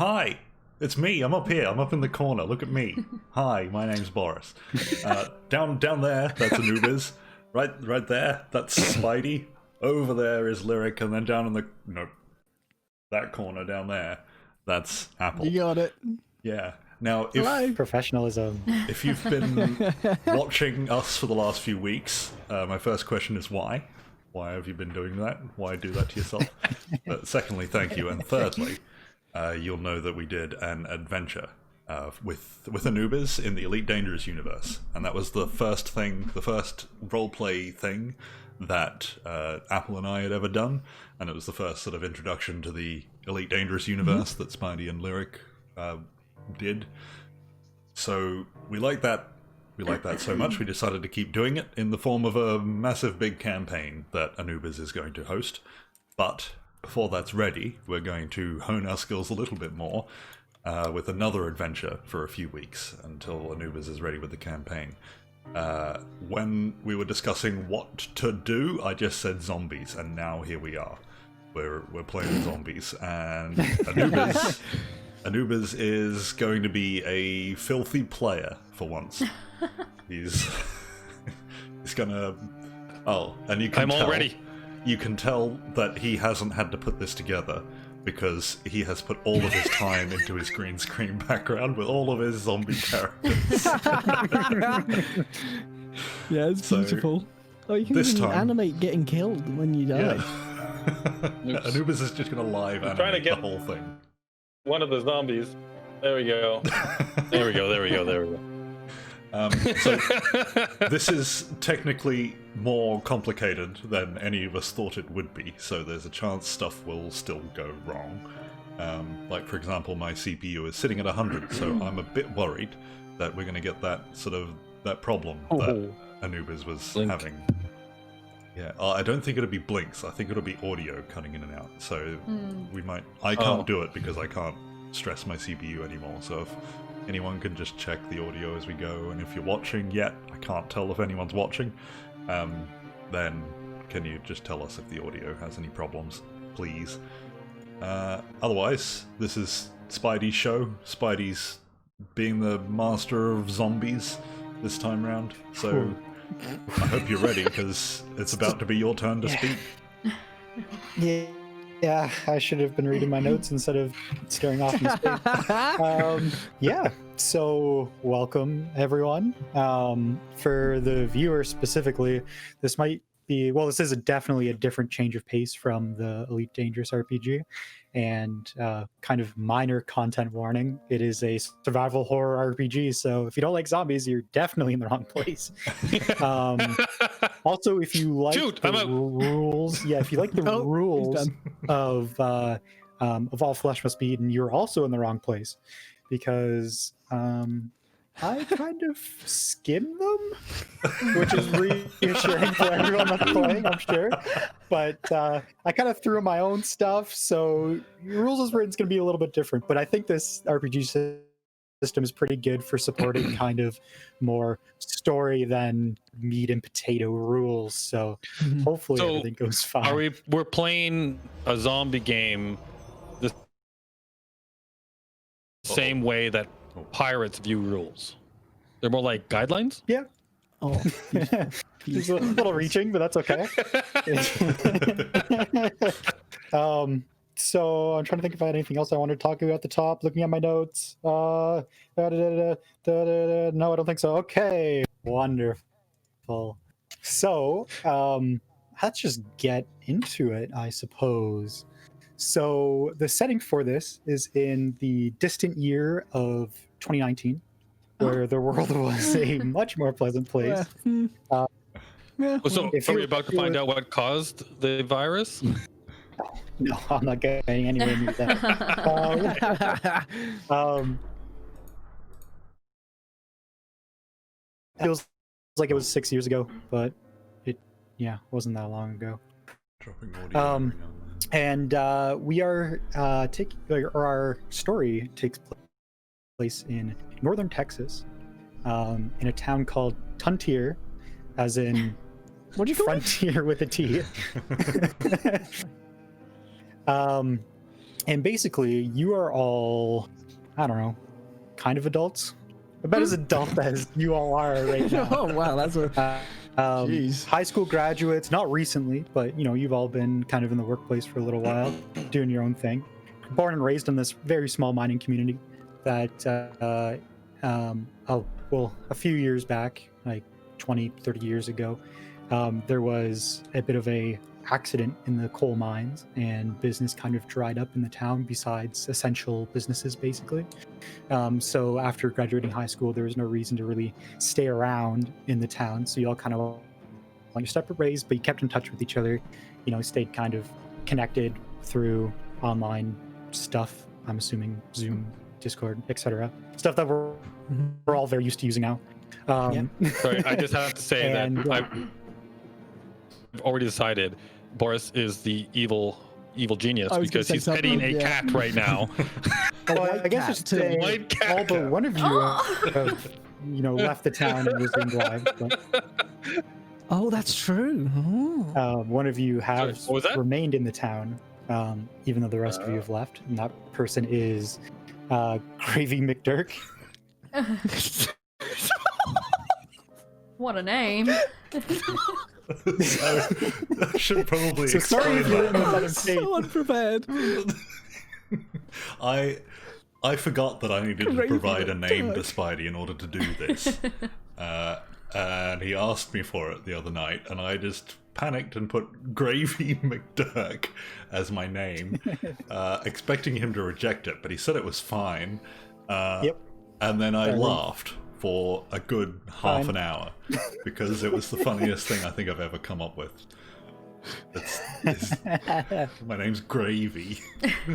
Hi, it's me. I'm up here. I'm up in the corner. Look at me. Hi, my name's Boris. Down there, that's Anubis. Right there, that's Spidey. Over there is Lyric, and then down in the that corner down there, that's Apple. You got it. Yeah. Now, Professionalism. If you've been watching us for the last few weeks, my first question is why? Why have you been doing that? Why do that to yourself? But secondly, thank you. And thirdly, you'll know that we did an adventure with Anubis in the Elite Dangerous universe. And that was the first roleplay thing that Apple and I had ever done. And it was the first sort of introduction to the Elite Dangerous universe that Spidey and Lyric did. So we like that so much we decided to keep doing it in the form of a massive big campaign that Anubis is going to host. But before that's ready, we're going to hone our skills a little bit more with another adventure for a few weeks until Anubis is ready with the campaign. When we were discussing what to do, I just said zombies, and now here we are. We're playing zombies, and Anubis is going to be a filthy player for once. He's gonna. Oh, and you can tell. Already. You can tell that he hasn't had to put this together because he has put all of his time into his green screen background with all of his zombie characters. Yeah, it's beautiful. Oh, you can even animate getting killed when you die. Yeah. Anubis is just gonna live animate the whole thing. One of the zombies. There we go. There we go. So this is technically more complicated than any of us thought it would be, so there's a chance stuff will still go wrong. Like, for example, my CPU is sitting at 100, so I'm a bit worried that we're going to get that problem that Anubis was having. Yeah, I don't think it'll be blinks. I think it'll be audio cutting in and out. So we might. I can't do it because I can't stress my CPU anymore. So if anyone can just check the audio as we go, and if you're watching yet, I can't tell if anyone's watching. Then can you just tell us if the audio has any problems, please? Otherwise, this is Spidey's show. Spidey's being the master of zombies this time round. So. I hope you're ready, because it's about to be your turn to speak. Yeah, I should have been reading my notes instead of staring off in space. Yeah, so welcome, everyone. For the viewer specifically, this might be, well, this is definitely a different change of pace from the Elite Dangerous RPG. And kind of minor content warning, it is a survival horror RPG, so if you don't like zombies, you're definitely in the wrong place. Also, if you like the rules, if you like the rules of All Flesh Must Be Eaten, you're also in the wrong place, because I kind of skimmed them, which is reassuring for everyone that's playing, I'm sure. But I kind of threw in my own stuff, so rules as written is going to be a little bit different. But I think this RPG system is pretty good for supporting kind of more story than meat and potato rules. So hopefully everything goes fine. We're playing a zombie game the same way that pirates view rules. They're more like guidelines? Yeah. Oh. It's a little reaching, but that's okay. So I'm trying to think if I had anything else I wanted to talk about at the top. Looking at my notes. No, I don't think so. Okay. Wonderful. So let's just get into it, I suppose. So the setting for this is in the distant year of 2019, where the world was a much more pleasant place. So are we about to find out what caused the virus? No, I'm not getting anywhere near that. It feels like it was 6 years ago, but it wasn't that long ago. And we are our story takes place in northern Texas, in a town called Tuntier, as in frontier with a T. And basically, you are all, I don't know, kind of adults. About as adult as you all are right now. Oh wow, that's a high school graduates, not recently, but you've all been kind of in the workplace for a little while, doing your own thing. Born and raised in this very small mining community that, a few years back, like 20, 30 years ago, there was a bit of a accident in the coal mines, and business kind of dried up in the town besides essential businesses, basically. So after graduating high school, there was no reason to really stay around in the town. So you all kind of on your separate ways, but you kept in touch with each other, stayed kind of connected through online stuff. I'm assuming Zoom, Discord, etc. Stuff that we're all very used to using now. Sorry, I just have to say that I've already decided Boris is the evil genius because he's petting a cat right now. Well, I guess it's today. All but one of you have, left the town and resumed lives. But, oh, that's true. Oh. One of you has remained in the town, even though the rest of you have left. And that person is Gravy McDirk. What a name. I should probably sorry explain so unprepared. I forgot that I needed to provide a name to Spidey in order to do this. And he asked me for it the other night, and I just panicked and put Gravy McDirk as my name, expecting him to reject it, but he said it was fine. And then I laughed for a good half an hour because it was the funniest thing I think I've ever come up with. My name's Gravy.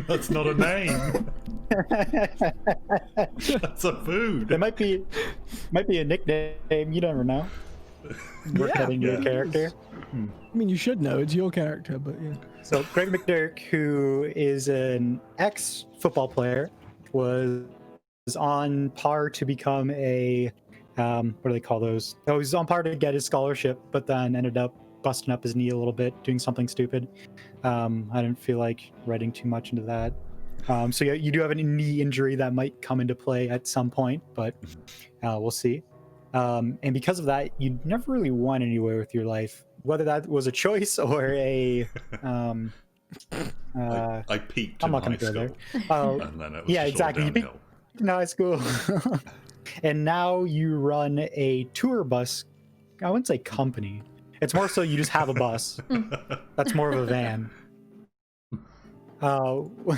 That's not a name. That's a food. It might be a nickname. You never know. Work that into your character. I mean, you should know. It's your character, but yeah. So Greg McDirk, who is an ex-football player, was on par to become a what do they call those? Oh, he's on par to get his scholarship, but then ended up busting up his knee a little bit, doing something stupid. I didn't feel like writing too much into that. So yeah, you do have a knee injury that might come into play at some point, but we'll see. And because of that, you never really went anywhere with your life, whether that was a choice or a I peaked I'm in not high going to go school. there. And then it was Yeah, just all exactly. You downhill. In high school. And now you run a tour bus. I wouldn't say company. It's more so you just have a bus. That's more of a van.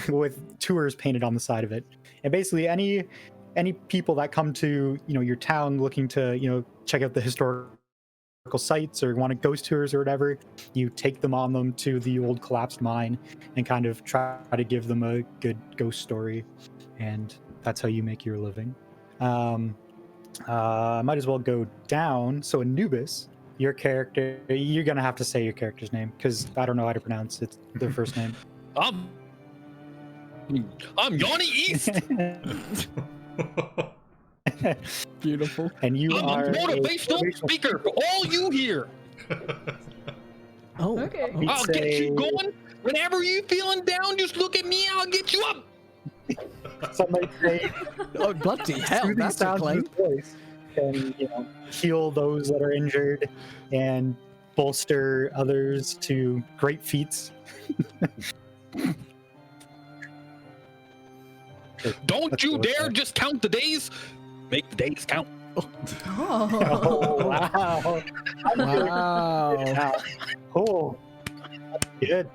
With tours painted on the side of it. And basically any people that come to, your town looking to, check out the historical sites or want to ghost tours or whatever, you take them on them to the old collapsed mine and kind of try to give them a good ghost story. And that's how you make your living. Might as well go down. So Anubis, your character, you're gonna have to say your character's name because I don't know how to pronounce it. Their first name. I'm Yanni East. Beautiful. And you I'm are a motivational speaker for all you hear. Oh, Okay. I'll get you going. Whenever you feeling down, just look at me. I'll get you up. Some might say, oh bloody hell, soothing that's a sounds claim. of voice can heal those that are injured and bolster others to great feats. Don't you dare just count the days. Make the days count. Oh. Oh wow! Wow. Oh, good.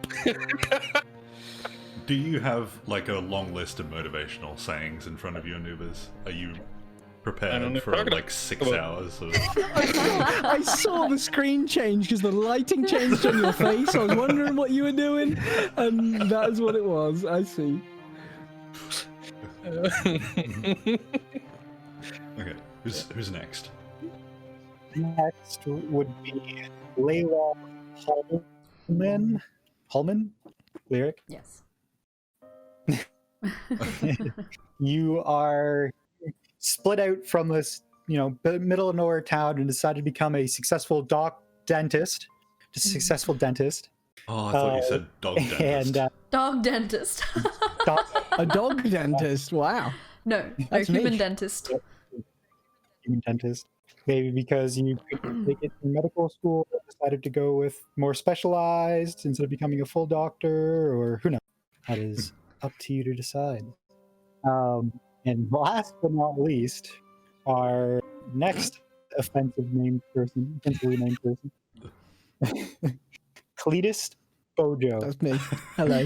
Do you have like a long list of motivational sayings in front of you, Anubis? Are you prepared for like 6 hours of... I saw the screen change because the lighting changed on your face. I was wondering what you were doing, and that is what it was. I see. Okay, who's next? Next would be Layla Hallman? Lyric? Yes. You are split out from this, middle of nowhere town and decided to become a successful dentist. Oh, I thought you said dog dentist. And Dog dentist. A dog dentist. Wow. No, That's human niche. dentist. human dentist. Maybe because you couldn't make it in medical school, decided to go with more specialized instead of becoming a full doctor, or who knows? That is up to you to decide. And last but not least, our next offensively named person, Cletus Bojo. That's me. Hello.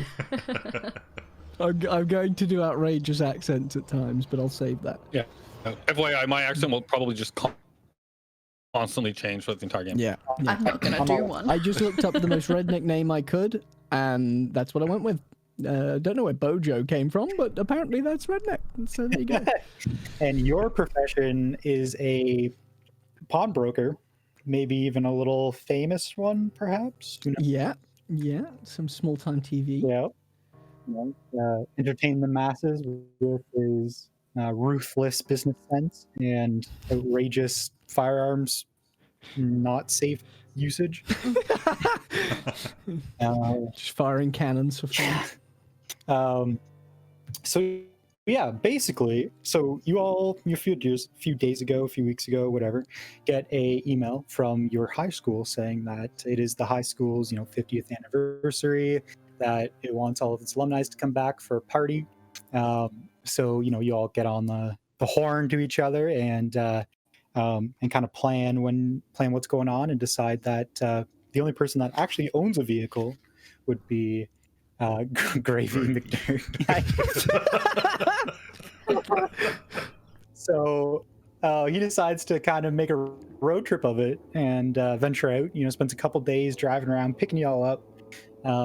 I'm going to do outrageous accents at times, but I'll save that. Yeah. FYI, my accent will probably just constantly change throughout the entire game. Yeah. I'm not gonna do one. I just looked up the most redneck name I could, and that's what I went with. Don't know where Bojo came from, but apparently that's redneck. So there you go. And your profession is a pawnbroker, maybe even a little famous one, perhaps? Who knows? Yeah. Some small-time TV. Yeah. Entertain the masses with his ruthless business sense and outrageous firearms not safe usage. Just firing cannons for fun. So yeah, basically, so you all a few weeks ago, whatever, get a email from your high school saying that it is the high school's 50th anniversary, that it wants all of its alumni to come back for a party. So you all get on the horn to each other and kind of plan what's going on, and decide that the only person that actually owns a vehicle would be Gravy McDermott. So he decides to kind of make a road trip of it and venture out. Spends a couple days driving around, picking you all up.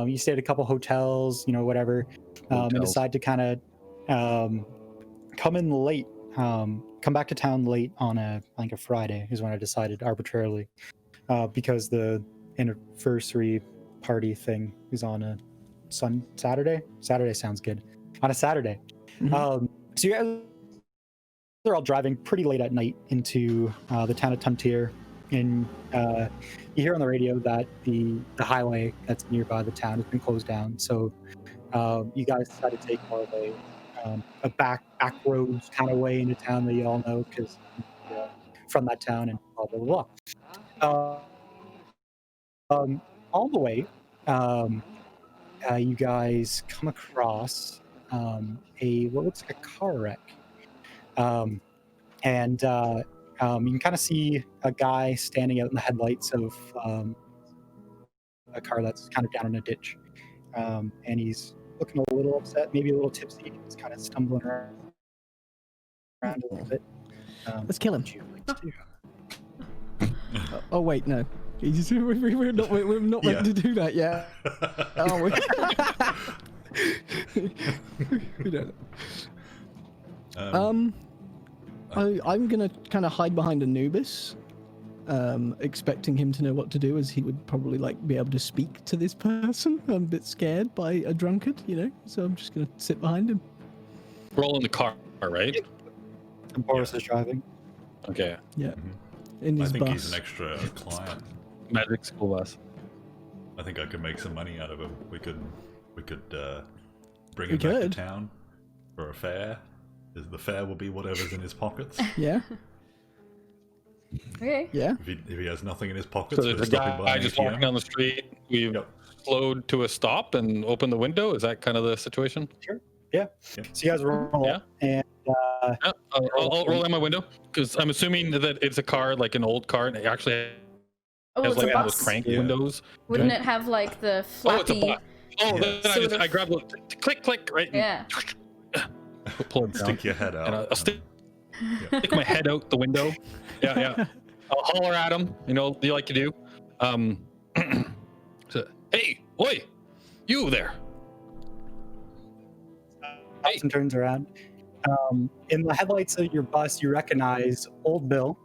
You stay at a couple hotels, whatever, and decide to kind of come in late. Come back to town late on a Friday is when I decided arbitrarily, because the anniversary party thing is on a Saturday. Saturday sounds good. On a Saturday. Mm-hmm. So you guys are all driving pretty late at night into the town of Tuntier, and you hear on the radio that the highway that's nearby the town has been closed down. So you guys decide to take more of a back roads kind of way into town that you all know, because from that town, and blah blah blah. On the way, you guys come across what looks like a car wreck, and you can kind of see a guy standing out in the headlights of a car that's kind of down in a ditch, and he's looking a little upset, maybe a little tipsy. He's kind of stumbling around a little bit. Let's kill him. What would you like to do? Oh wait, no. We're not meant to do that yet. Are we? We don't know. I'm gonna kind of hide behind Anubis, expecting him to know what to do, as he would probably be able to speak to this person. I'm a bit scared by a drunkard, so I'm just gonna sit behind him. We're all in the car, right? And Boris is driving. Okay. Yeah. Mm-hmm. In his I think bus. he's an extra client. Magic school bus. I think I could make some money out of him. We could bring him back to town for a fare. The fare will be whatever's in his pockets. Yeah. Okay. Yeah. If he has nothing in his pockets, So there's a guy just walking down the street. We've slowed to a stop and opened the window. Is that kind of the situation? Sure. Yeah. So you guys roll up, and I'll roll down my window, because I'm assuming that it's a car, like an old car, and it actually has it's a one of bus. those crank windows. Wouldn't it have the Oh, it's a flappy? bus. Oh, then I grab the click, right? Yeah. Pull it down. Stick your head out. And I'll stick my head out the window. Yeah. I'll holler at him, you like to do. So, hey, oi, you there. And turns around. In the headlights of your bus, you recognize Old Bill.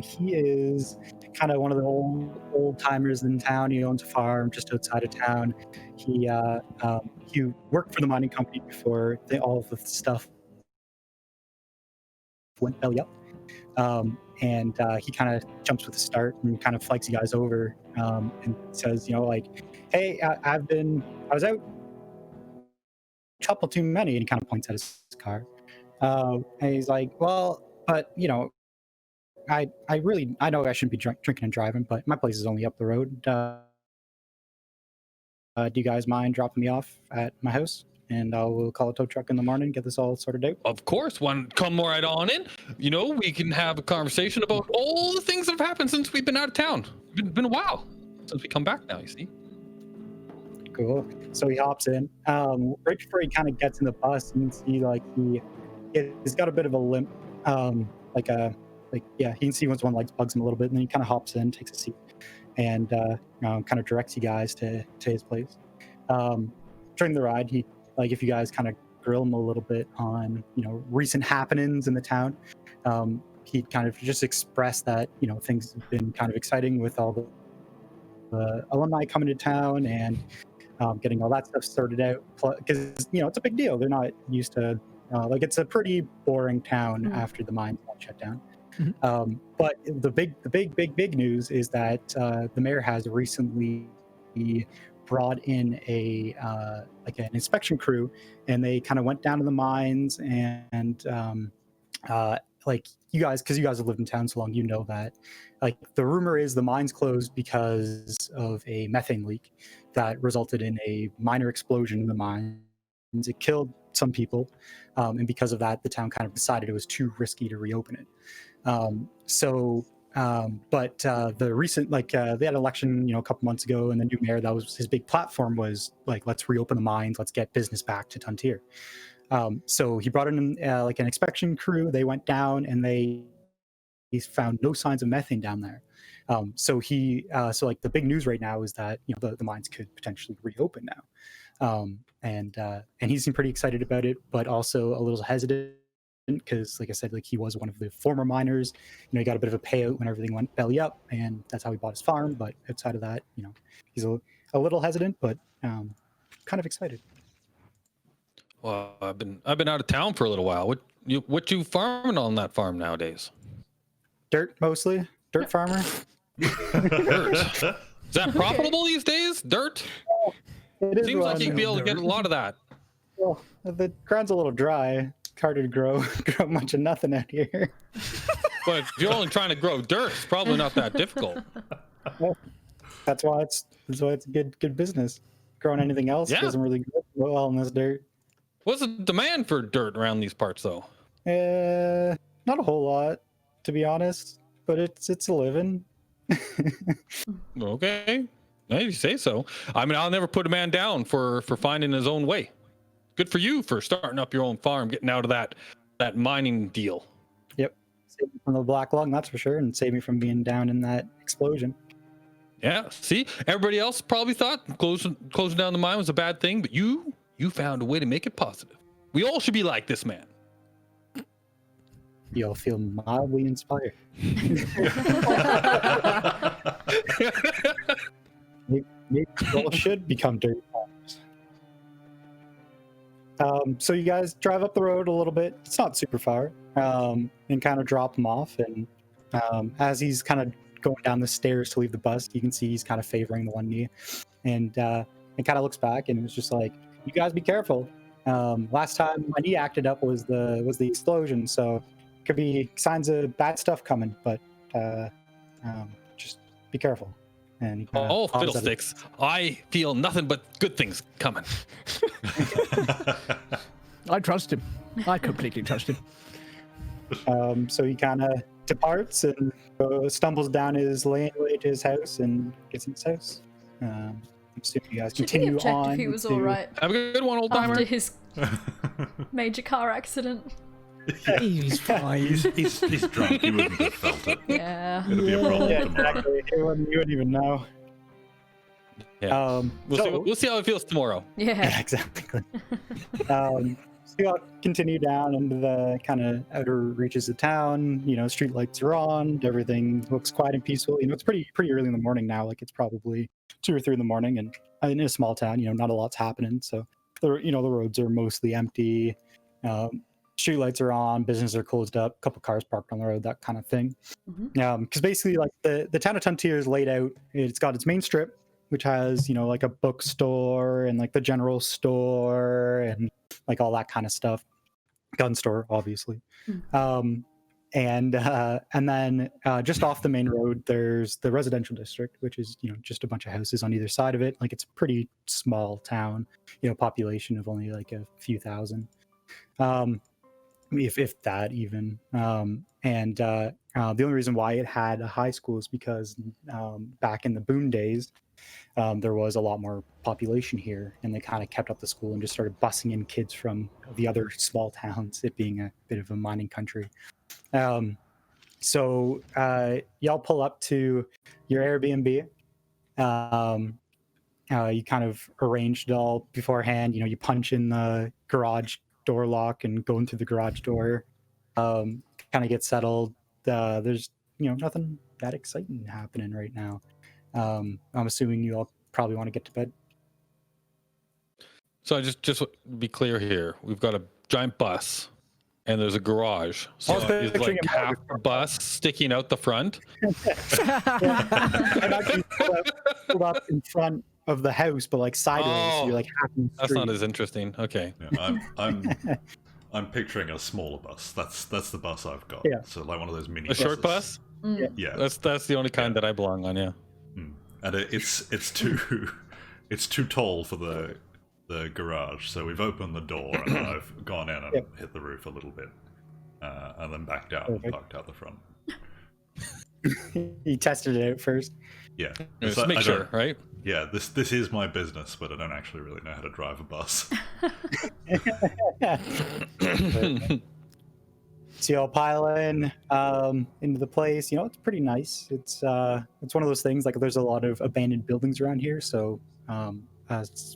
He is kind of one of the old timers in town. He owns a farm just outside of town. He worked for the mining company before all of the stuff went belly up. and he kind of jumps with a start and kind of flags you guys over, and says, like, hey, I was out a couple too many, and he kind of points at his car, and he's like, well, but I know I shouldn't be drinking and driving, but my place is only up the road. Do you guys mind dropping me off at my house? And we'll call a tow truck in the morning, get this all sorted out. Of course, come right on in. We can have a conversation about all the things that have happened since we've been out of town. Been a while since we come back now, you see. Cool. So he hops in. Right before he kind of gets in the bus, you can see he's got a bit of a limp. He can see once one leg bugs him a little bit, and then he kind of hops in, takes a seat, and kind of directs you guys to his place. During the ride, he if you guys kind of grill him a little bit on recent happenings in the town, he kind of just expressed that things have been kind of exciting with all the alumni coming to town and getting all that stuff sorted out, because it's a big deal. They're not used to it's a pretty boring town after the mines got shut down. But the big news is that the mayor has recently brought in an inspection crew, and they kind of went down to the mines, and you guys, because you guys have lived in town so long, that the rumor is the mines closed because of a methane leak that resulted in a minor explosion in the mines. It killed some people, and because of that, the town kind of decided it was too risky to reopen it. But the recent, they had an election, a couple months ago, and the new mayor, that was his big platform, was let's reopen the mines, let's get business back to Tuntier. So he brought in an inspection crew. They went down, and he found no signs of methane down there. So the big news right now is that the mines could potentially reopen now, and he seemed pretty excited about it, but also a little hesitant, because like I said, he was one of the former miners. He got a bit of a payout when everything went belly up, and that's how he bought his farm. But outside of that, he's a little hesitant, but kind of excited. Well, I've been out of town for a little while. What you farming on that farm nowadays? Dirt, mostly. Dirt farmer. Dirt. Is that profitable these days? Dirt? It seems like you'd be able to get a lot of that. Well, the ground's a little dry. Harder to grow much of nothing out here. But if you're only trying to grow dirt, it's probably not that difficult. Well, that's why it's a good business. Growing anything else doesn't really grow well in this dirt. What's the demand for dirt around these parts, though? Not a whole lot, to be honest. But it's a living. Okay, well, you say so. I mean, I'll never put a man down for finding his own way. Good for you for starting up your own farm, getting out of that mining deal. Yep. Save me from the black lung, that's for sure, and save me from being down in that explosion. Yeah, see? Everybody else probably thought closing down the mine was a bad thing, but you found a way to make it positive. We all should be like this man. You'll feel mildly inspired. Maybe we all should become dirt farmers. So you guys drive up the road a little bit. It's not super far, and kind of drop him off. And as he's kind of going down the stairs to leave the bus, you can see he's kind of favoring the one knee, and kind of looks back, and it's just like, "You guys be careful. Last time my knee acted up was the explosion, so could be signs of bad stuff coming. But just be careful." And oh, fiddlesticks! I feel nothing but good things coming. I trust him. I completely trust him. So he kind of departs and stumbles down his laneway to his house and gets in his house. I'm assuming you guys continue on. If he was all right. Have a good one, old timer. After his major car accident. He's fine. He's drunk. You wouldn't have felt it. Yeah. It'll be a problem tomorrow. Exactly. You wouldn't even know. Yeah. We'll see how it feels tomorrow. Yeah. Exactly. So you all continue down into the kind of outer reaches of town. Street lights are on. Everything looks quiet and peaceful. It's pretty early in the morning now. It's probably 2 or 3 in the morning, and in a small town, not a lot's happening. So the roads are mostly empty. street lights are on, businesses are closed up, a couple cars parked on the road, that kind of thing. Because basically, like the town of Tuntier is laid out. It's got its main strip, which has like a bookstore and like the general store and like all that kind of stuff. Gun store, obviously. And then just off the main road, there's the residential district, which is just a bunch of houses on either side of it. Like it's a pretty small town, population of only like a few thousand, if that even. And the only reason why it had a high school is because back in the boom days, there was a lot more population here, and they kind of kept up the school and just started busing in kids from the other small towns, it being a bit of a mining country. So y'all pull up to your Airbnb. You kind of arranged it all beforehand. You punch in the garage door lock and go into the garage door. Kind of get settled. There's nothing that exciting happening right now. I'm assuming you all probably want to get to bed. So I just be clear here. We've got a giant bus, and there's a garage. So it's like half a bus sticking out the front. I'm actually pulled up in front of the house, but like sideways. So you're like half in the street. That's not as interesting. Okay. Yeah, I'm picturing a smaller bus. That's the bus I've got. Yeah. So like one of those mini. A short bus? Yeah. That's the only kind that I belong on. Yeah. And it's too tall for the garage. So we've opened the door and I've gone in and hit the roof a little bit, and then backed out and parked out the front. You tested it out first. Yeah. Just make sure, right? Yeah, this is my business, but I don't actually really know how to drive a bus. So y'all pile in into the place. It's pretty nice. It's one of those things, like there's a lot of abandoned buildings around here, so a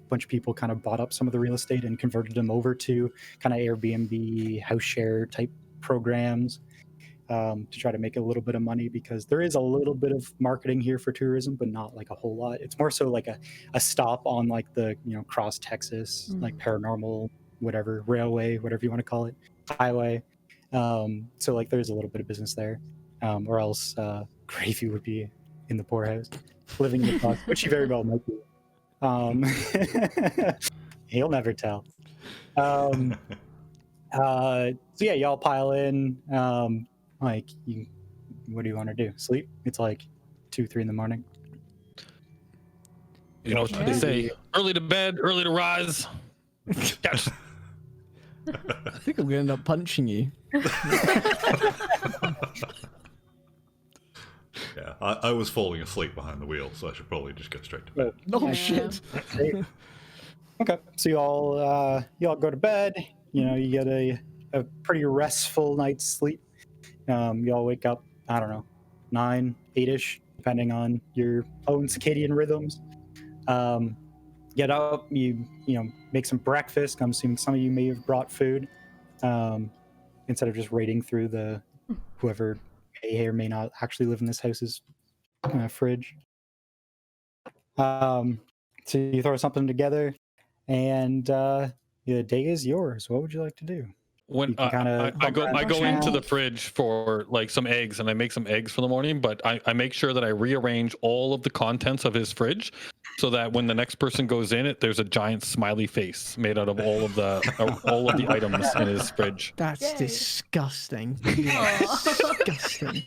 bunch of people kind of bought up some of the real estate and converted them over to kind of Airbnb, house share type programs, to try to make a little bit of money, because there is a little bit of marketing here for tourism, but not like a whole lot. It's more so like a stop on like the cross Texas, like paranormal, whatever, railway, whatever you want to call it, highway. So like there's a little bit of business there, or else Gravy would be in the poorhouse, living in the bus, which he very well might be. He'll never tell. So yeah, y'all pile in. What do you want to do? Sleep? It's like 2-3 in the morning. You know what they say: early to bed, early to rise. Yes. I think I'm going to end up punching you. Yeah, I was falling asleep behind the wheel, so I should probably just go straight to bed. Oh shit! Okay, so y'all go to bed. You get a pretty restful night's sleep. Y'all wake up, I don't know, 9, 8ish, depending on your own circadian rhythms. Get up, you make some breakfast. I'm assuming some of you may have brought food, instead of just raiding through the whoever may or may not actually live in this house's fridge. So you throw something together, and the day is yours. What would you like to do? When I go into the fridge for like some eggs, and I make some eggs for the morning, but I make sure that I rearrange all of the contents of his fridge so that when the next person goes in, there's a giant smiley face made out of all of the items in his fridge. That's disgusting. Disgusting.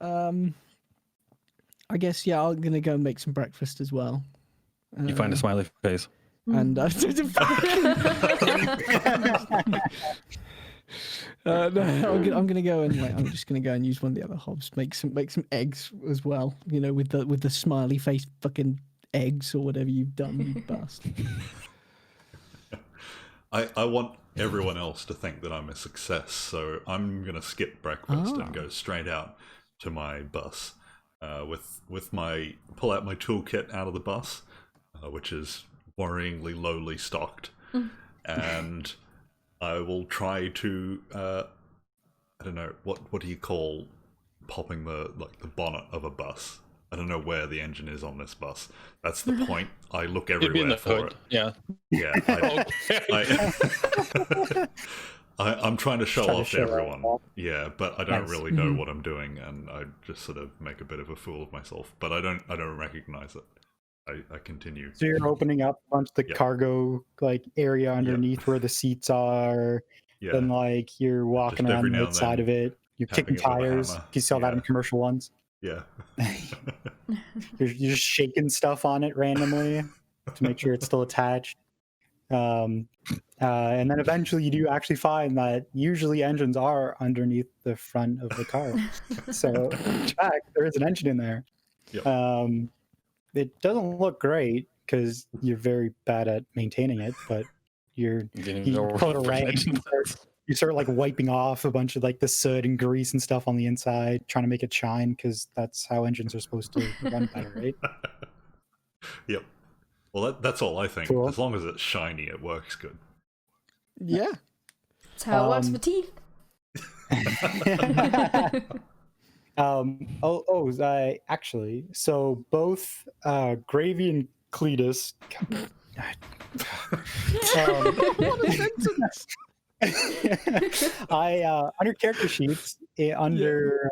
I guess I'm gonna go make some breakfast as well. You find a smiley face. And no, I'm gonna go and I'm just gonna go and use one of the other hobs. Make some eggs as well. With the smiley face fucking eggs or whatever you've done, you bastard. I want everyone else to think that I'm a success, so I'm gonna skip breakfast and go straight out to my bus, pull out my toolkit out of the bus, which is worryingly lowly stocked, and I will try to I don't know what do you call popping the bonnet of a bus? I don't know where the engine is on this bus. That's the point. I look It'd be in everywhere the for hood. it. Yeah. Yeah. I'm trying to show Trying to off to show everyone. off. Yeah, but I don't Nice. really know what I'm doing, and I just sort of make a bit of a fool of myself. But I don't recognize it. I continue. So you're opening up a bunch of the Yeah. cargo like area underneath where the seats are. Yeah, Then like you're walking Just every around now the and side then of it. You're tapping kicking it with a tires. hammer. You saw that in Yeah. commercial ones. yeah. You're just shaking stuff on it randomly to make sure it's still attached. And then eventually you do actually find that usually engines are underneath the front of the car. So in fact, there is an engine in there. Yep. It doesn't look great because you're very bad at maintaining it, but you pull it around. You start like wiping off a bunch of like the soot and grease and stuff on the inside, trying to make it shine because that's how engines are supposed to run better, right? Yep. Well, that's all I think. Cool. As long as it's shiny, it works good. Yeah. That's how it works for teeth. Actually, so both Gravy and Cletus. What a sentence. Under character sheets, under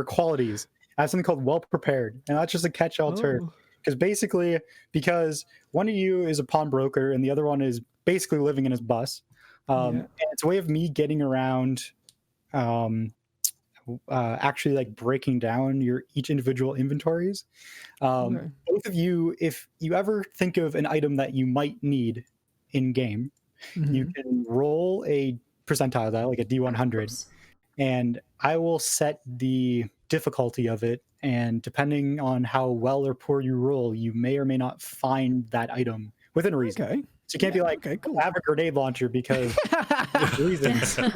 qualities, I have something called well prepared, and that's just a catch-all term. Because one of you is a pawnbroker and the other one is basically living in his bus. And it's a way of me getting around actually like breaking down your each individual inventories. Both of you, if you ever think of an item that you might need in game, you can roll a percentile die, like a D100, and I will set the difficulty of it, and depending on how well or poor you roll, you may or may not find that item within reason. Okay. So you can't be like, cool. I have a grenade launcher because reasons. I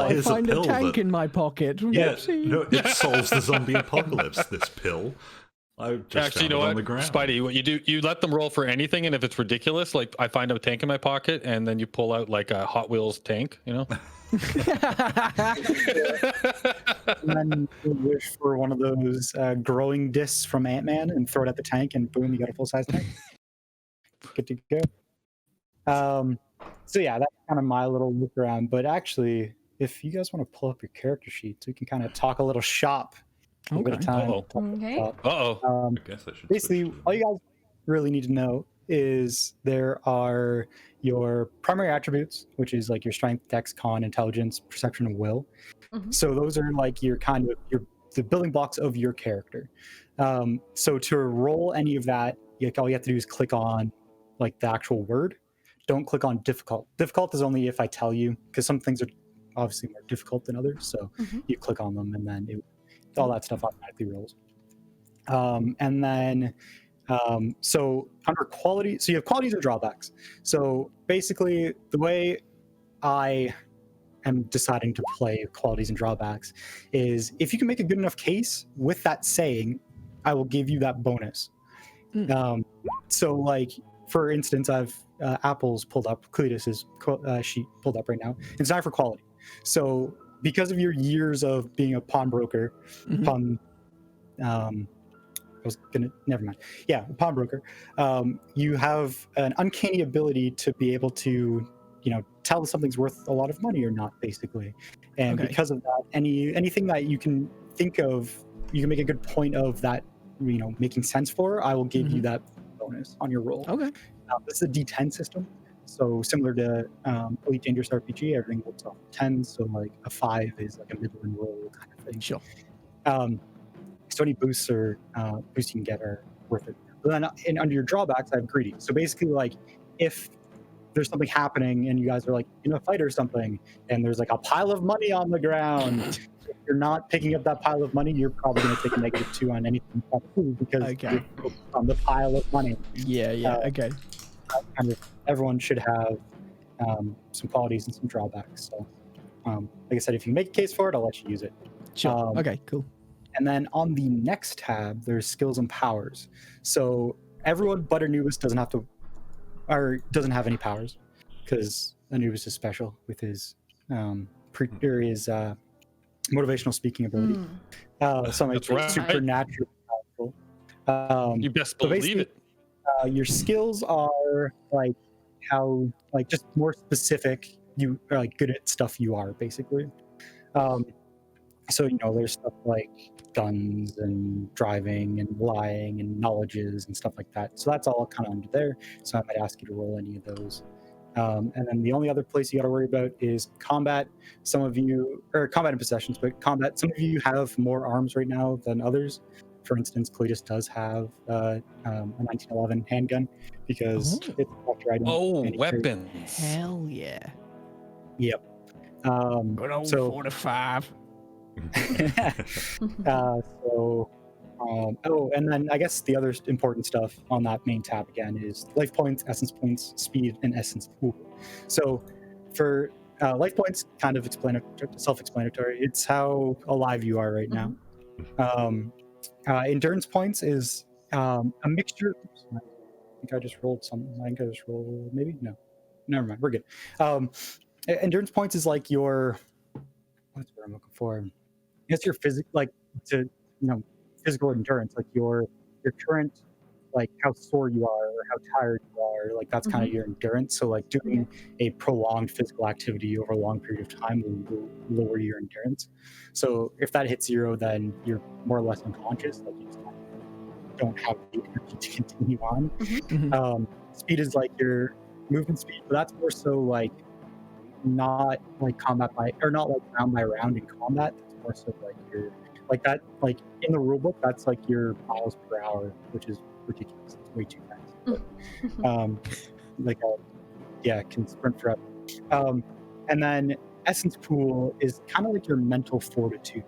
here's find a pill tank that... in my pocket. Yeah, Whoopsie. no, it solves the zombie apocalypse, this pill. I just Actually, you found know it on what, the ground. Spidey, what you do, you let them roll for anything, and if it's ridiculous, like I find a tank in my pocket, and then you pull out like a Hot Wheels tank, you know? And then you wish for one of those growing discs from Ant-Man and throw it at the tank, and boom, you got a full-size tank. Good to go. So yeah, that's kind of my little look around. But actually, if you guys want to pull up your character sheets, we can kind of talk a little shop a bit of time. Okay. Uh-oh. I guess I should Basically, switch to- all you guys really need to know is there are your primary attributes, which is like your strength, dex, con, intelligence, perception, and will. So those are like your kind of the building blocks of your character. So to roll any of that, all you have to do is click on like the actual word. Don't click on difficult. Difficult is only if I tell you, because some things are obviously more difficult than others. So you click on them, and then all that stuff automatically rolls. And then so under quality, so you have qualities and drawbacks. So basically, the way I am deciding to play qualities and drawbacks is if you can make a good enough case with that saying, I will give you that bonus. So like, for instance, I've Apple's pulled up, Cletus's sheet pulled up right now. It's not for quality. So because of your years of being a pawnbroker, pawnbroker, you have an uncanny ability to be able to, tell if something's worth a lot of money or not, basically. And because of that, anything that you can think of, you can make a good point of that, making sense for, I will give you that bonus on your roll. Okay. This is a D10 system. So similar to Elite Dangerous RPG, everything works off 10. So like a 5 is like a middling roll kind of thing. Sure. So any boosts or boosts you can get are worth it. But then under your drawbacks, I have greedy. So basically, like if there's something happening and you guys are like in a fight or something, and there's like a pile of money on the ground, if you're not picking up that pile of money, you're probably going to take a -2 on anything because you're focused on the pile of money. Okay. Kind of everyone should have some qualities and some drawbacks. So, like I said, if you make a case for it, I'll let you use it. Sure. Okay, cool. And then on the next tab, there's skills and powers. So everyone but Anubis doesn't have any powers, because Anubis is special with his motivational speaking ability. Something That's right. supernatural powerful. You best so believe basically, it. your skills are like how, like, just more specific. You are like good at stuff you are basically. So there's stuff like guns and driving and lying and knowledges and stuff like that. So that's all kind of under there. So I might ask you to roll any of those. And then the only other place you got to worry about is combat. Some of you, or combat and possessions, but combat. Some of you have more arms right now than others. For instance, Cletus does have a 1911 handgun because it's right. Weapons. Hell yeah. Yep. Good old so 45. And then I guess the other important stuff on that main tab again is life points, essence points, speed, and essence pool. So for life points, kind of self-explanatory. It's how alive you are right now. Endurance points is a mixture. Oops, I think I just rolled something. I think I just rolled maybe? No. Never mind. We're good. Endurance points is like your, what's what I'm looking for? I guess your physical endurance, like your current, like how sore you are or how tired you are, like that's kind of your endurance. So like doing a prolonged physical activity over a long period of time will lower your endurance. So if that hits 0, then you're more or less unconscious, like you just don't have the energy to continue on. Speed is like your movement speed, but that's more so like not like combat by, or not like round by round in combat. It's more so like your, like that, like in the rule book, that's like your miles per hour, which is ridiculous. It's way too fast. Can sprint forever. And then essence pool is kind of like your mental fortitude.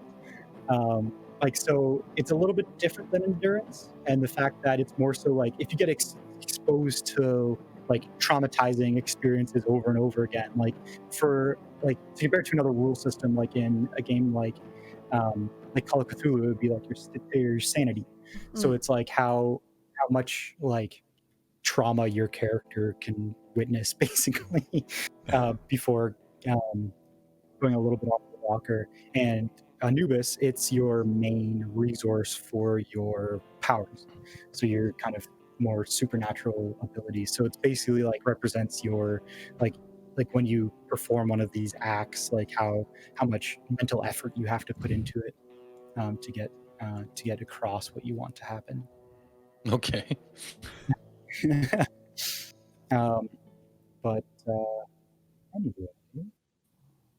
So it's a little bit different than endurance, and the fact that it's more so like if you get exposed to like traumatizing experiences over and over again, like for like to compare to another rule system, like in a game like Call of Cthulhu, it would be like your sanity. So it's like how much like trauma your character can witness basically before going a little bit off the rocker. And Anubis, it's your main resource for your powers. So you're kind of more supernatural abilities. So it's basically like represents your like when you perform one of these acts, like how much mental effort you have to put into it to get across what you want to happen. Okay. Anyway,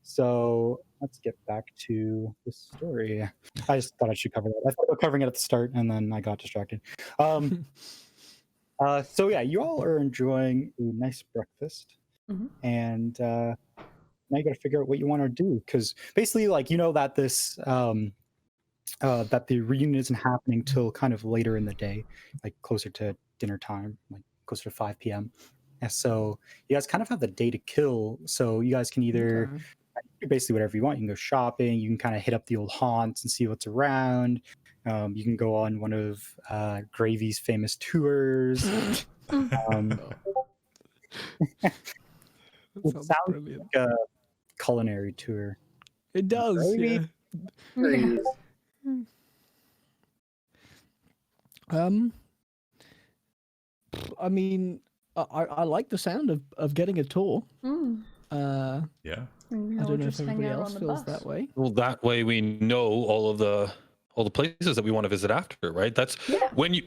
so let's get back to the story. I just thought I should cover that. I thought about covering it at the start, and then I got distracted. So yeah, you all are enjoying a nice breakfast, and now you got to figure out what you want to do, because basically, like, that this that the reunion isn't happening till kind of later in the day, like closer to dinner time, like closer to 5 p.m. And so you guys kind of have the day to kill. So you guys can either do basically whatever you want. You can go shopping. You can kind of hit up the old haunts and see what's around. You can go on one of Gravy's famous tours. It sounds brilliant. like a culinary tour. It does. Gravy? Yeah. I mean, I like the sound of getting a tour. Yeah. I don't know if everybody else feels that way. Well, that way we know all the places that we want to visit after, right? That's when you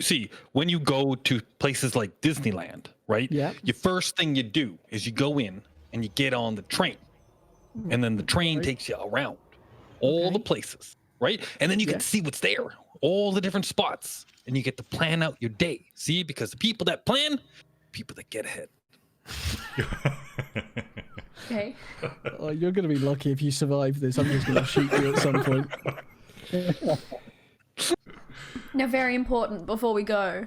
go to places like Disneyland, right? Yeah. Your first thing you do is you go in and you get on the train, and then the train takes you around all the places, right? And then you can see what's there, all the different spots, and you get to plan out your day. See, because the people that plan, people that get ahead. Okay. Oh, you're going to be lucky if you survive this. I'm just going to shoot you at some point. Now, very important before we go.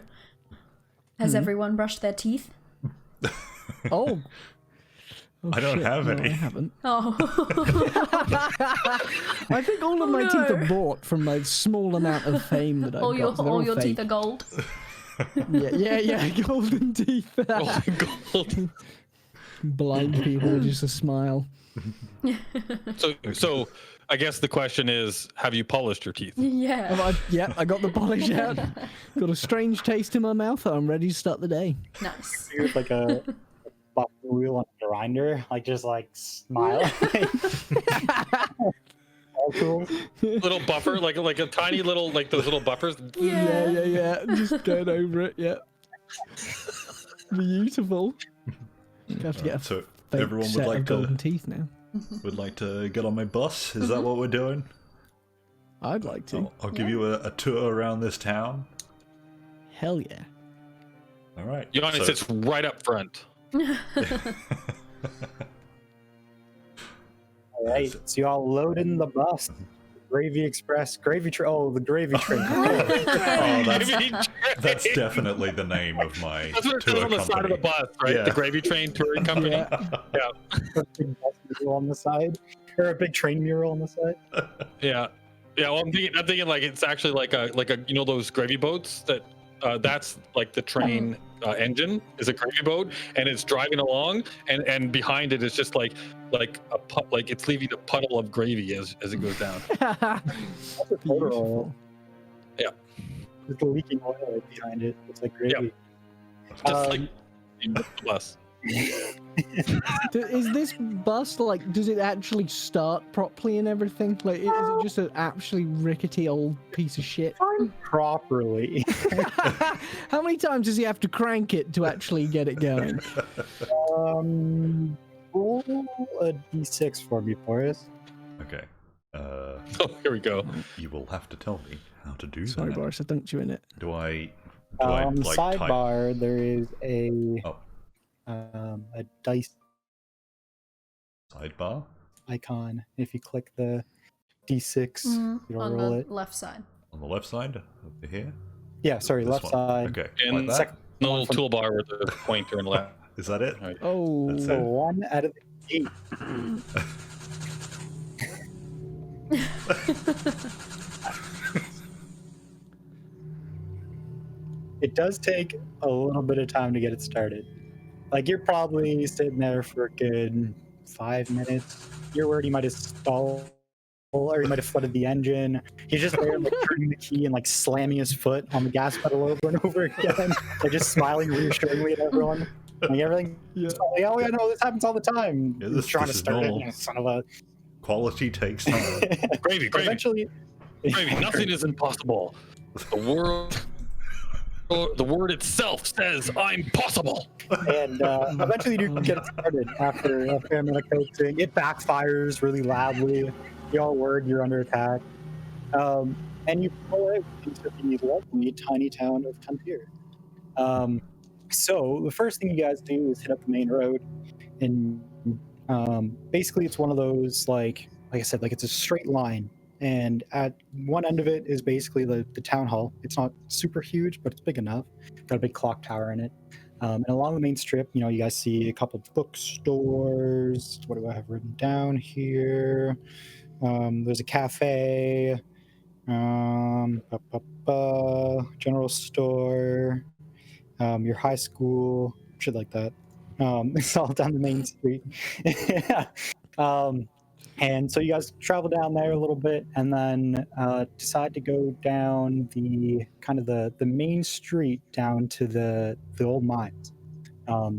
Has everyone brushed their teeth? Oh. I don't have any. I haven't. Oh. I think all of my teeth are bought from my small amount of fame that I've all got. all your teeth are gold. Yeah, golden teeth. Gold. Blind people with just a smile. So I guess the question is, have you polished your teeth? Yeah. I got the polish out. Got a strange taste in my mouth. I'm ready to start the day. Nice. You're like a buff wheel on a grinder, like just like smiling. All cool. Little buffer, like a tiny little, like those little buffers. Yeah. Just going over it. Yeah. Beautiful. You have to get a So fake everyone would set like of to golden teeth now. would like to get on my bus. Is that what we're doing? I'd like to. I'll give you a tour around this town. Hell yeah. All right. Yanni sits right up front. All right, so you all load in the bus. Gravy Express, Gravy Train. Oh, the Gravy Train. That's definitely the name of my That's what it says tour on the side of the company. bus, right? Yeah. The Gravy Train Touring Company. Yeah. Yeah. A big bus mural on the side, or a big train mural on the side. Yeah. Well, I'm thinking like it's actually like a you know those gravy boats that that's like the train engine is a gravy boat, and it's driving along, and behind it is just like it's leaving a puddle of gravy as it goes down. That's a motor oil. Yeah. There's the leaking oil right behind it. It's like gravy. Just like in the bus. Is this bus like? Does it actually start properly and everything? Like, is it just an absolutely rickety old piece of shit? Properly. How many times does he have to crank it to actually get it going? Roll a d6 for me, Boris. Okay. Oh, here we go. You will have to tell me how to do Sorry, that. Boris, I dunked you in it. Do I like type? Sidebar, there is a dice Sidebar? icon. If you click the d6, it'll on roll the it. left side. On the left side? Over here? Yeah, sorry, This left one. side. Okay. And Like that? the little toolbar with the pointer and left. Is that it? Right. Oh, That's So it. 1 out of the 8. It does take a little bit of time to get it started. Like, you're probably sitting there for a good 5 minutes. You're worried you might have stalled, or you might have flooded the engine. He's just there, like, turning the key and, like, slamming his foot on the gas pedal over and over again. Like, just smiling reassuringly at everyone. Like, everything. yeah. Like, oh, yeah, no, this happens all the time. Yeah, He's this trying to is start normal. it, you son of a... Quality takes time. Gravy. Eventually... Gravy. Nothing is impossible. The word itself says, "I'm possible." And eventually you get it started after a fair amount of coaching. It backfires really loudly. You all worried you're under attack. And you pull out into the lovely tiny town of Tuntier. So the first thing you guys do is hit up the main road. And basically it's one of those, like I said, like it's a straight line. And at one end of it is basically the town hall. It's not super huge, but it's big enough. Got a big clock tower in it. And along the main strip, you know, you guys see a couple of bookstores. What do I have written down here? There's a cafe, general store, your high school, shit like that. It's all down the main street. And so you guys travel down there a little bit, and then decide to go down the kind of the main street down to the old mines. So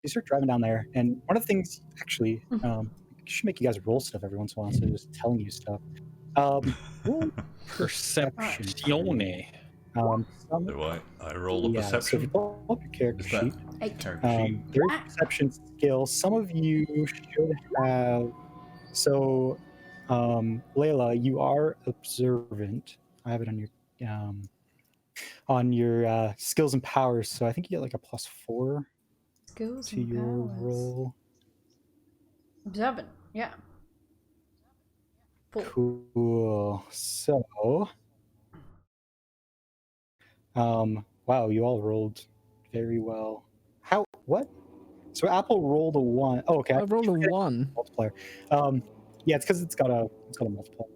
you start driving down there, and one of the things actually should make you guys roll stuff every once in a while, so just telling you stuff. Roll Perception. Do I roll a yeah, so if perception? you pull up your character Is that sheet, 8. character sheet? there is a perception skill. Some of you should have. So, Layla, you are observant. I have it on your skills and powers. So I think you get like a +4 Skills to and your powers. roll. Observant. Yeah. 4. Cool. So, wow, you all rolled very well. How? What? So Apple rolled a 1. Oh, okay. I rolled a 1. Multiplier. Yeah, it's because it's got a multiplier.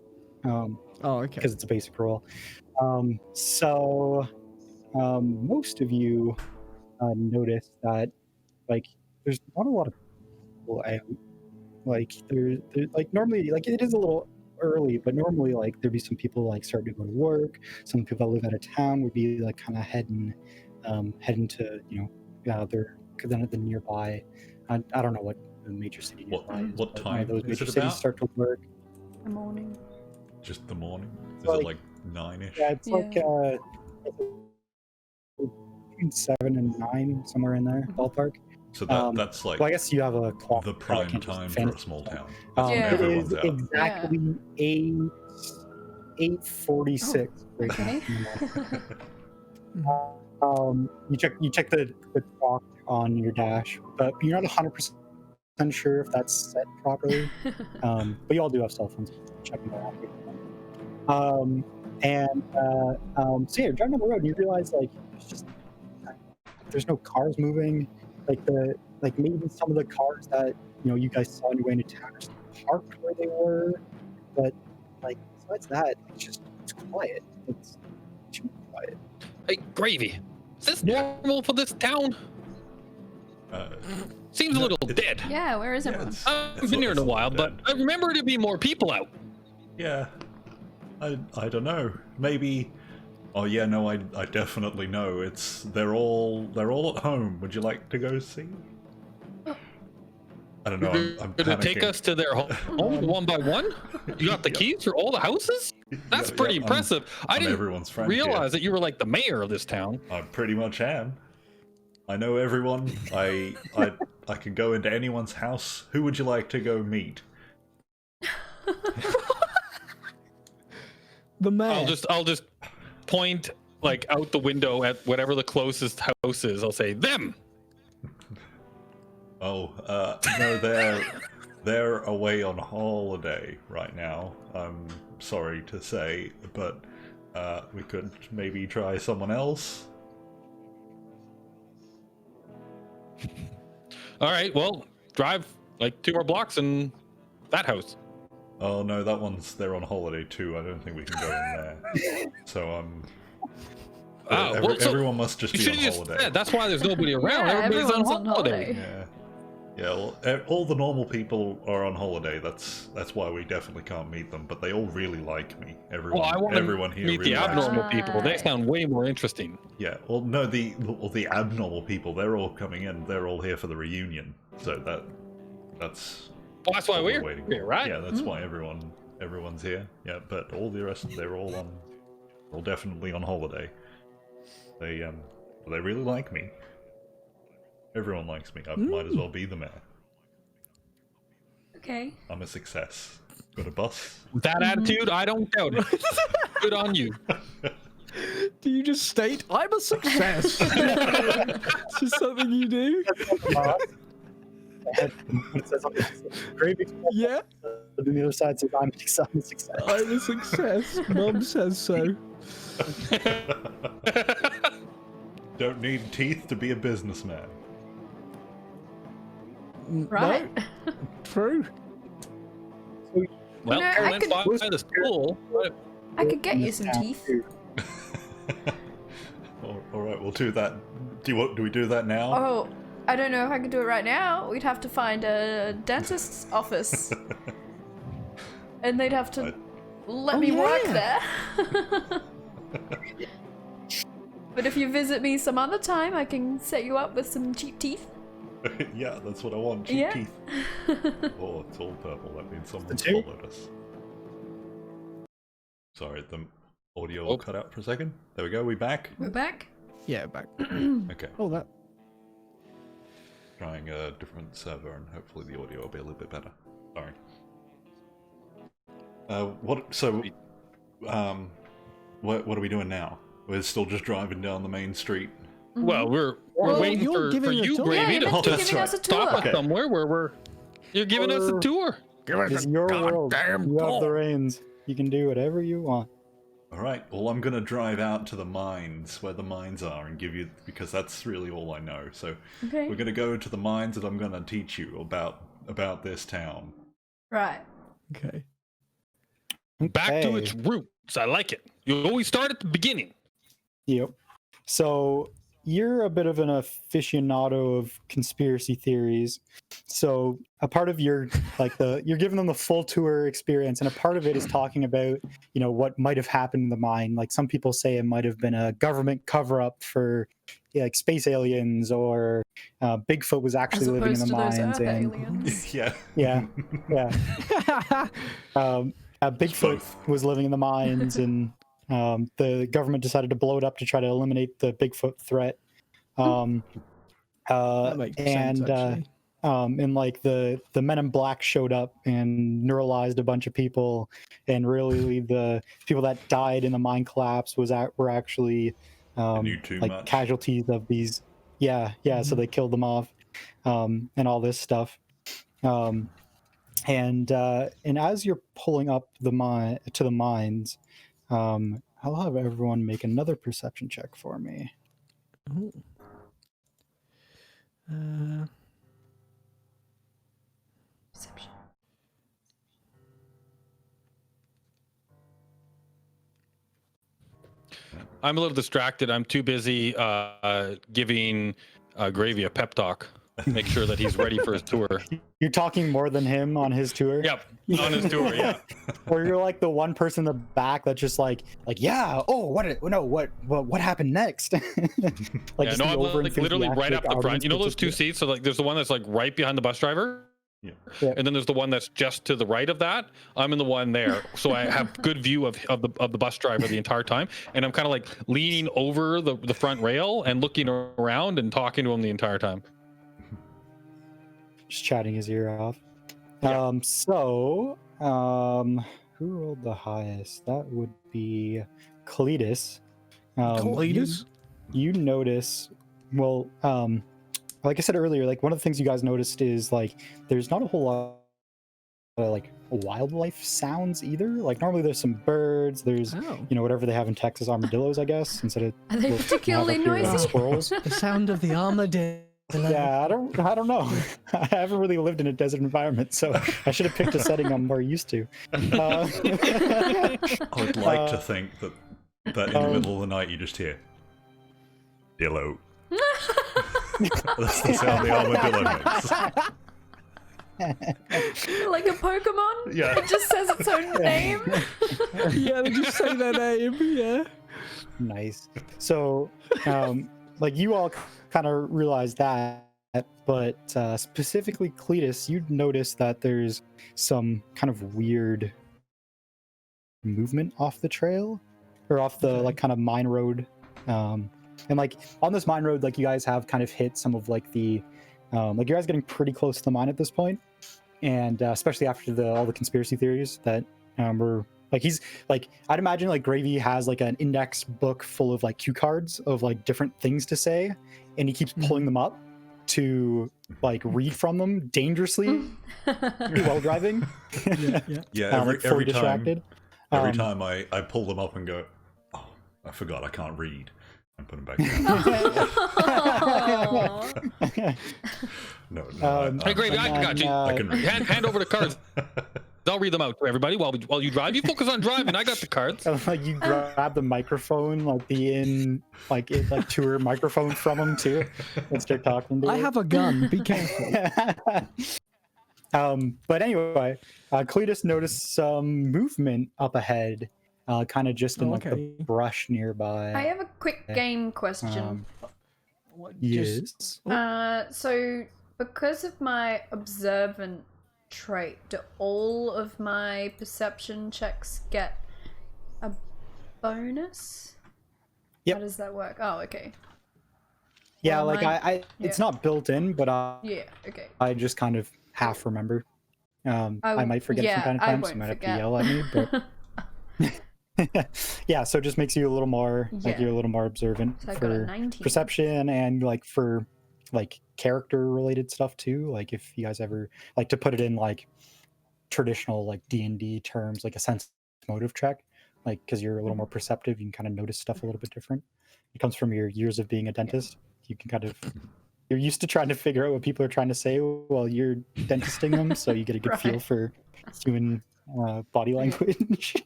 Oh, okay. Because it's a basic roll. So most of you notice that like there's not a lot of people out Like there like normally like it is a little early, but normally like there'd be some people like starting to go to work. Some people that live out of town would be like kind of heading to the nearby. I don't know what the major city nearby is. What time those is major it cities about? start to work. The morning. Just the morning? Is Like- it like 9ish? Yeah, it's Yeah. like between 7 and 9, somewhere in there, ballpark. So that's like Well, I guess you have a clock. the so I prime can't just time for fancy a small that. town. That's when Yeah. It everyone's is out. exactly 8:46. Right Okay. now. You check the clock on your dash, but you're not 100% sure if that's set properly. But you all do have cell phones. Checking that out. So yeah, you're driving down the road and you realize like there's no cars moving. Like maybe some of the cars that you guys saw on your way into town are still parked where they were, but like besides that, it's quiet. It's too quiet. Hey, Gravy, is this normal for this town? Seems a little dead. Yeah, where is Yeah, everyone? I've been here in a while, but I remember to be more people out. Yeah, I don't know. Maybe. Oh yeah, no, I definitely know. they're all at home. Would you like to go see? I don't know. I'm Gonna panicking. take us to their home one by one? You got the keys for all the houses? That's Yeah, pretty yeah, impressive. I I'm didn't everyone's friend realize that you were like the mayor of this town. I pretty much am. I know everyone. I can go into anyone's house. Who would you like to go meet? The mayor. I'll just point like out the window at whatever the closest house is. I'll say them. Oh, no, they're away on holiday right now. I'm sorry to say, but we could maybe try someone else. All right, well, drive like 2 more blocks and that house. Oh no, they're on holiday too. I don't think we can go in there. So everyone must just You be should on have just holiday. said that's why there's nobody around. Yeah, Everybody's everyone's on holiday. Yeah, well, all the normal people are on holiday. That's why we definitely can't meet them. But they all really like me. Well, I want everyone to here meet really the likes me. abnormal people. They Right. sound way more interesting. Yeah, well, no, the abnormal people. They're all coming in. They're all here for the reunion. So that's Well, that's why what we're waiting here, for. right? Yeah, that's why everyone's here. Yeah, but all the rest, they're all definitely on holiday. They really like me. Everyone likes me. I might as well be the mayor. Okay. I'm a success. Got a bus? With that attitude, I don't doubt it. Good on you. Do you just state, I'm a success? It's just something you do? It says on the gravy. Yeah, But then the other side says I'm a success. I'm a success. Mum says so. Don't need teeth to be a businessman. Right? No, true. Well, No, I I went could- by the school. I could get you some teeth. All right, we'll do that. Do we do that now? Oh, I don't know if I could do it right now. We'd have to find a dentist's office. And they'd have to let me work there. But if you visit me some other time, I can set you up with some cheap teeth. Yeah, that's what I want. Cheap Yeah. teeth. Oh, it's all purple. That means someone two? followed us. Sorry, the audio all cut out for a second. There we go. We back. We're back. Yeah, back. Okay. Oh, that. Trying a different server, and hopefully the audio will be a little bit better. Sorry. What are we doing now? We're still just driving down the main street. Well, we're Well, waiting you're for giving a you, tour. Gravy, Yeah, you're to meant to be that's giving us a right. tour. stop us Okay. somewhere where you're giving us a tour. It is your world. You have the reins. You can do whatever you want. All right. Well, I'm gonna drive out to the mines, where the mines are, and give you, because that's really all I know. So Okay. we're gonna go to the mines, and I'm gonna teach you about this town. Right. Okay. Back to Okay. its roots. I like it. You always start at the beginning. Yep. So you're a bit of an aficionado of conspiracy theories. So a part of your you're giving them the full tour experience, and a part of it is talking about, you know, what might have happened in the mine. Like some people say it might have been a government cover-up for like space aliens, or Bigfoot was actually living in the mines. And aliens. Yeah. Bigfoot was living in the mines, and the government decided to blow it up to try to eliminate the Bigfoot threat. That makes sense, actually. And like the Men in Black showed up and neuralized a bunch of people, and really the people that died in the mine collapse were actually like casualties of these. So they killed them off, and all this stuff. And as you're pulling up the mines, I'll have everyone make another perception check for me. Ooh. Perception. I'm a little distracted. I'm too busy giving Gravy a pep talk. Make sure that he's ready for his tour. You're talking more than him on his tour? Yep, on his tour, yeah. Or you're like the one person in the back that's just like yeah, oh, what happened next? Like, yeah, no, I'm like literally right up the front. You know those two seats? So like there's the one that's like right behind the bus driver. Yeah. And then there's the one that's just to the right of that. I'm in the one there, so I have good view of the bus driver the entire time, and I'm kind of like leaning over the front rail and looking around and talking to him the entire time. Just chatting his ear off. Yeah. Who rolled the highest? That would be Cletus. Cletus? You notice, well, like I said earlier, like one of the things you guys noticed is like there's not a whole lot of like wildlife sounds either. Like normally there's some birds, there's you know, whatever they have in Texas, armadillos, I guess, instead of Are they particularly noisy? Squirrels. The sound of the armadillo. Yeah, I don't know. I haven't really lived in a desert environment, so I should have picked a setting I'm more used to. I would like to think that in the middle of the night you just hear "Dillo." That's the sound the armadillo makes. Like a Pokemon? Yeah. It just says its own name? Yeah, they just say their name, yeah. Nice. So, like you all kind of realize that, but specifically Cletus, you'd notice that there's some kind of weird movement off the trail, or off the like kind of mine road. And like on this mine road, like you guys have kind of hit some of like the like you guys getting pretty close to the mine at this point, and especially after all the conspiracy theories that were like, he's like, I'd imagine like Gravy has like an index book full of like cue cards of like different things to say, and he keeps pulling them up to like read from them dangerously while driving. Every time I pull them up and go, oh, I forgot I can't read, and put them back down. No. Hey, Gravy, I got you. I can read. Hand over the cards. I'll read them out to everybody while you drive. You focus on driving. I got the cards. Like you grab the microphone, like the tour microphone from him too, and start talking to I have a gun. Be careful. But anyway, Cletus noticed some movement up ahead, kind of just in the brush nearby. I have a quick game question. Yes. So because of my observant trait, do all of my perception checks get a bonus? Yep. How does that work? Oh, okay. Yeah, well, like it's not built in, but yeah, okay. I just kind of half remember. I might forget it from time to time, so you might have to yell at me, but yeah, so it just makes you a little more like you're a little more observant so for perception, and like for like character related stuff too. Like if you guys ever like to put it in like traditional like D&D terms, like a sense motive check, like because you're a little more perceptive, you can kind of notice stuff a little bit different. It comes from your years of being a dentist. You can kind of, you're used to trying to figure out what people are trying to say while you're dentisting them, so you get a good feel for human body language.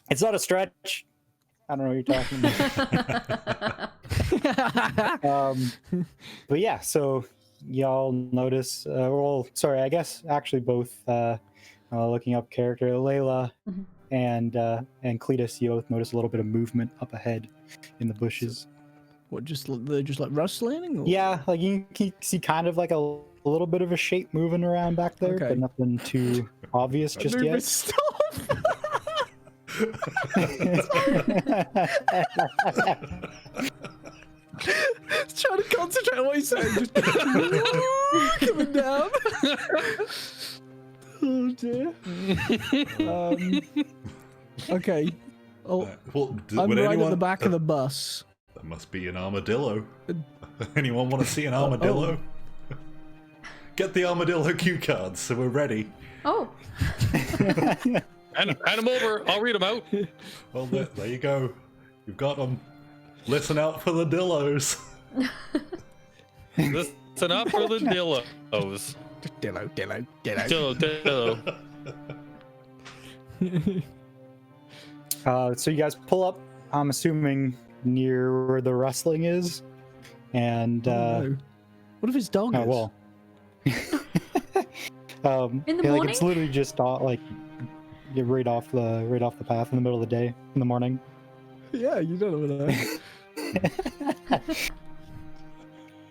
It's not a stretch. I don't know what you're talking about. But yeah, so y'all notice. Well, sorry, I guess actually both looking up character Layla and Cletus, you both notice a little bit of movement up ahead in the bushes. What? They're just like rustling? Or? Yeah, like you can see kind of like a little bit of a shape moving around back there, Okay. but nothing too obvious just yet. Stop! Trying to concentrate on what he's saying. Just coming down. Oh dear. Okay. Oh, Well, I'm would right anyone... at the back of the bus. That must be an armadillo. Anyone want to see an armadillo? Get the armadillo cue cards, so we're ready. Oh. Hand them over. I'll read them out. Well, there you go. You've got them. Listen out for the dillos. Listen up for the dillos. Dillo. Dillo. So you guys pull up, I'm assuming near where the rustling is, and No. What if his dog is? well, In the yeah, like morning? it's literally just like you're right off the path in the middle of the day in the morning. Yeah, you don't know what that is.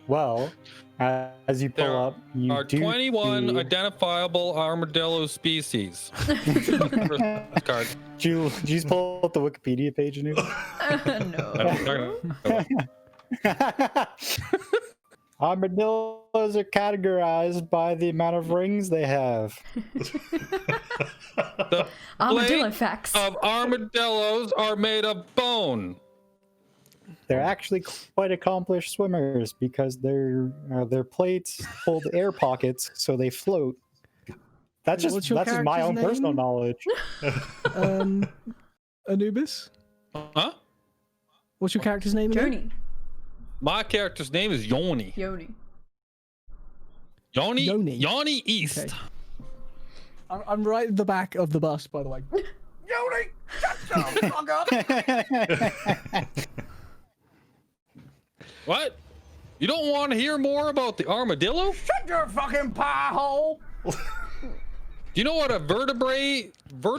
Well, as you pull There up, you are do 21 see... identifiable armadillo species. Card. Did you pull up the Wikipedia page, Noob? No. Armadillos are categorized by the amount of rings they have. The Armadillo blades facts. of armadillos are made of bone. They're actually quite accomplished swimmers because their plates hold air pockets, so they float. That's just my own personal knowledge. Anubis? Huh? What's your character's name again? Joni. My character's name is Yoni. Yoni. Yoni East. Okay. I'm right at the back of the bus, by the way. Yoni! Shut the fuck up! What? You don't want to hear more about the armadillo? Shut your fucking pie hole! Do you know what a vertebrate? I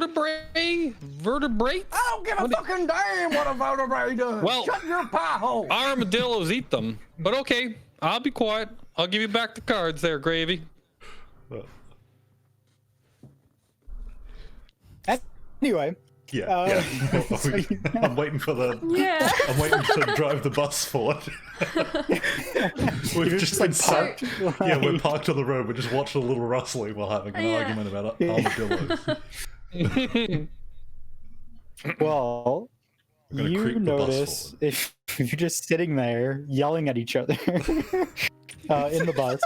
don't give a fucking damn what a vertebrae does! Well, Shut your pie hole! Armadillos eat them. But okay, I'll be quiet. I'll give you back the cards there, Gravy. Anyway. Yeah. I'm waiting for the. Yeah. I'm waiting to drive the bus forward. We've just been parked. Yeah, we're parked on the road. We're just watching a little rustling while having an argument about armadillos. Well, you creep the bus notice if you're just sitting there yelling at each other in the bus,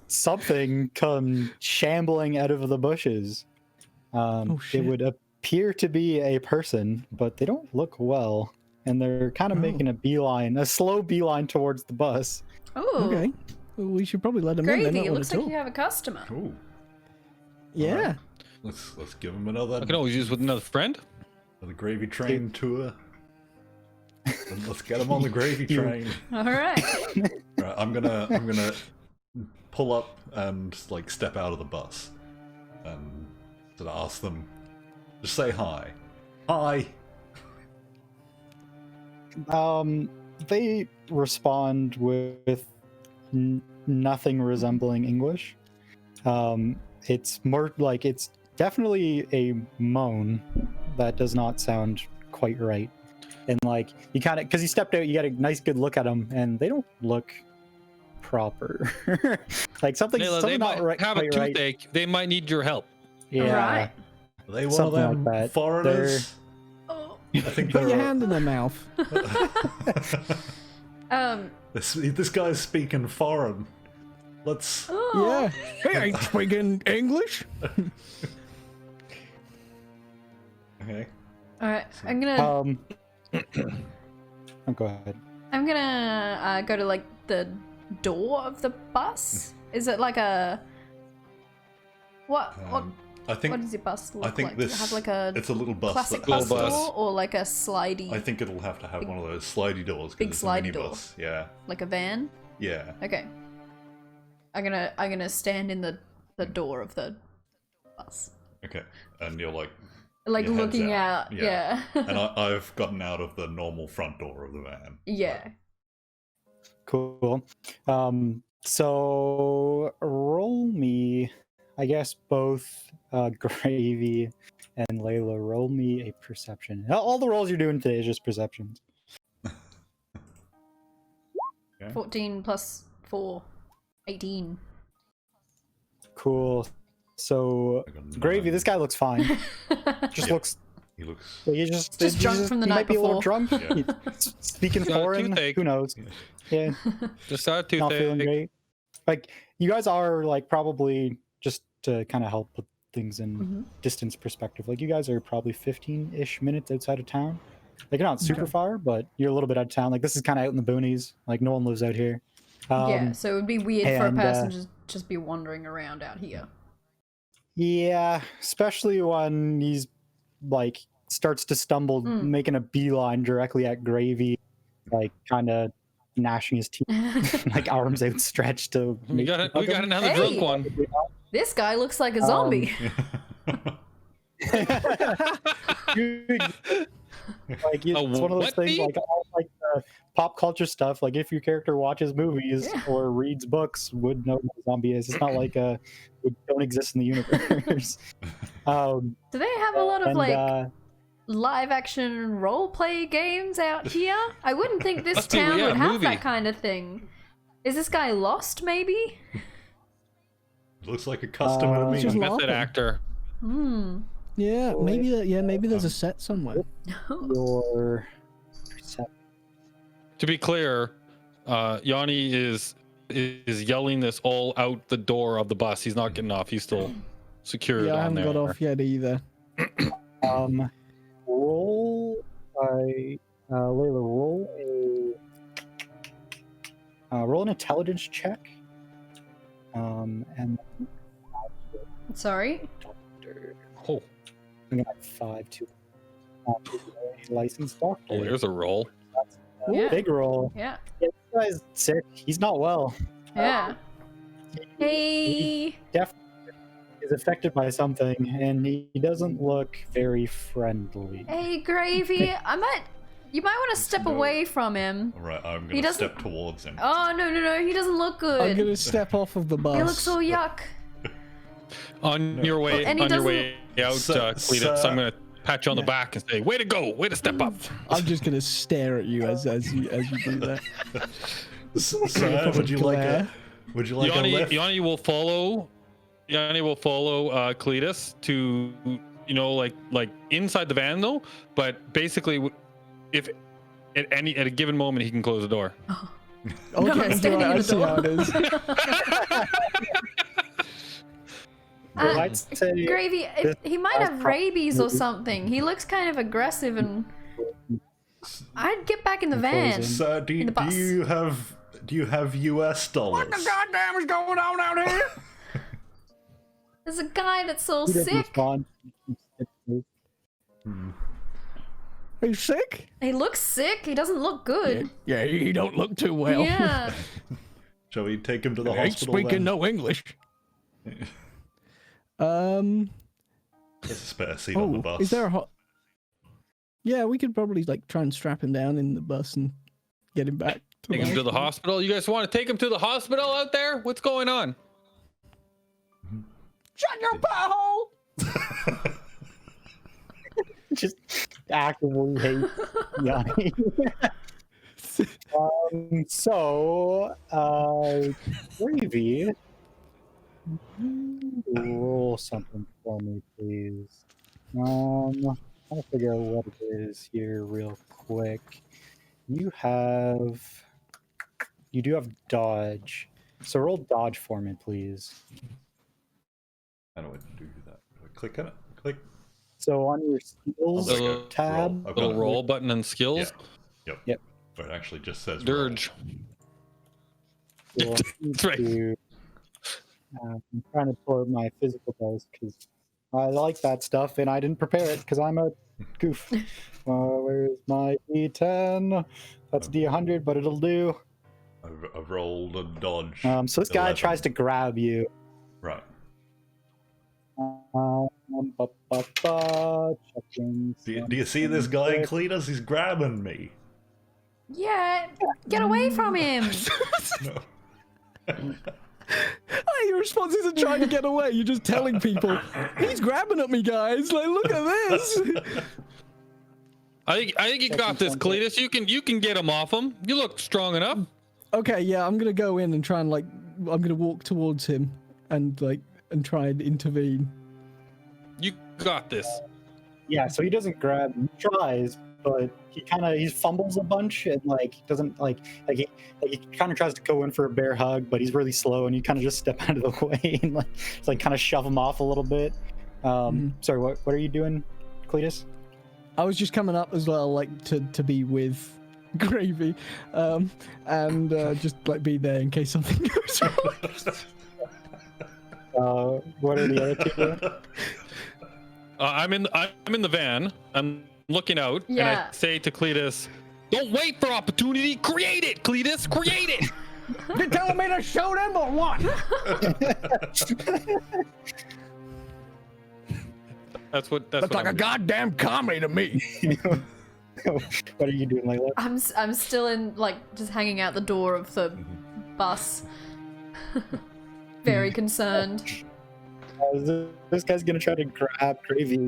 something comes shambling out of the bushes. It would appear to be a person, but they don't look well, and they're kind of making a slow beeline towards the bus. Oh. Okay. Well, we should probably let them in. Gravy, it looks like you have a customer. Ooh. Yeah. Right. Let's give him another. I can always use with another friend. The gravy train tour. And let's get him on the gravy train. All right. Right, I'm gonna pull up and like step out of the bus and sort of ask them. Just say hi. Hi. They respond with nothing resembling English. It's more like it's definitely a moan that does not sound quite right. And like you kind of, because you stepped out, you got a nice good look at them, and they don't look proper. Like something They not might right. have a quite toothache. right. they might need your help. Yeah. Right. Are they one Something of them like that. foreigners? Oh. I think Put your they're. hand in their mouth. This guy's speaking foreign. Let's. Oh. Yeah. He ain't speaking English. Okay. All right. I'm gonna. Oh, go ahead. I'm gonna go to like the door of the bus. Is it like a? What? I think. What does your bus look I think like? this. Does it have like a it's a little bus. classic that bus has Little door bus. or like a slidey, I think it'll have to have one of those slidey doors. 'Cause big it's a slidey door. minibus. Yeah. like a van? Yeah. Okay. I'm gonna stand in the door of the bus. Okay. And you're like. Like Your head's looking out. out. Yeah. Yeah. And I've gotten out of the normal front door of the van. Yeah. Cool. So roll me, I guess both Gravy and Layla, roll me a perception. All the rolls you're doing today is just perceptions. 14 plus 4. 18. Cool. So I got Gravy, 9. this guy looks fine. Just Yeah. looks He looks. like he's just drunk from the he night might be a little before. drunk. Yeah. He's speaking Got a foreign. toothache. Who knows? Yeah. Just got a Not feeling toothache. great. Like you guys are like probably just to kind of help put things in Mhm. distance perspective. Like you guys are probably 15-ish minutes outside of town. Like you're not super far, but you're a little bit out of town. Like this is kind of out in the boonies. Like no one lives out here. Yeah, so it would be weird for a and, person to just be wandering around out here. Yeah, especially when he's like starts to stumble, making a beeline directly at Gravy, like kind of gnashing his teeth, like arms outstretched to. We got another Hey! drunk one. This guy looks like a zombie. Like it's one of those what things, feed? like all like the pop culture stuff. Like if your character watches movies Yeah. or reads books, would know what a zombie is. It's not like would don't exist in the universe. Do they have a lot of and, like live action role play games out here? I wouldn't think this Must be, town yeah, would have movie. that kind of thing. Is this guy lost maybe? Looks like a customer to It's me. just Method laughing. actor. Hmm. Yeah, maybe that. Yeah, maybe there's a set somewhere. your To be clear, Yanni is yelling this all out the door of the bus. He's not getting off. He's still secured Yeah, I on haven't there. got off yet either. roll Layla, roll an intelligence check. And Sorry. Oh, I'm gonna have 5 to licensed doctor. oh, there's a roll. Yeah. Big roll. Yeah. Yeah, this guy's sick. He's not well. Yeah. Hey. He's affected by something, and he doesn't look very friendly. Hey, Gravy. You might want to step away from him. Right, I'm He gonna doesn't- step towards him. Oh no, he doesn't look I'm good. gonna step off of the bus. He looks all yuck. On your way, And he on your doesn't- way out, Cletus, I'm gonna pat you on the back and say, "Way to go! Way to step up." I'm just gonna stare at you as you do that. Sir, would you like a? Would you like a lift? Yanni will follow. Yanni will follow Cletus to, like inside the van though. But basically, if at a given moment he can close the door. Okay, I'm standing right, in I the see door. how it is. I'd say Gravy, he might have rabies or something. He looks kind of aggressive, and I'd get back in the van. Sir, in do the bus. you have US dollars? goddamn is going on out here? There's a guy that's all he doesn't sick. respond. Are you sick? He looks sick. He doesn't look good. Yeah, you don't look too well. Yeah. Shall we take him to the I ain't hospital speaking then? no English. There's a spare seat on the Oh, bus. is there a hot? Yeah, we could probably like try and strap him down in the bus and get him back. Take him to the hospital. You guys want to take him to the hospital out there? What's going on? Shut your butthole! Just actively hate Yanni. Gravy, roll something for me, please. I'm trying to figure out what it is here real quick. You do have dodge. So roll dodge for me, please. How do I do that? Do I click on it? Click. So on your skills There we go. tab, Roll. I've got Little it. roll button and skills. Yep. But it actually just says roll. Dirge. you'll need That's right. to- I'm trying to pull out my physical dice because I like that stuff, and I didn't prepare it because I'm a goof. Where's my D10? That's D100, but it'll do. I've rolled a dodge. So this guy 11. tries to grab you. Right. Do you see this guy, Cletus? He's grabbing me. Yeah, get away from him. No. Hey, your response isn't trying to get away. You're just telling people, he's grabbing at me, guys. Like, look at this. I think you got this, Cletus. You can get him off him. You look strong enough. Okay, yeah, I'm gonna go in and try and I'm gonna walk towards him and try and intervene. You got this. Yeah, so he doesn't grab. He tries, but he fumbles a bunch and he doesn't he kind of tries to go in for a bear hug, but he's really slow and you kind of just step out of the way and just kind of shove him off a little bit. Sorry, what are you doing, Cletus? I was just coming up as well, to be with Gravy, and just be there in case something goes wrong. What are the other two doing? I'm in the van. I'm looking out, and I say to Cletus, "Don't wait for opportunity. Create it, Cletus. Create it." You're telling me to shoot him or what? That's Looks what like a goddamn comedy to me. What are you doing, Layla? I'm still in just hanging out the door of the bus. Very concerned. This guy's gonna try to grab Gravy.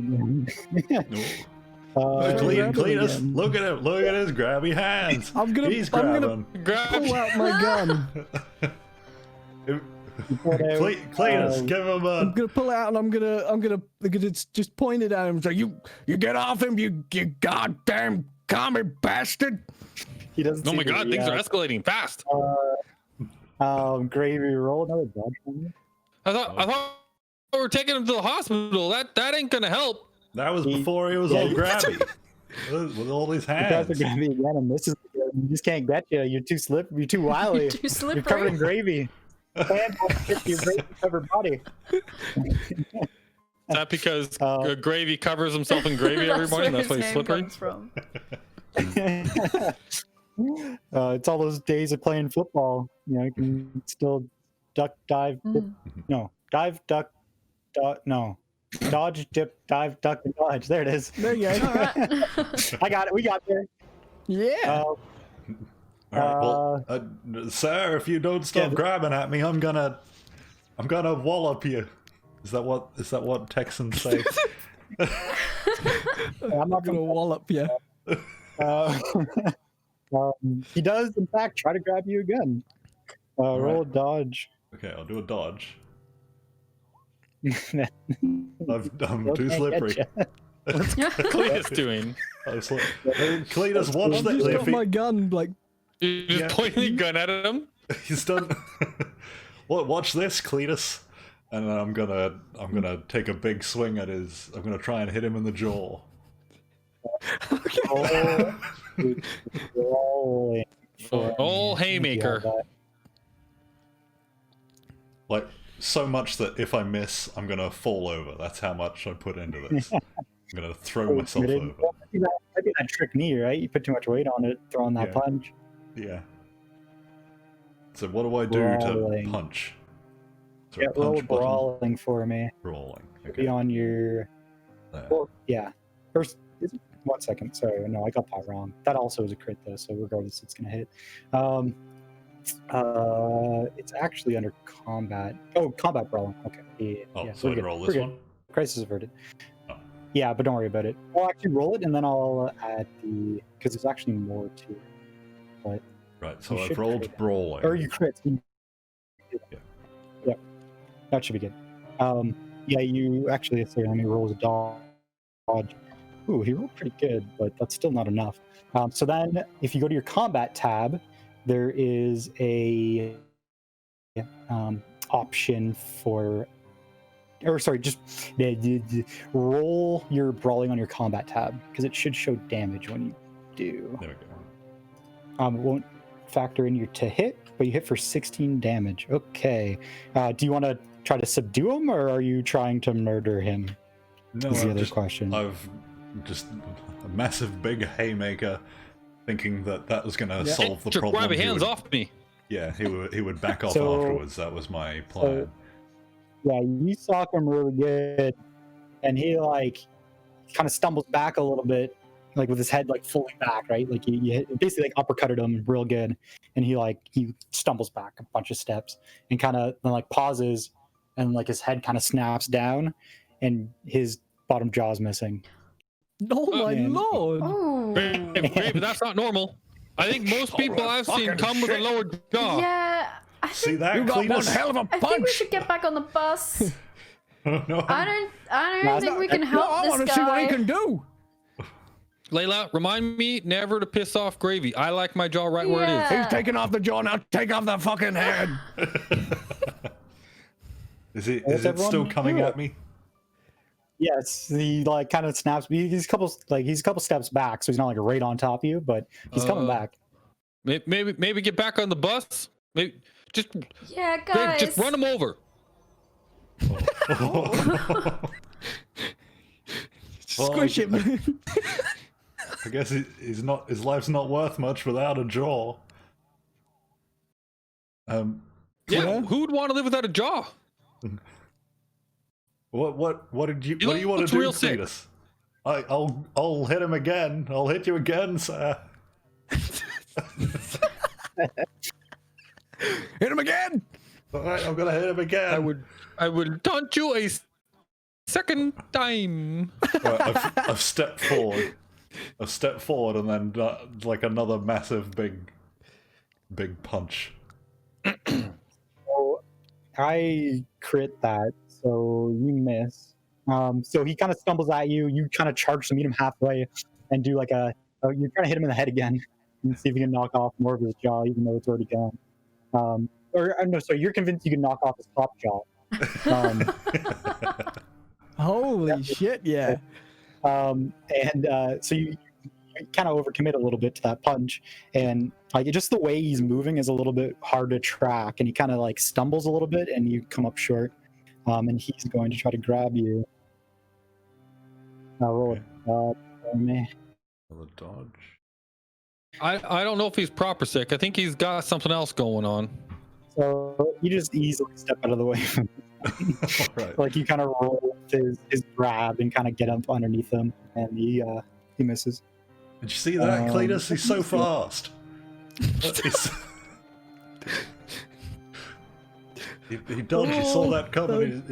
Cletus, look at him! Look at his grabby hands. He's grabbing. Pull out my gun. Cletus, give him a. I'm gonna pull out and I'm gonna just point it at him. So you get off him, you goddamn commie bastard. He doesn't. Oh my God, things are escalating fast. Gravy, roll another dodge for me. I thought we were taking him to the hospital. That ain't gonna help. That was before he was all grabby. With all these hands. You guys are grabby again, and this is you just can't get you. You're too slippery. You're too wily. You're too slippery. You're covered in gravy. And your gravy covered body. Is that because Gravy covers himself in gravy every morning? That's why he's slippery. Comes from. It's all those days of playing football. You can still duck, dive, dip, dive, duck, no. Dodge, dip, dive, duck, and dodge. There it is. There you go. All right. I got it. We got there. Yeah. All right, well, sir, if you don't stop grabbing at me, I'm gonna wallop you. Is that what Texans say? I'm not gonna wallop you. He does, in fact, try to grab you again. Roll a dodge. Okay, I'll do a dodge. I'm too slippery. What's Cletus doing? Cletus, watch that. I've just got my gun, You just pointing the gun at him? He's done. Watch this, Cletus. And I'm gonna take a big swing at his. I'm gonna try and hit him in the jaw. Oh, haymaker. So much that if I miss, I'm gonna fall over. That's how much I put into this. I'm gonna throw myself over. I did that trick knee, right? You put too much weight on it, throwing that punch. Yeah. So what do I do to punch? Yeah, roll brawling for me. Brawling. Okay. Be on your. Well, yeah. First, 1 second. Sorry, no, I got that wrong. That also is a crit though, so regardless, it's gonna hit. It's actually under combat. Oh, combat brawling. Okay. So I roll this one? Crisis averted. Oh. Yeah, but don't worry about it. I'll actually roll it, and then I'll add the because there's actually more to it. But right. So I've rolled brawling. Or you crit. Yeah. That should be good. Yeah, you actually. Sorry, let me roll a dodge. Ooh, he rolled pretty good, but that's still not enough. So then, if you go to your combat tab. There is a option for, just roll your brawling on your combat tab because it should show damage when you do. There we go. It won't factor in your to hit, but you hit for 16 damage. Okay. Do you want to try to subdue him or are you trying to murder him? No, is the other question. I've just a massive big haymaker, thinking that was going to solve the problem. Grab your hands off me. Yeah, he would back off afterwards. That was my plan. Yeah, you sock him really good, and he like kind of stumbles back a little bit, like with his head like fully back, right? Like you basically like uppercutted him real good, and he stumbles back a bunch of steps and kind of like pauses, and like his head kind of snaps down, and his bottom jaw is missing. Oh my lord! Oh. But that's not normal. I think most people I've seen come with a lower jaw. Yeah. I think, See that? You got one Cletus? hell of a punch. I think we should get back on the bus. No, I don't think we can help I this want to guy. see what he can do. Layla, remind me never to piss off Gravy. I like my jaw right where it is. Yeah. He's taking off the jaw now. Take off the fucking head. Is it still coming at me? Yes, he like kind of snaps. He's a couple steps back, so he's not like right on top of you, but he's coming back. Maybe get back on the bus. Maybe just Yeah, Grave, guys. just run him over. Squish him. I guess his life's not worth much without a jaw. Yeah, who'd want to live without a jaw? What do you want to looks do, real sick. Cletus? I'll hit him again. I'll hit you again, sir. Hit him again. All right, I'm gonna hit him again. I would taunt you a second time. Right, I've stepped forward. I've stepped forward and then like another massive big punch. So I crit that, so you miss. So he kind of stumbles at you. You kind of charge to meet him halfway, and do like you're trying to hit him in the head again, and see if you can knock off more of his jaw, even though it's already gone. No, sorry, you're convinced you can knock off his top jaw. Holy shit! Yeah. So you kind of overcommit a little bit to that punch, and like just the way he's moving is a little bit hard to track, and he kind of like stumbles a little bit, and you come up short. And he's going to try to grab you. Roll it for me. Roll a dodge. Uh, I don't know if he's proper sick. I think he's got something else going on. So you just easily step out of the way. Right. Like you kind of roll his grab and kind of get up underneath him, and he misses. Did you see that, Cletus? He's so fast. He dodged. He saw that coming.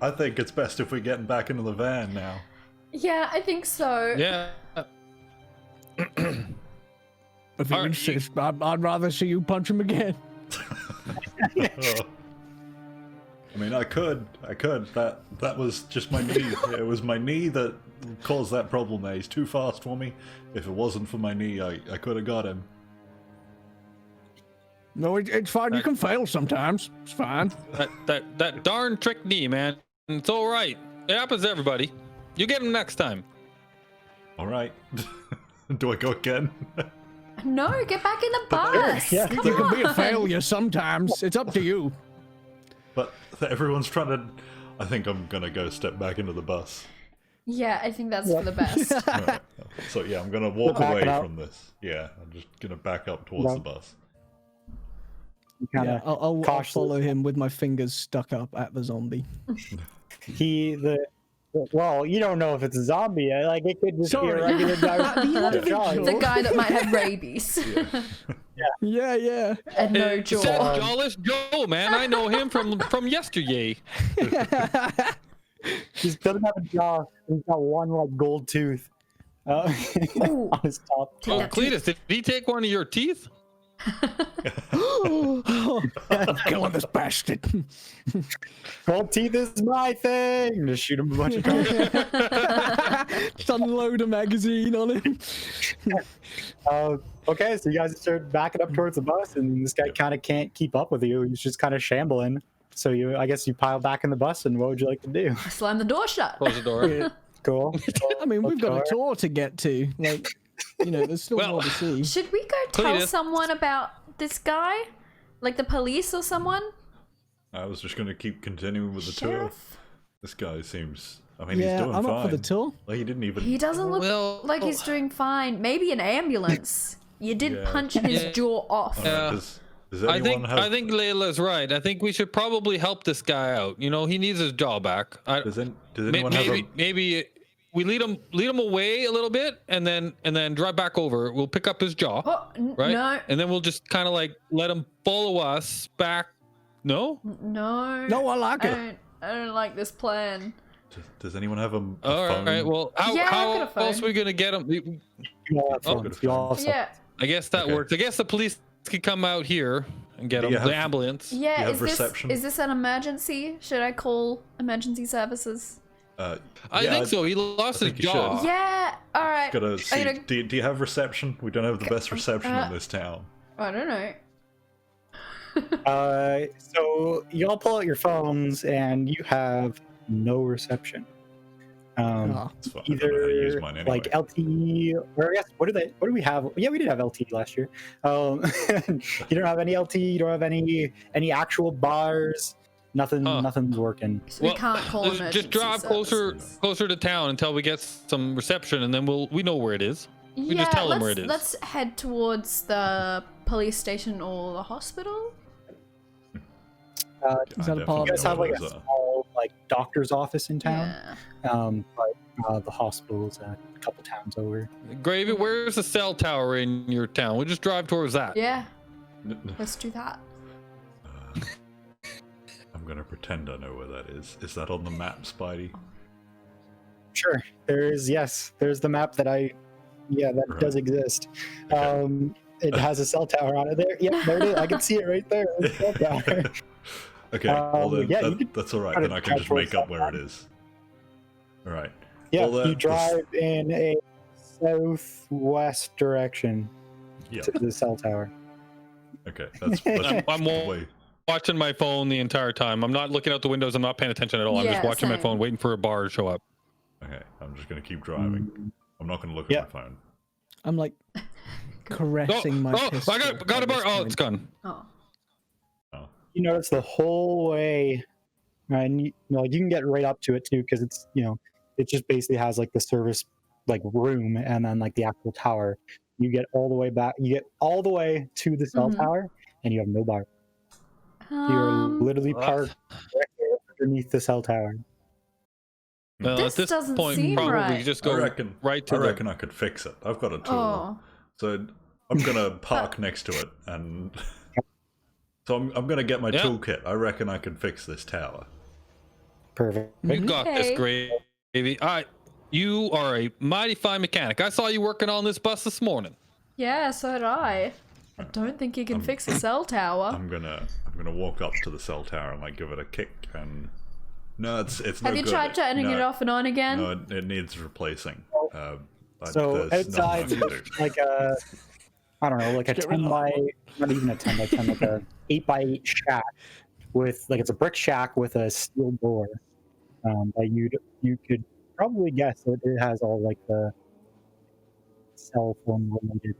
I think it's best if we get back into the van now. Yeah, I think so. Yeah. If you insist, I'd rather see you punch him again. I mean, I could. That was just my knee. It was my knee that caused that problem there. He's too fast for me. If it wasn't for my knee, I could have got him. No, it's fine. You can fail sometimes. It's fine. That darn trick knee, man. It's all right. It happens to everybody. You get him next time. All right. Do I go again? No, get back in the bus. Yeah, Come You can be a on. failure sometimes. It's up to you. But everyone's trying to. I think I'm gonna go step back into the bus. Yeah, I think that's for the best. Right. So yeah, I'm gonna walk Back away it up. from this. Yeah, I'm just gonna back up towards the bus. You kind Yeah, of I'll cautiously- follow him with my fingers stuck up at the zombie. Well, you don't know if it's a zombie. Like it could just be Sorry. a regular guy. individual. The guy that might have rabies Yeah. and no It's jaw. that Jawless Joe, man. I know him from yesterday. He doesn't have a jaw. He's got one like gold tooth on his top. Oh, Cletus, did he take one of your teeth? I'm killing this bastard. Gold teeth is my thing. Just shoot him a bunch of times. Just unload a magazine on him. Okay, so you guys start backing up towards the bus, and this guy kind of can't keep up with you. He's just kind of shambling. So I guess you pile back in the bus, and what would you like to do? Slam the door shut. Close the door. Cool. I mean, we've got a Okay. tour to get to. Like, there's still Well, more to see. Should we go tell Cletus. someone about this guy? Like the police or someone? I was just gonna keep continuing with the tour. Sheriff? This guy seems I mean, he's doing I'm fine. up for the tour. Like, he didn't even. He doesn't look like he's doing fine. Maybe an ambulance. You did punch his jaw off. Does anyone have... I think Layla's right. I think we should probably help this guy out. You know, he needs his jaw back. Does anyone have a... Maybe we lead him away a little bit, and then drive back over. We'll pick up his jaw, right? No. And then we'll just kind of like let him follow us back. No. No, I like it. I don't like this plan. Does anyone have a phone? All right. Well, how else are we gonna get him? Yeah. I guess that works. I guess the police can come out here and get him. The ambulance. Yeah. Is this an emergency? Should I call emergency services? I think so. He lost his jaw. Yeah. All right. Gotta see. Do you have reception? We don't have the best reception in this town. I don't know. So you all pull out your phones and you have no reception. It's fine. Either use mine anyway. like LTE, or I guess what do we have? Yeah, we did have LTE last year. You don't have any LTE. You don't have any actual bars. Nothing's working. So we can't call emergency just drive closer to town until we get some reception, and then we know where it is. We just tell them where it is. Let's head towards the police station or the hospital. Is that a part? You guys have like a small doctor's office in town, but the hospital's a couple towns over. Gravy, where's the cell tower in your town? We'll just drive towards that. Yeah, let's do that. I'm gonna pretend I know where that is. Is that on the map, Spidey? Sure, there's the map that does exist. Okay. It has a cell tower on it there. Yep, there it is. I can see it right there. There's a cell tower. Okay, well then, that's all right. Then I can just make up where it is. All right. Yeah, well, you drive in a southwest direction to the cell tower. Okay, that's I'm watching my phone the entire time. I'm not looking out the windows. I'm not paying attention at all. I'm just watching my phone, waiting for a bar to show up. Okay, I'm just gonna keep driving. I'm not gonna look at my phone. I'm like caressing my pistol. I got a bar. Oh, it's gone. Oh. You notice the whole way, and you can get right up to it too, because it's it just basically has like the service room and then the actual tower. You get all the way back. You get all the way to the cell tower, and you have no bar. You're literally parked right there underneath the cell tower. Well, this at this doesn't point, seem probably right. just go right to I reckon I could fix it. I've got a tool. Oh. So I'm gonna park next to it, and so I'm gonna get my toolkit. I reckon I can fix this tower. Perfect. You got this, Gravy. All right, you are a mighty fine mechanic. I saw you working on this bus this morning. Yeah, so did I. I don't think you can fix a cell tower. I'm gonna walk up to the cell tower and give it a kick, and no, it's Have no you good. tried turning it off and on again? No, it needs replacing. So outside, I don't know, a 10 by, not even a 10 by 10, like a 8 by 8 shack with it's a brick shack with a steel door. That you could probably guess that it has all the cell phone related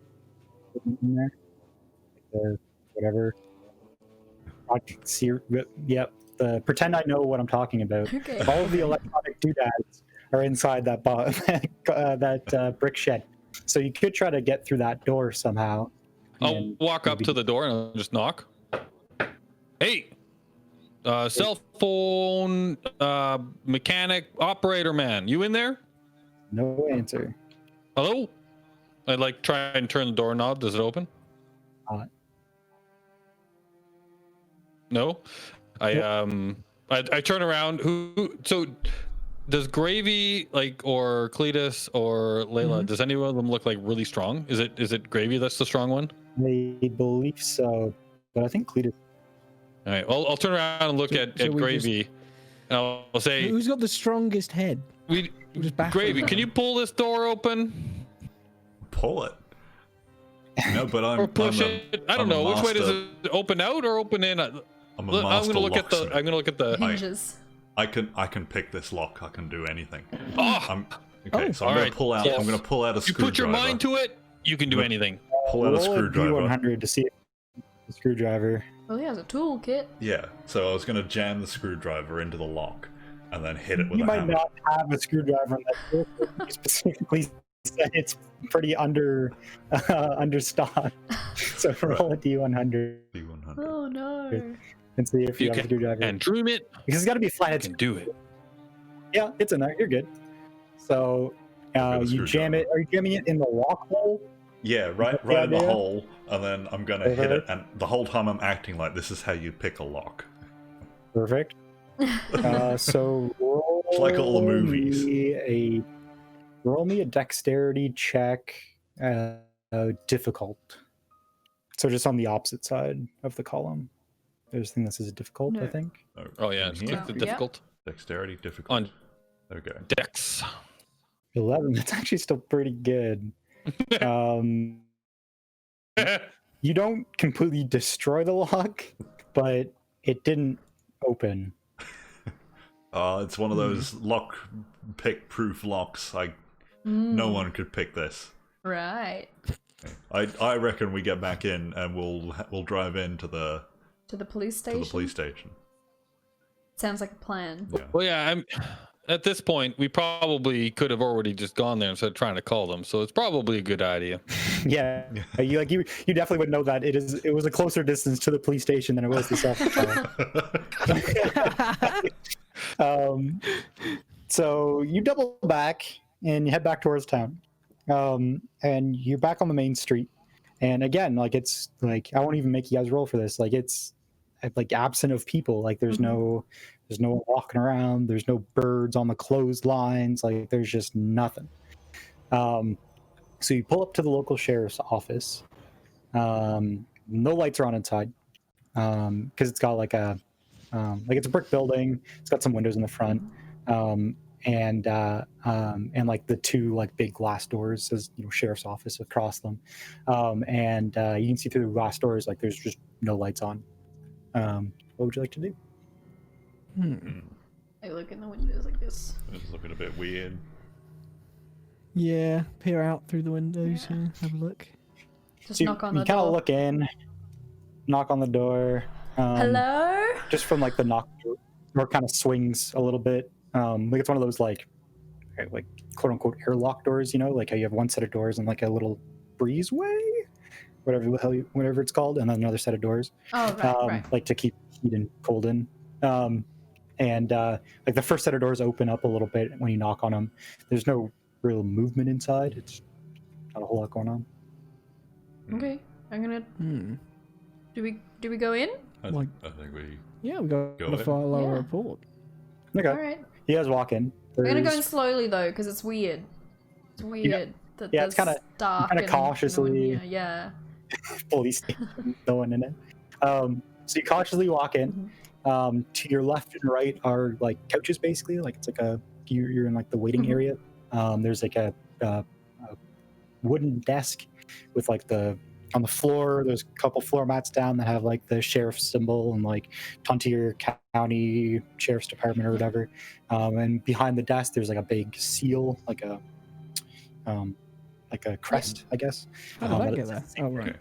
equipment in there, the whatever. Pretend I know what I'm talking about. Okay. All of the electronic doodads are inside that brick shed. So you could try to get through that door somehow. I'll walk up to the door and I'll just knock. Hey, cell phone mechanic operator man, you in there? No answer. Hello? I try and turn the doorknob. Does it open? No. I turn around. So does Gravy or Cletus or Layla? Does any of them look really strong? Is it Gravy that's the strong one? I believe so, but I think Cletus. All right. I'll turn around and look at Gravy, and I'll say, "Who's got the strongest head?" Gravy, can you pull this door open? Pull it. No, but or push it. I don't know. Which way does it open out or open in? I'm gonna look at the hinges. I can pick this lock. I can do anything. Oh. So I'm gonna pull out. I'm gonna pull out a screwdriver. You put your mind to it, you can do anything. Pull out a screwdriver. 100 to see the screwdriver. Well, he has a toolkit. Yeah. So I was gonna jam the screwdriver into the lock, and then hit it with You a might hammer. not have a screwdriver on that tool. You specifically said it's pretty understocked. So roll a D100 D100. Oh no. and see if you You have a screwdriver. And dream it. Because it's got to be flat. You It's, can do it. yeah, it's in there. You're good. So got a you jam it. screwdriver. Are you jamming it in the lock hole? Yeah, right Yeah, in the yeah. hole, and then I'm gonna hit it, Perfect. and the whole time I'm acting like this is how you pick a lock. Perfect. So roll It's like all the movies. Roll me a dexterity check. Difficult. So just on the opposite side of the column. There's a thing that says difficult, I No. think. Oh yeah, in it's here? click the Yeah. difficult Dexterity, difficult. on There we go. Dex. 11. That's actually still pretty good. You don't completely destroy the lock, but it didn't open. It's one of those lock pick proof locks. No one could pick this. Right. I reckon we get back in and we'll drive into the To the police to station. the police station. Sounds like a plan. Yeah. Well, yeah. At this point, we probably could have already just gone there instead of trying to call them. So it's probably a good idea. Yeah, you definitely would know that it was a closer distance to the police station than it was to South. So you double back and you head back towards town, and you're back on the main street. And again, like it's like I won't even make you guys roll for this. Like it's like absent of people. Like there's no one walking around. There's no birds on the clotheslines. Like there's just nothing. So you pull up to the local sheriff's office. No lights are on inside because it's got like it's a brick building. It's got some windows in the front, and like the two like big glass doors says sheriff's office across them, and you can see through the glass doors like there's just no lights on. What would you like to do? I look in the windows like this. It's looking a bit weird. Yeah, peer out through the windows. Yeah, have a look. Just So knock on you the kind of door. look in, knock on the door. Hello? Just from like the knock, door kind of swings a little bit. Like it's one of those like quote unquote airlock doors, like how you have one set of doors and like a little breezeway, whatever it's called, and then another set of doors, Oh, right. like to keep heat and cold in. And like the first set of doors open up a little bit when you knock on them. There's no real movement inside. It's not a whole lot going on. Okay. I'm gonna. Do we go in? I Like- think we. Yeah, we got Go to in. file our Yeah. report. Okay, All right. you guys walk in. I'm gonna go in There's- slowly though, because it's weird. It's weird that yeah, it's there's kinda- dark kinda and no one cautiously- here. Yeah. police station, no one in it. So you cautiously walk in. To your left and right are like couches, basically. Like it's like you're in like the waiting area. There's like a wooden desk with like on the floor. There's a couple floor mats down that have like the sheriff's symbol and like Tuntier County Sheriff's Department or whatever. And behind the desk, there's like a big seal, like a crest, I guess. How did I but get it's- there? Oh, right.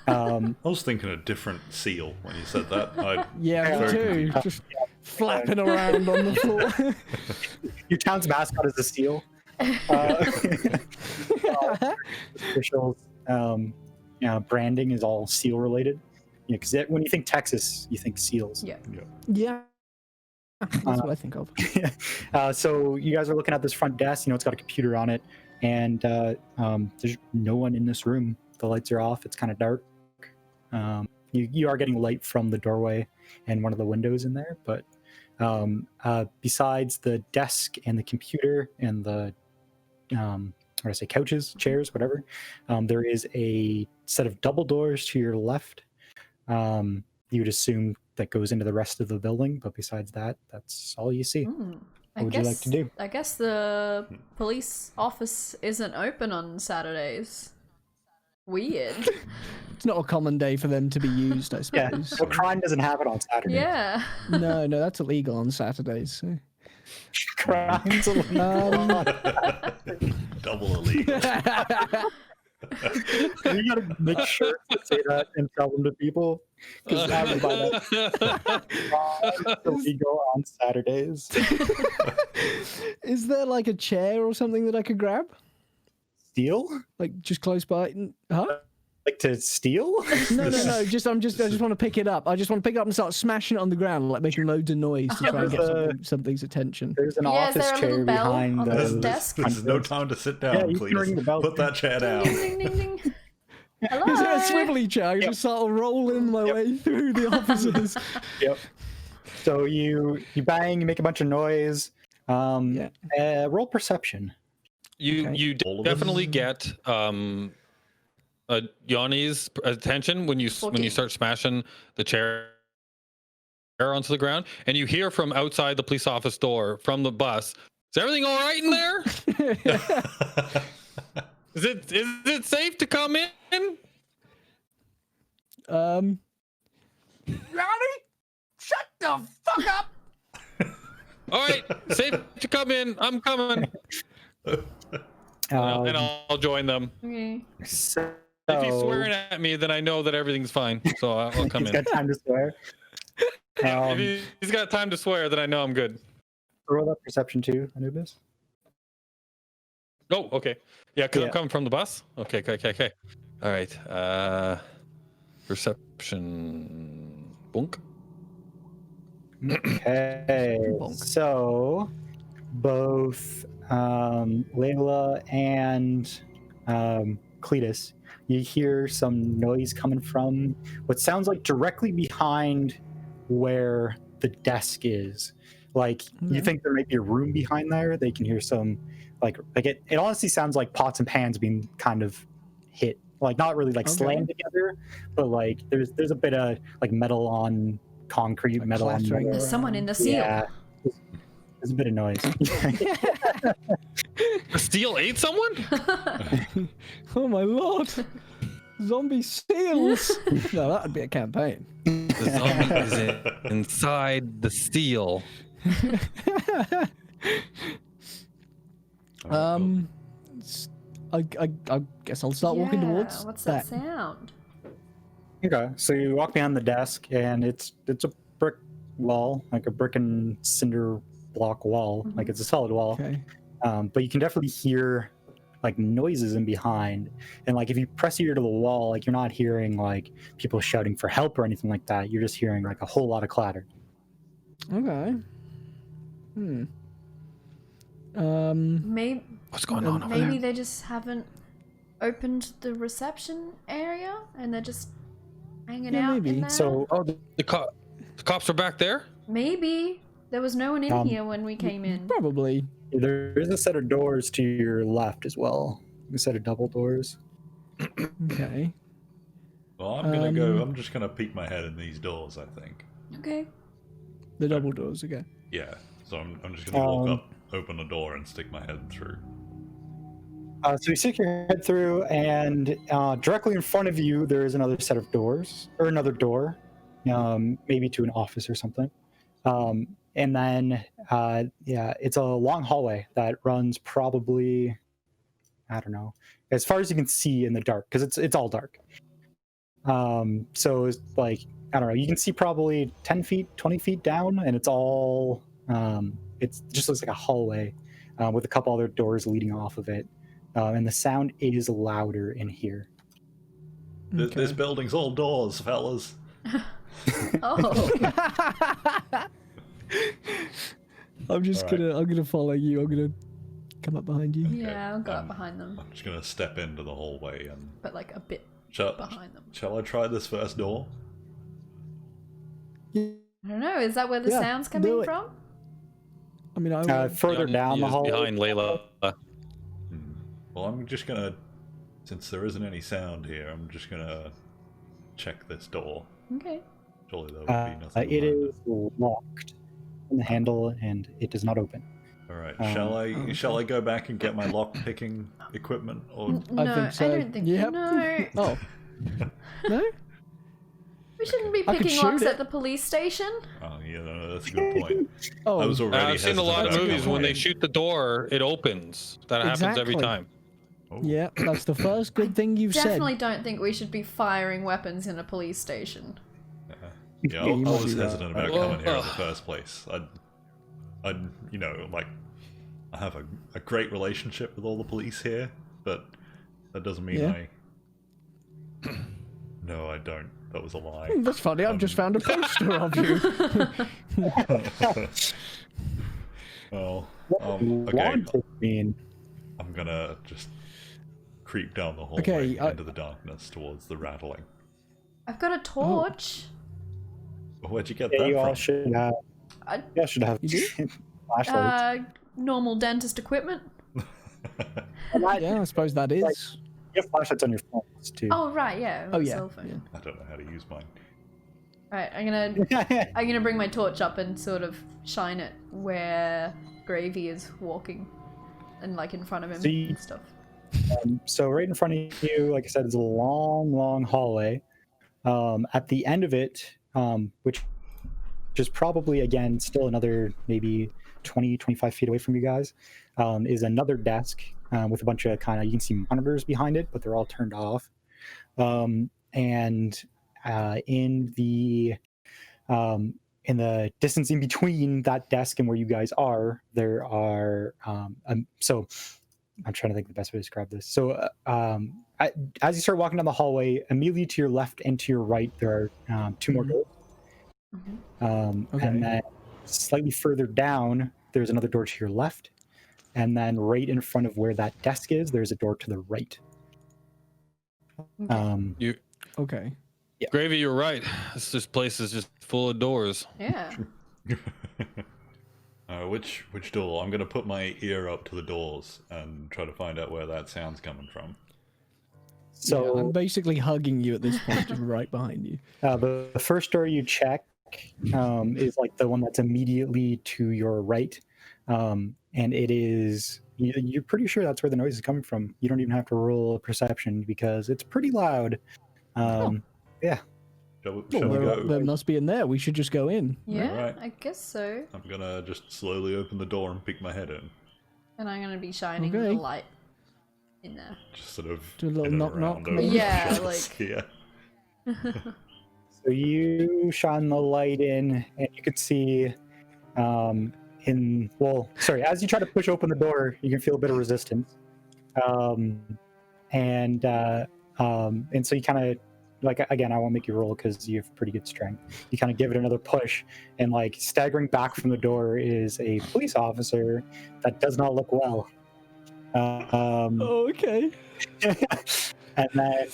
I was thinking a different seal when you said that. Yeah, me Very too. Just flapping around on the floor. Your town's mascot is a seal. Official branding is all seal related. Because when you think Texas, you think seals. Yeah. Yeah. That's what I think of. So you guys are looking at this front desk. It's got a computer on it, and there's no one in this room. The lights are off. It's kind of dark. You are getting light from the doorway and one of the windows in there, but besides the desk and the computer and the couches, chairs, whatever, there is a set of double doors to your left. You would assume that goes into the rest of the building, but besides that, that's all you see. What would you like to do? I guess the police office isn't open on Saturdays. Weird. It's not a common day for them to be used, I Yeah, suppose. well, crime doesn't have it on Saturday. Yeah. No, that's illegal on Saturdays. So. Crime's illegal. Double illegal. You gotta make sure to say that and tell them to people, because I would buy that. We go on Saturdays. Is there like a chair or something that I could grab? Steal? Like just close by? Huh? Like to steal? No. I just want to pick it up. I just want to pick it up and start smashing it on the ground, like making loads of noise to try and get something's attention. There's an Yeah, is office there a chair little bell behind on the the desk? There's no time to sit down, Yeah, you can ring please. the bell. Put that chair down. Ding, ding, ding, ding. Hello. Is it a swivelly chair? I just start rolling my way through the offices. Yep. So you bang, you make a bunch of noise. Roll perception. You definitely get Yanni's attention when you start smashing the chair onto the ground, and you hear from outside the police office door from the bus, "Is everything all right in there? Is it safe to come in?" Ronnie, shut the fuck up! All right, safe to come in. I'm coming. And I'll join them. Okay. So, If he's swearing at me, then I know that everything's fine. So I'll come he's in. got time to swear. If he's got time to swear, then I know I'm good. Roll that perception too, Anubis. Oh, okay. Yeah, because Yeah. I'm coming from the bus. Okay. All right. Perception. Bunk. Okay. So both Layla and Cletus, you hear some noise coming from what sounds like directly behind where the desk is. Like you think there might be a room behind there. They can hear some like it honestly sounds like pots and pans being kind of hit. Like not really like slammed together, but like there's a bit of like metal on concrete, like metal on metal. There's someone in the seal. Yeah. There's a bit of noise. The steel ate someone? Oh my lord! Zombie seals! No, that would be a campaign. The zombie is inside the steel. I guess I'll start walking towards What's that sound? Okay, so you walk behind the desk, and it's a brick wall, like a brick and cinder block wall, like it's a solid wall. Okay. But you can definitely hear like noises in behind, and like if you press your ear to the wall, like you're not hearing like people shouting for help or anything like that. You're just hearing like a whole lot of clatter. Okay. Maybe What's going on over maybe there? they just haven't opened the reception area and they're just hanging out maybe. in there. So The cops are back there? Maybe there was no one in here when we came in. Probably. there is a set of doors to your left as well, a set of double doors. Okay. Well, I'm gonna go. I'm just gonna peek my head in these doors, I think. Okay. The double doors again. Yeah. So I'm just gonna walk up, open the door, and stick my head through. So you stick your head through, and directly in front of you, there is another set of doors, or another door, maybe to an office or something. And then, it's a long hallway that runs probably, I don't know, as far as you can see in the dark, because it's all dark. So it's like, I don't know, you can see probably 10 feet, 20 feet down, and it's all, it just looks like a hallway with a couple other doors leading off of it. And the sound is louder in here. Okay. This building's all doors, fellas. Oh. I'm gonna follow you. I'm gonna come up behind you. Yeah, I'll go up behind them. I'm just gonna step into the hallway and. But like a bit Shall behind them. I try this first door? Yeah. I don't know, is that where the Yeah, sound's do coming it. from? I mean, I Further down the He's hallway. behind Layla. Well, I'm just gonna, since there isn't any sound here, I'm just gonna check this door. Okay. Surely there would be nothing. It behind is locked on the handle, and it does not open. All right. Shall I go back and get my lock picking equipment, or No, think so. I don't think Yep. no. Oh. No? We shouldn't be I could picking shoot locks it. at the police station. oh yeah, no, that's a good point. Oh. I was already. I've seen a lot of hesitant about movies when going they in. shoot the door, it opens. That happens every Exactly. time. Oh. Yeah, that's the first good thing you've Definitely said. don't think we should be firing weapons in a police station. Yeah, I you might was be right. hesitant about coming here in the first place. I'd, you know, like, I have a great relationship with all the police here, but that doesn't mean I... No, I don't. That was a lie. That's funny, I've just found a poster of you. Well, What okay. wanted mean? I'm gonna just creep down the hallway Okay, into the darkness towards the rattling. I've got a torch. Where'd you get Yeah, that you all from? should have. I- You all should have You do? flashlights. Normal dentist equipment. Yeah, I suppose that is. You have flashlights on your phones too. Oh right, yeah. Oh my yeah. cell phone. I don't know how to use mine. Right, I'm gonna bring my torch up and sort of shine it where Gravy is walking, and like in front of him See? and stuff. So right in front of you, like I said, is a long, long hallway. At the end of it, which is probably, again, still another maybe 20, 25 feet away from you guys, is another desk with a bunch of you can see monitors behind it, but they're all turned off. And in the distance in between that desk and where you guys are, there are so I'm trying to think the best way to describe this. So as you start walking down the hallway, immediately to your left and to your right, there are two more doors. Okay. And then slightly further down, there's another door to your left. And then right in front of where that desk is, there's a door to the right. Okay. Yeah. Gravy, you're right. This place is just full of doors. Yeah. Which door? I'm gonna put my ear up to the doors and try to find out where that sound's coming from. So Yeah, I'm basically hugging you at this point, just right behind you. the first door you check is like the one that's immediately to your right. And it is, you're pretty sure that's where the noise is coming from. You don't even have to roll a perception because it's pretty loud. Yeah. Shall Well, we go? there must be in there. We should just go in. Yeah, Alright. I guess so. I'm gonna just slowly open the door and peek my head in. And I'm gonna be shining Okay. the light in there. Just sort of Do a little in and knock, around knock, over maybe? the Yeah, shoulders. like- Yeah. So you shine the light in, and you can see, as you try to push open the door, you can feel a bit of resistance, and so you kind of, like, again, I won't make you roll because you have pretty good strength. You kind of give it another push, and like staggering back from the door is a police officer that does not look well. Oh, okay. And then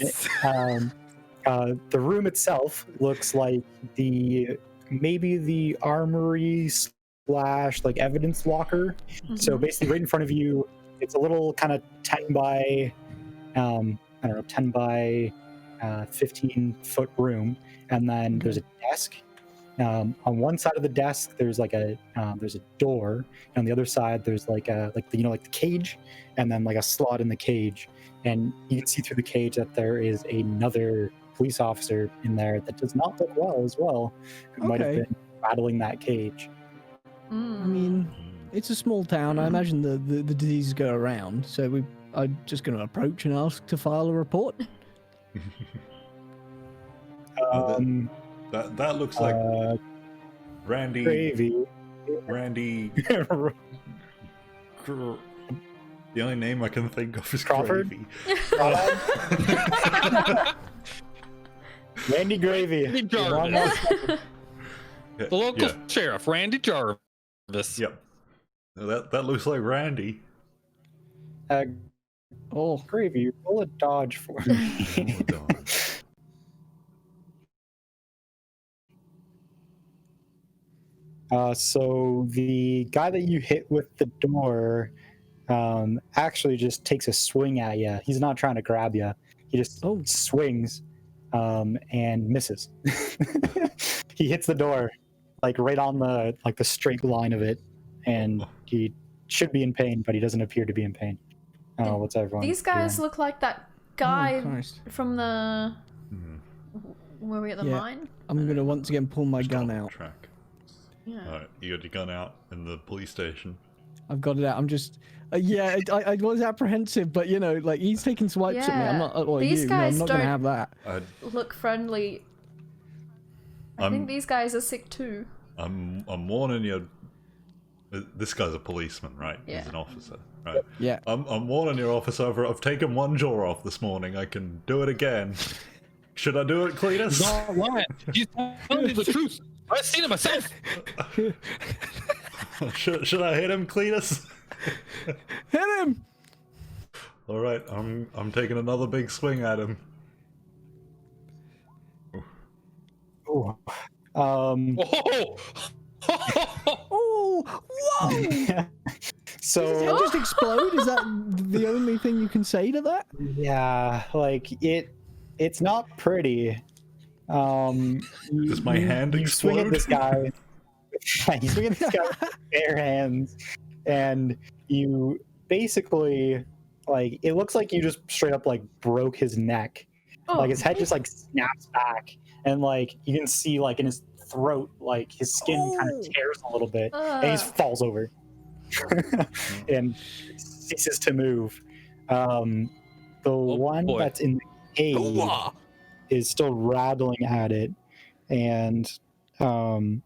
the room itself looks like maybe the armory / like evidence locker. So basically right in front of you, it's a little kind of 10 by 10 by 15 foot room, and then there's a desk. On one side of the desk there's like there's a door, and on the other side there's like the cage, and then like a slot in the cage, and you can see through the cage that there is another police officer in there that does not look well as well, who might have Okay. been rattling that cage. I mean, it's a small town. I imagine the diseases go around, so I'm just going to approach and ask to file a report. That looks like Randy. Gravy. Randy. The only name I can think of is Crawford? Gravy. Randy Gravy. Randy One more Jarvis. second. Yeah, The local yeah, sheriff, Randy Jarvis. Yep. That looks like Randy. Oh, Gravy, roll a dodge for me. Oh, God. So the guy that you hit with the door actually just takes a swing at you. He's not trying to grab you. He just swings and misses. He hits the door like right on the straight line of it, and he should be in pain, but he doesn't appear to be in pain. Oh, what's everyone? These guys doing? look like that guy Christ. from the. Hmm. Were we at the Yeah. mine? I'm going to once again pull my Just gun off out. Track. Yeah. Alright, you got your gun out in the police station. I've got it out. I'm just Yeah, I was apprehensive, but you know, like he's taking swipes at me. I'm not. Or These you. guys No, I'm not gonna have that. look friendly. I think these guys are sick too. I'm warning you. This guy's a policeman, right? Yeah. He's an officer, right? Yeah. I'm warning you, officer. I've taken one jaw off this morning. I can do it again. Should I do it, Cletus? Not lying. He's telling me the truth. I've seen it myself. should I hit him, Cletus? Hit him! All right, I'm taking another big swing at him. Oh. Oh! Oh! Whoa! Did his head So just explode? Is that the only thing you can say to that? yeah, like it's not pretty. Does my hand you swing at explode? this guy. You swing at this guy with bare hands, and you basically like it looks like you just straight up like broke his neck. Oh. Like his head just like snaps back, and like you can see like in his throat, like his skin kind of tears a little bit, and he just falls over and ceases to move. The one boy. that's in the cage is still rattling at it, and That's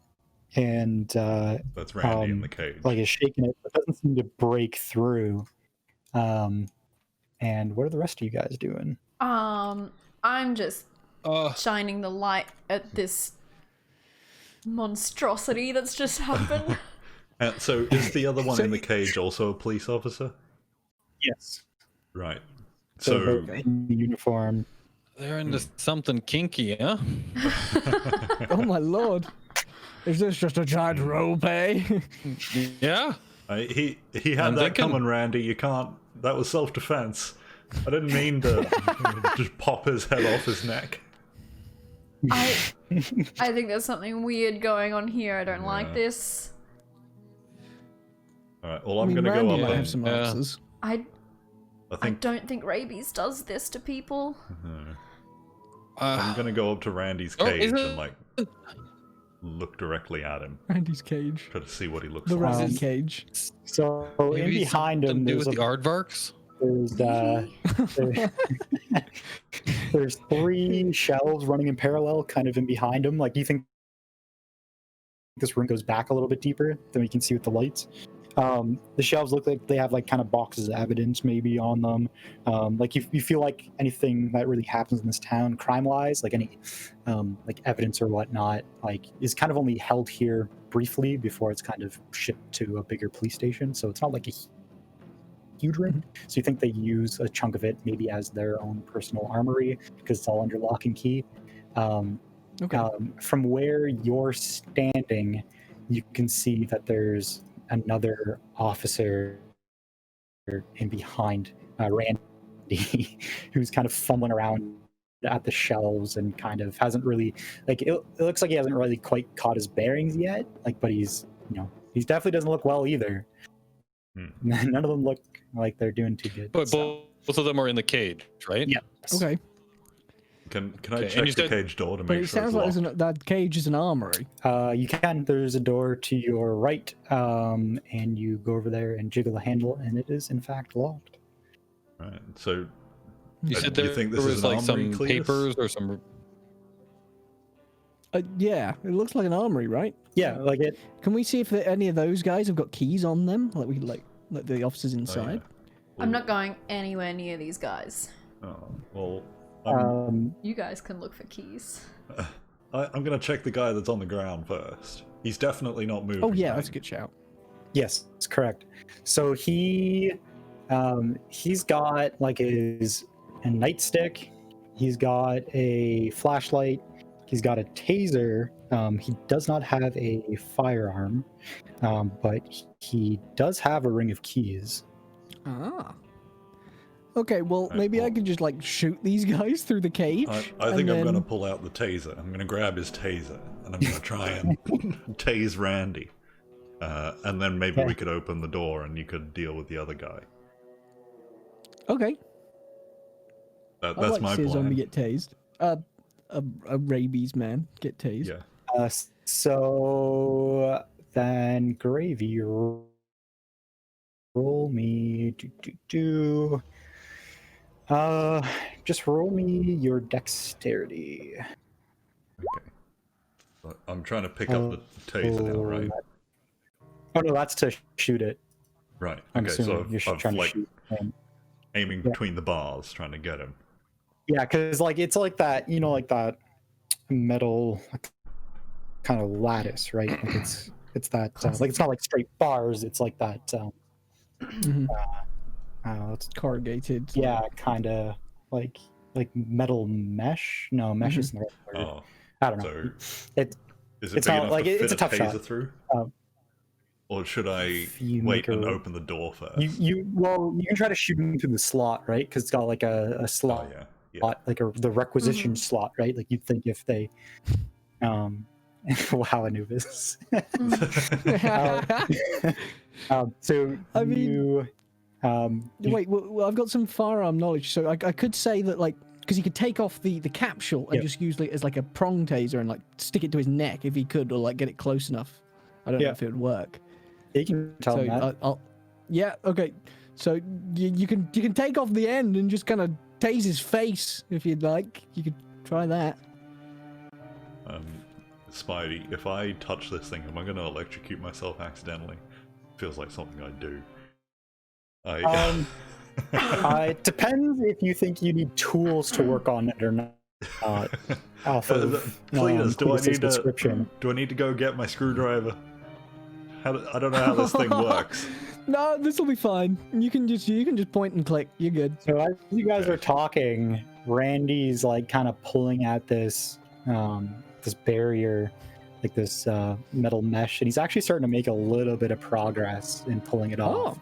Randy in the cage. like is shaking it, but doesn't seem to break through. And what are the rest of you guys doing? I'm just shining the light at this monstrosity that's just happened. So is the other one in the cage also a police officer? Yes. Right. So So both in uniform. They're into something kinky, huh? Oh my lord! Is this just a giant roleplay? Yeah. he had I'm that thinking- coming, Randy. You can't. That was self-defense. I didn't mean to just pop his head off his neck. I think there's something weird going on here. I don't like this. All right. Well, I I'm mean, gonna Randy go up might and have some Yeah. answers. I I think don't think rabies does this to people. I'm gonna go up to Randy's Oh, cage is it- and like look directly at him, Randy's cage. try to see what he looks The like. Randy Um, cage. So in Maybe behind something him, to do there's with the aardvarks. there's three shelves running in parallel, kind of in behind him. Like you think this room goes back a little bit deeper than we can see with the lights. The shelves look like they have like kind of boxes of evidence maybe on them. Like you feel like anything that really happens in this town, crime-wise, like any like evidence or whatnot, like is kind of only held here briefly before it's kind of shipped to a bigger police station. So it's not like a huge room. So you think they use a chunk of it maybe as their own personal armory because it's all under lock and key. Okay. From where you're standing, you can see that there's another officer in behind Randy who's kind of fumbling around at the shelves and kind of hasn't really like it looks like he hasn't really quite caught his bearings yet, like, but he's he definitely doesn't look well either. None of them look like they're doing too good. But both of them are in the cage, right? Yeah. Okay. Can I Okay, and check you the said- cage door to But make it sure sounds it's like locked? that cage is an armory. You can. There's a door to your right, and you go over there and jiggle the handle, and it is in fact locked. Right. So You Uh, said do you there think this was is an like some armory, Cletus? papers or some. Yeah, it looks like an armory, right? Yeah, like it. Can we see if any of those guys have got keys on them, like the officers inside? I'm not going anywhere near these guys. Oh, well, You guys can look for keys. I'm gonna check the guy that's on the ground first. He's definitely not moving. Oh yeah, right? that's a good shout. Yes, that's correct. So he's got like a nightstick. He's got a flashlight. He's got a taser. He does not have a firearm, but he does have a ring of keys. Ah. Okay, well, Right, maybe I well- could just like shoot these guys through the cage. I and think I'm then- gonna pull out the taser. I'm gonna grab his taser and I'm gonna try and tase Randy. And then maybe we could open the door and you could deal with the other guy. Okay. I'd That's like my to see a zombie plan. get tased. A rabies man get tased. Yeah. So then Gravy, roll me Just roll me your dexterity. Okay. I'm trying to pick up the taser now, right? Oh no, that's to shoot it. Right. I'm Okay, so assuming you're trying to shoot him. aiming between the bars, trying to get him. Yeah, because like it's like that, like that metal kind of lattice, right? Like it's that like it's not like straight bars. It's like that. It's corrugated. Yeah, kind of like metal mesh. No, mesh isn't the right word. Oh, I don't know. So It's big not enough like to it's fit a tough taser shot. through? Or should I you wait make and a- open the door first? You can try to shoot him through the slot, right? Because it's got like a Oh slot, yeah. like the requisition slot, right? Like you'd think if they, wow, Anubis. So I mean- you, Wait, well, I've got some firearm knowledge, so I could say that, like, because he could take off the capsule and Yep. just use it as like a prong taser and like stick it to his neck if he could, or like get it close enough. I don't know Yeah. if it would work. you can tell So him that. I'll, yeah, okay. So you can take off the end and just kind of tase his face if you'd like. You could try that. Spidey, if I touch this thing, am I going to electrocute myself accidentally? Feels like something I do. It depends if you think you need tools to work on it or not. Off of Cletus, Cletus's description. do I need to go get my screwdriver? I don't know how this thing works. No, this will be fine. You can just point and click. You're good. So as you guys are talking, Randy's like kind of pulling at this this barrier, like this metal mesh, and he's actually starting to make a little bit of progress in pulling it off.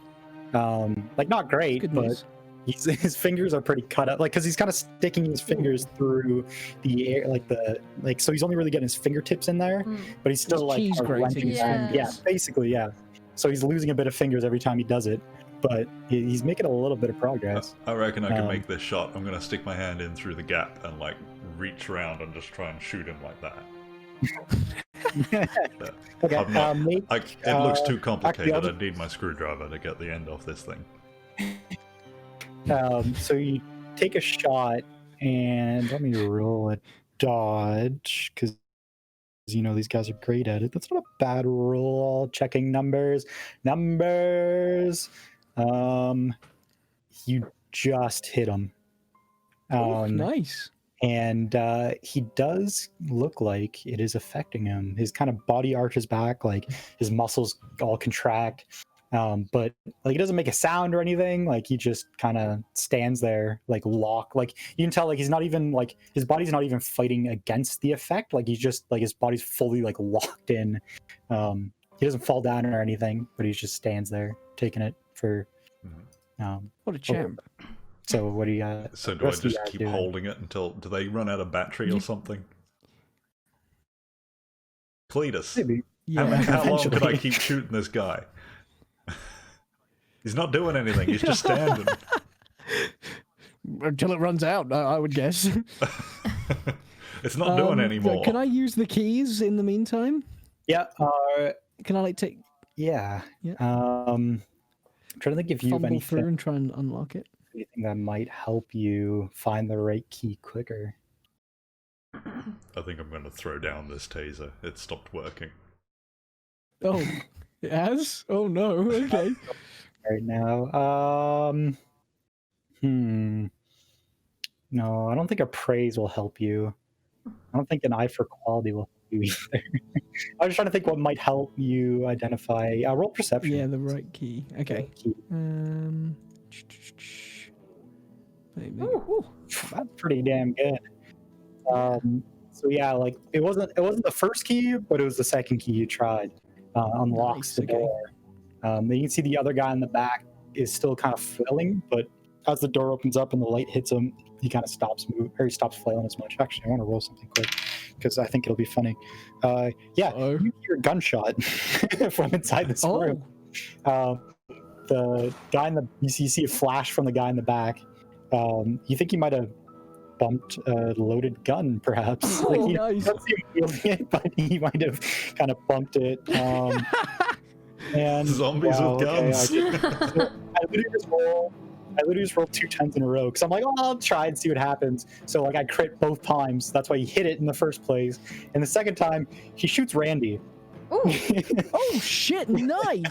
Like not great, Good but news. his fingers are pretty cut up, like because he's kind of sticking his fingers through the air, like so he's only really getting his fingertips in there, but he's still like cheese kind of grating wrenching his back. Yeah, fingers. basically, yeah. So he's losing a bit of fingers every time he does it, but he's making a little bit of progress. I reckon I can make this shot. I'm going to stick my hand in through the gap and like reach around and just try and shoot him like that. Okay, I'm not- make, it looks too complicated. I'll I need my screwdriver to get the end off this thing. so you take a shot, and let me roll a dodge because these guys are great at it. That's not a bad roll. Checking numbers. You just hit him. Oh, nice. And he does look like it is affecting him. His kind of body arches back, like his muscles all contract. But like he doesn't make a sound or anything. Like he just kind of stands there, like locked. Like you can tell, like he's not even like his body's not even fighting against the effect. Like he's just like his body's fully like locked in. He doesn't fall down or anything, but he just stands there, taking it for. What a champ. So what do you got? So do I just keep holding it until do they run out of battery or something? Cletus, Maybe. Yeah. how long could I eventually. keep shooting this guy? He's not doing anything. He's just standing. Until it runs out, I would guess. It's not doing anymore. Can I use the keys in the meantime? Yeah. Can I like take Yeah. Yeah. I'm trying to think if you have fumble through anything, and try and unlock it? anything that might help you find the right key quicker. I think I'm going to throw down this taser. It stopped working. Oh, it has? Oh no. Okay. Right now. No, I don't think appraise will help you. I don't think an eye for quality will help you either. I was trying to think what might help you identify. Roll perception. Yeah, the right key. Okay. Key. Maybe. That's pretty damn good. So yeah, like it wasn't the first key, but it was the second key you tried. Unlocks Nice, the door. Then you can see the other guy in the back is still kind of flailing, but as the door opens up and the light hits him, he kind of stops moving, or he stops flailing as much. Actually, I want to roll something quick because I think it'll be funny. You hear a gunshot from inside this room. The guy you see a flash from the guy in the back. You think he might have bumped a loaded gun, perhaps. Oh, like, nice. doesn't see him wielding it, but he might have kind of bumped it. And Zombies with guns. and I literally just rolled 2 10s in a row because I'm like, oh, I'll try and see what happens. So like I crit both times. That's why he hit it in the first place. And the second time, he shoots Randy. Ooh. Oh shit! Nice.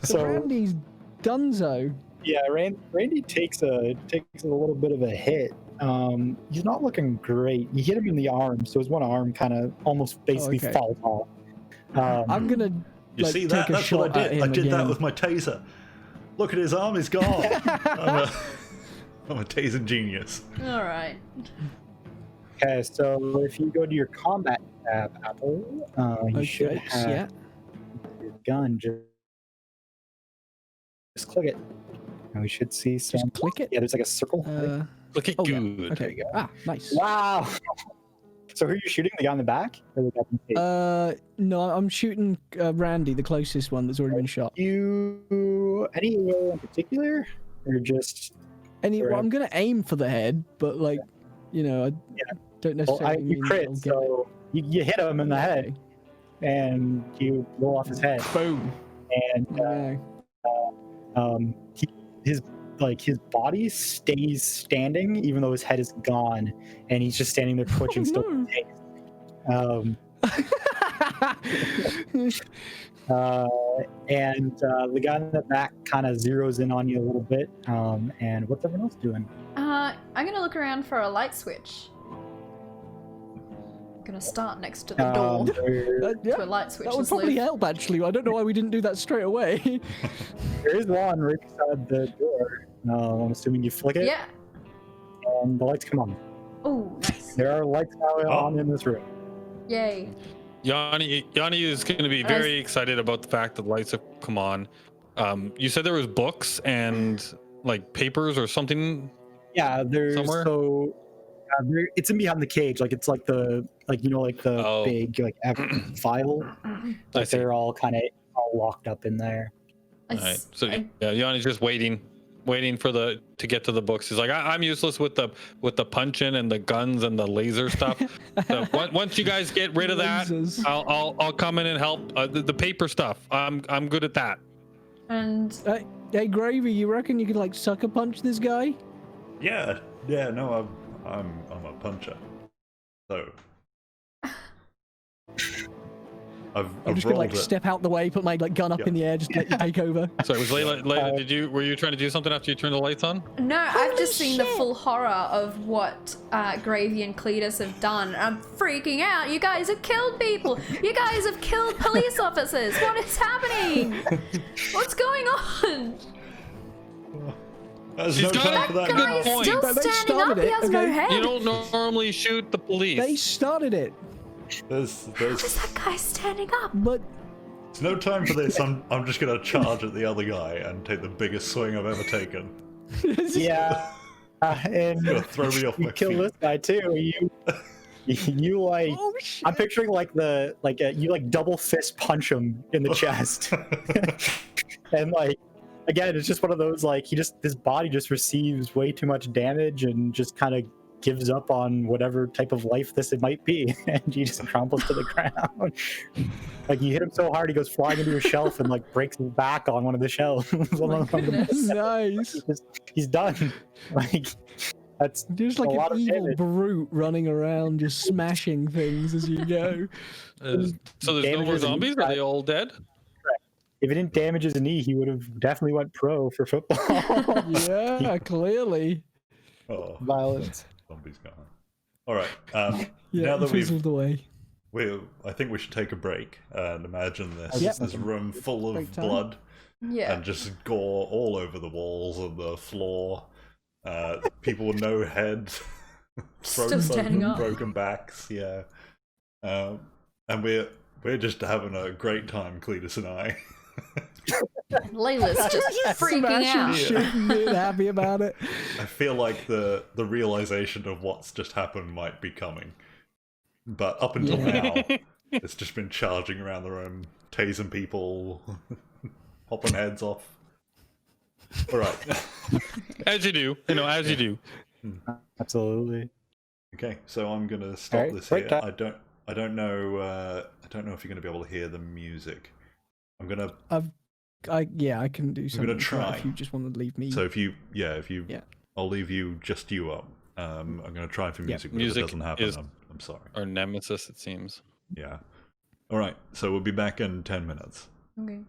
So Randy's donezo. yeah, Randy takes a little bit of a hit. He's not looking great. You hit him in the arm, so his one arm kind of almost basically falls off. I'm gonna. You see that? That's what I did. I did that with my taser. Look at his arm, he's gone. I'm a tasing genius. All right. Okay, so if you go to your combat tab, Apple, you should have your gun. Just click it, and we should see some. Just click it. Yeah, there's like a circle. Look at good. Yeah. Okay. There you go. Ah, nice. Wow. So who are you shooting? The guy in the back? Or the guy in the face? No, I'm shooting Randy, the closest one that's already been shot. Any area in particular, or just? Well, I'm gonna aim for the head, but like, I don't necessarily. You crit, so you hit him in the head, and you roll off his head. Boom. And his body stays standing even though his head is gone, and he's just standing there twitching still. And the guy in the back kind of zeroes in on you a little bit. And what's everyone else doing? I'm gonna look around for a light switch. I'm gonna start next to the door to a light switch. That would probably help, actually. I don't know why we didn't do that straight away. There is one right beside the door. I'm assuming you flick it. Yeah. And the lights come on. Oh, nice. There are lights now on in this room. Yay. Yanni is going to be very excited about the fact that the lights have come on. You said there was books and like papers or something. Yeah, there's somewhere? It's in behind the cage. Like it's like the big like file. Like they're all kind of all locked up in there. All right. So yeah, Yanni's just waiting for to get to the books. He's like, I'm useless with the punching and the guns and the laser stuff. So once you guys get rid of that, I'll come in and help. The paper stuff, I'm good at that. And hey, Gravy, you reckon you could like sucker punch this guy? Yeah. No, I'm a puncher. So I'm just gonna like step out the way, put my like gun up in the air, just let you take over. Sorry, was Layla, were you trying to do something after you turned the lights on? No, I've just seen the full horror of what Gravy and Cletus have done. I'm freaking out. You guys have killed people. You guys have killed police officers. What is happening? What's going on? There's no time for that. Guy is still standing up. He has no head. You don't normally shoot the police. They started it. There's Just that guy standing up. But there's no time for this. I'm just gonna charge at the other guy and take the biggest swing I've ever taken. Yeah, and Gonna throw me off my kill feet. this guy too. You like, I'm picturing like you like double fist punch him in the chest, and like again, it's just one of those like his body just receives way too much damage and just kind of gives up on whatever type of life this it might be, and he just crumples to the ground. Like you hit him so hard he goes flying into a shelf and like breaks his back on one of the shelves. Nice. He's done. Like that's just like an evil brute running around just smashing things as you go. So there's no more zombies? Are they all dead? If it didn't damage his knee, he would have definitely went pro for football. Yeah, clearly. Oh, violence. Zombies gone. All right. Yeah, now that fizzled away. I think we should take a break and imagine this room full of blood and just gore all over the walls and the floor. People with no heads, still standing up, broken backs. Yeah, and we're just having a great time, Cletus and I. Layla's just freaking out. Shooting, being happy about it. I feel like the realization of what's just happened might be coming, but up until now, it's just been charging around the room, tasing people, popping heads off. All right, as you do, as you do. Absolutely. Okay, so I'm gonna stop this here. I don't know if you're gonna be able to hear the music. I've I can do something. gonna try. If you just want to leave me. So if you, I'll leave just you up. I'm gonna try for music, but if it doesn't happen, I'm sorry. Our nemesis, it seems. Yeah. All right. So we'll be back in 10 minutes. Okay.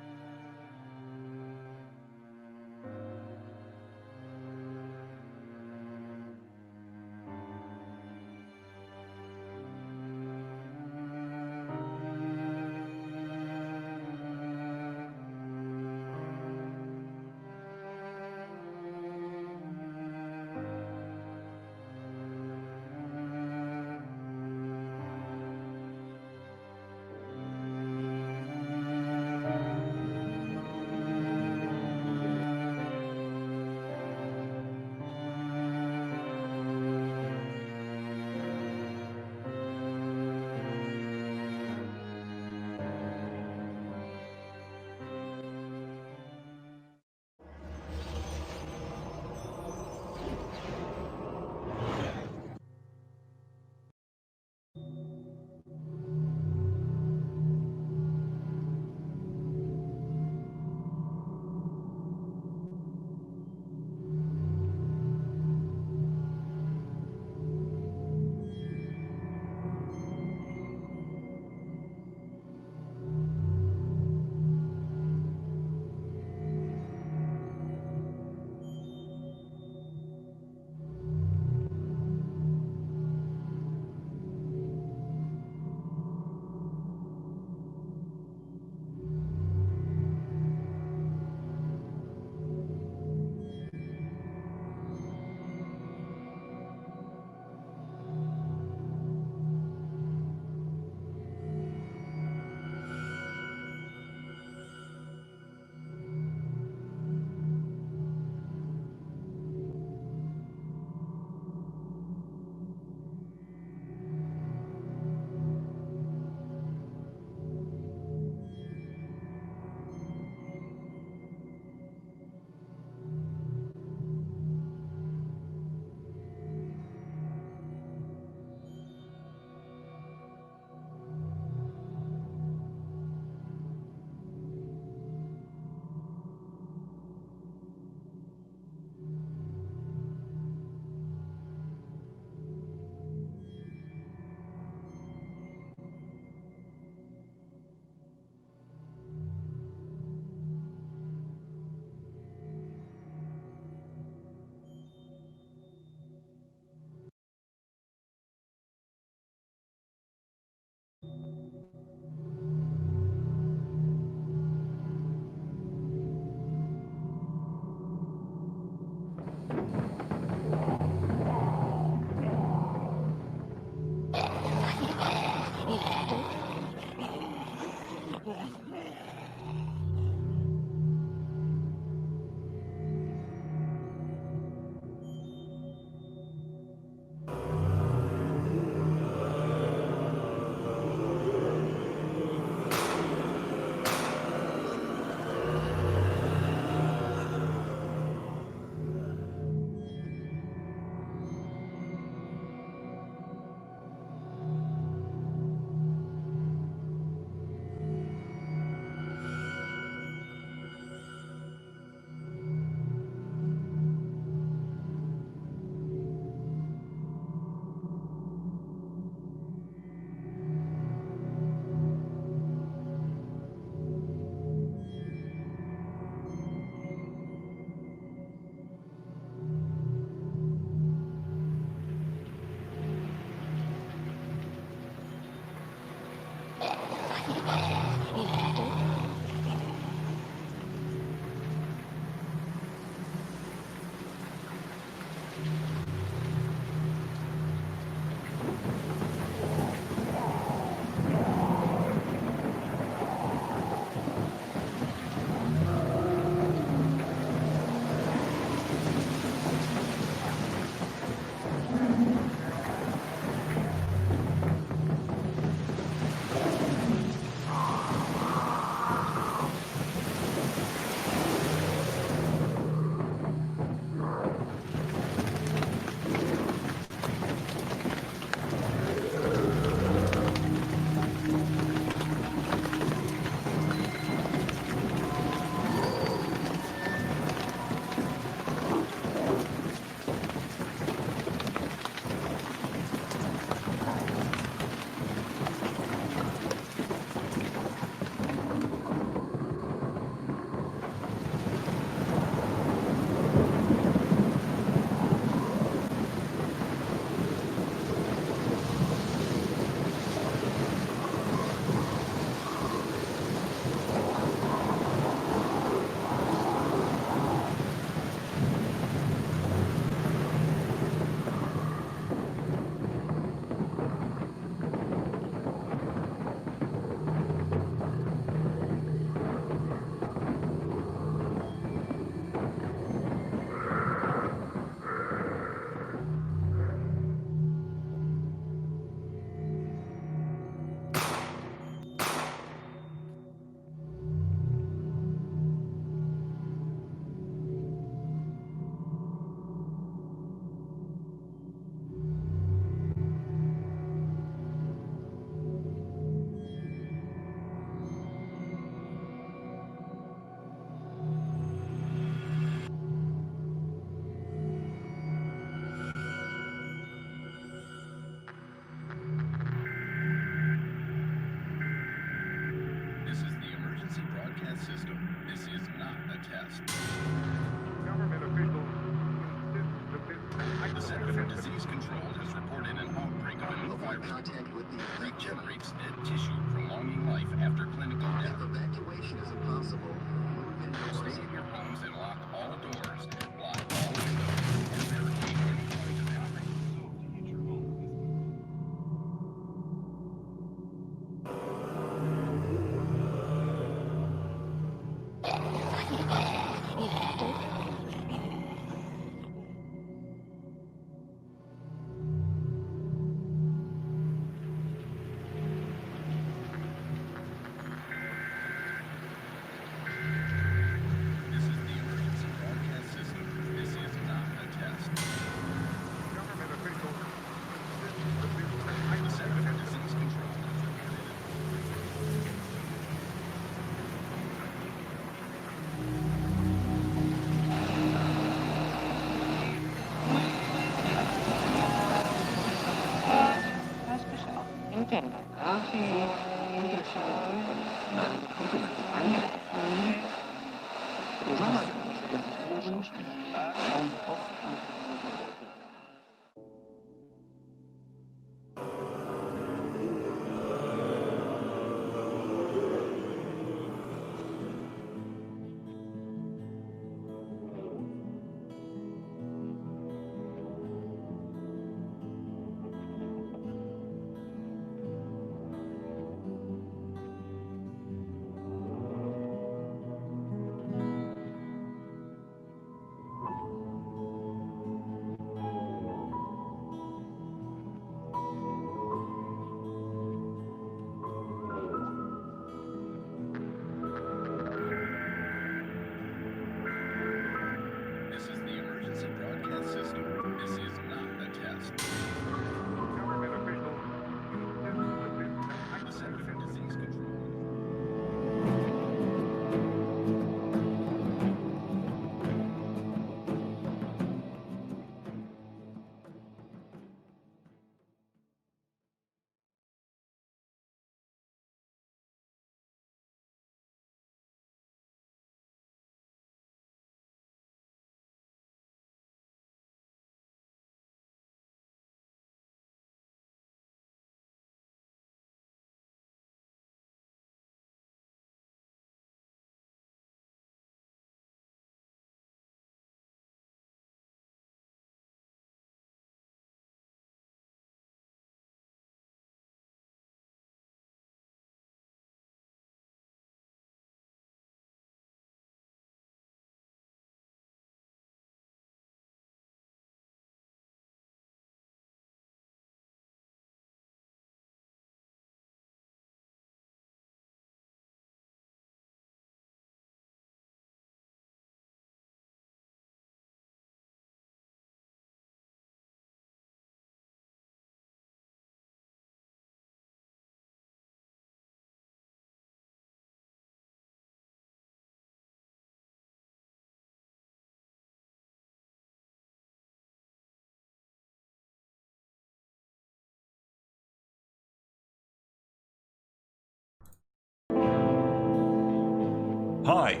Hi,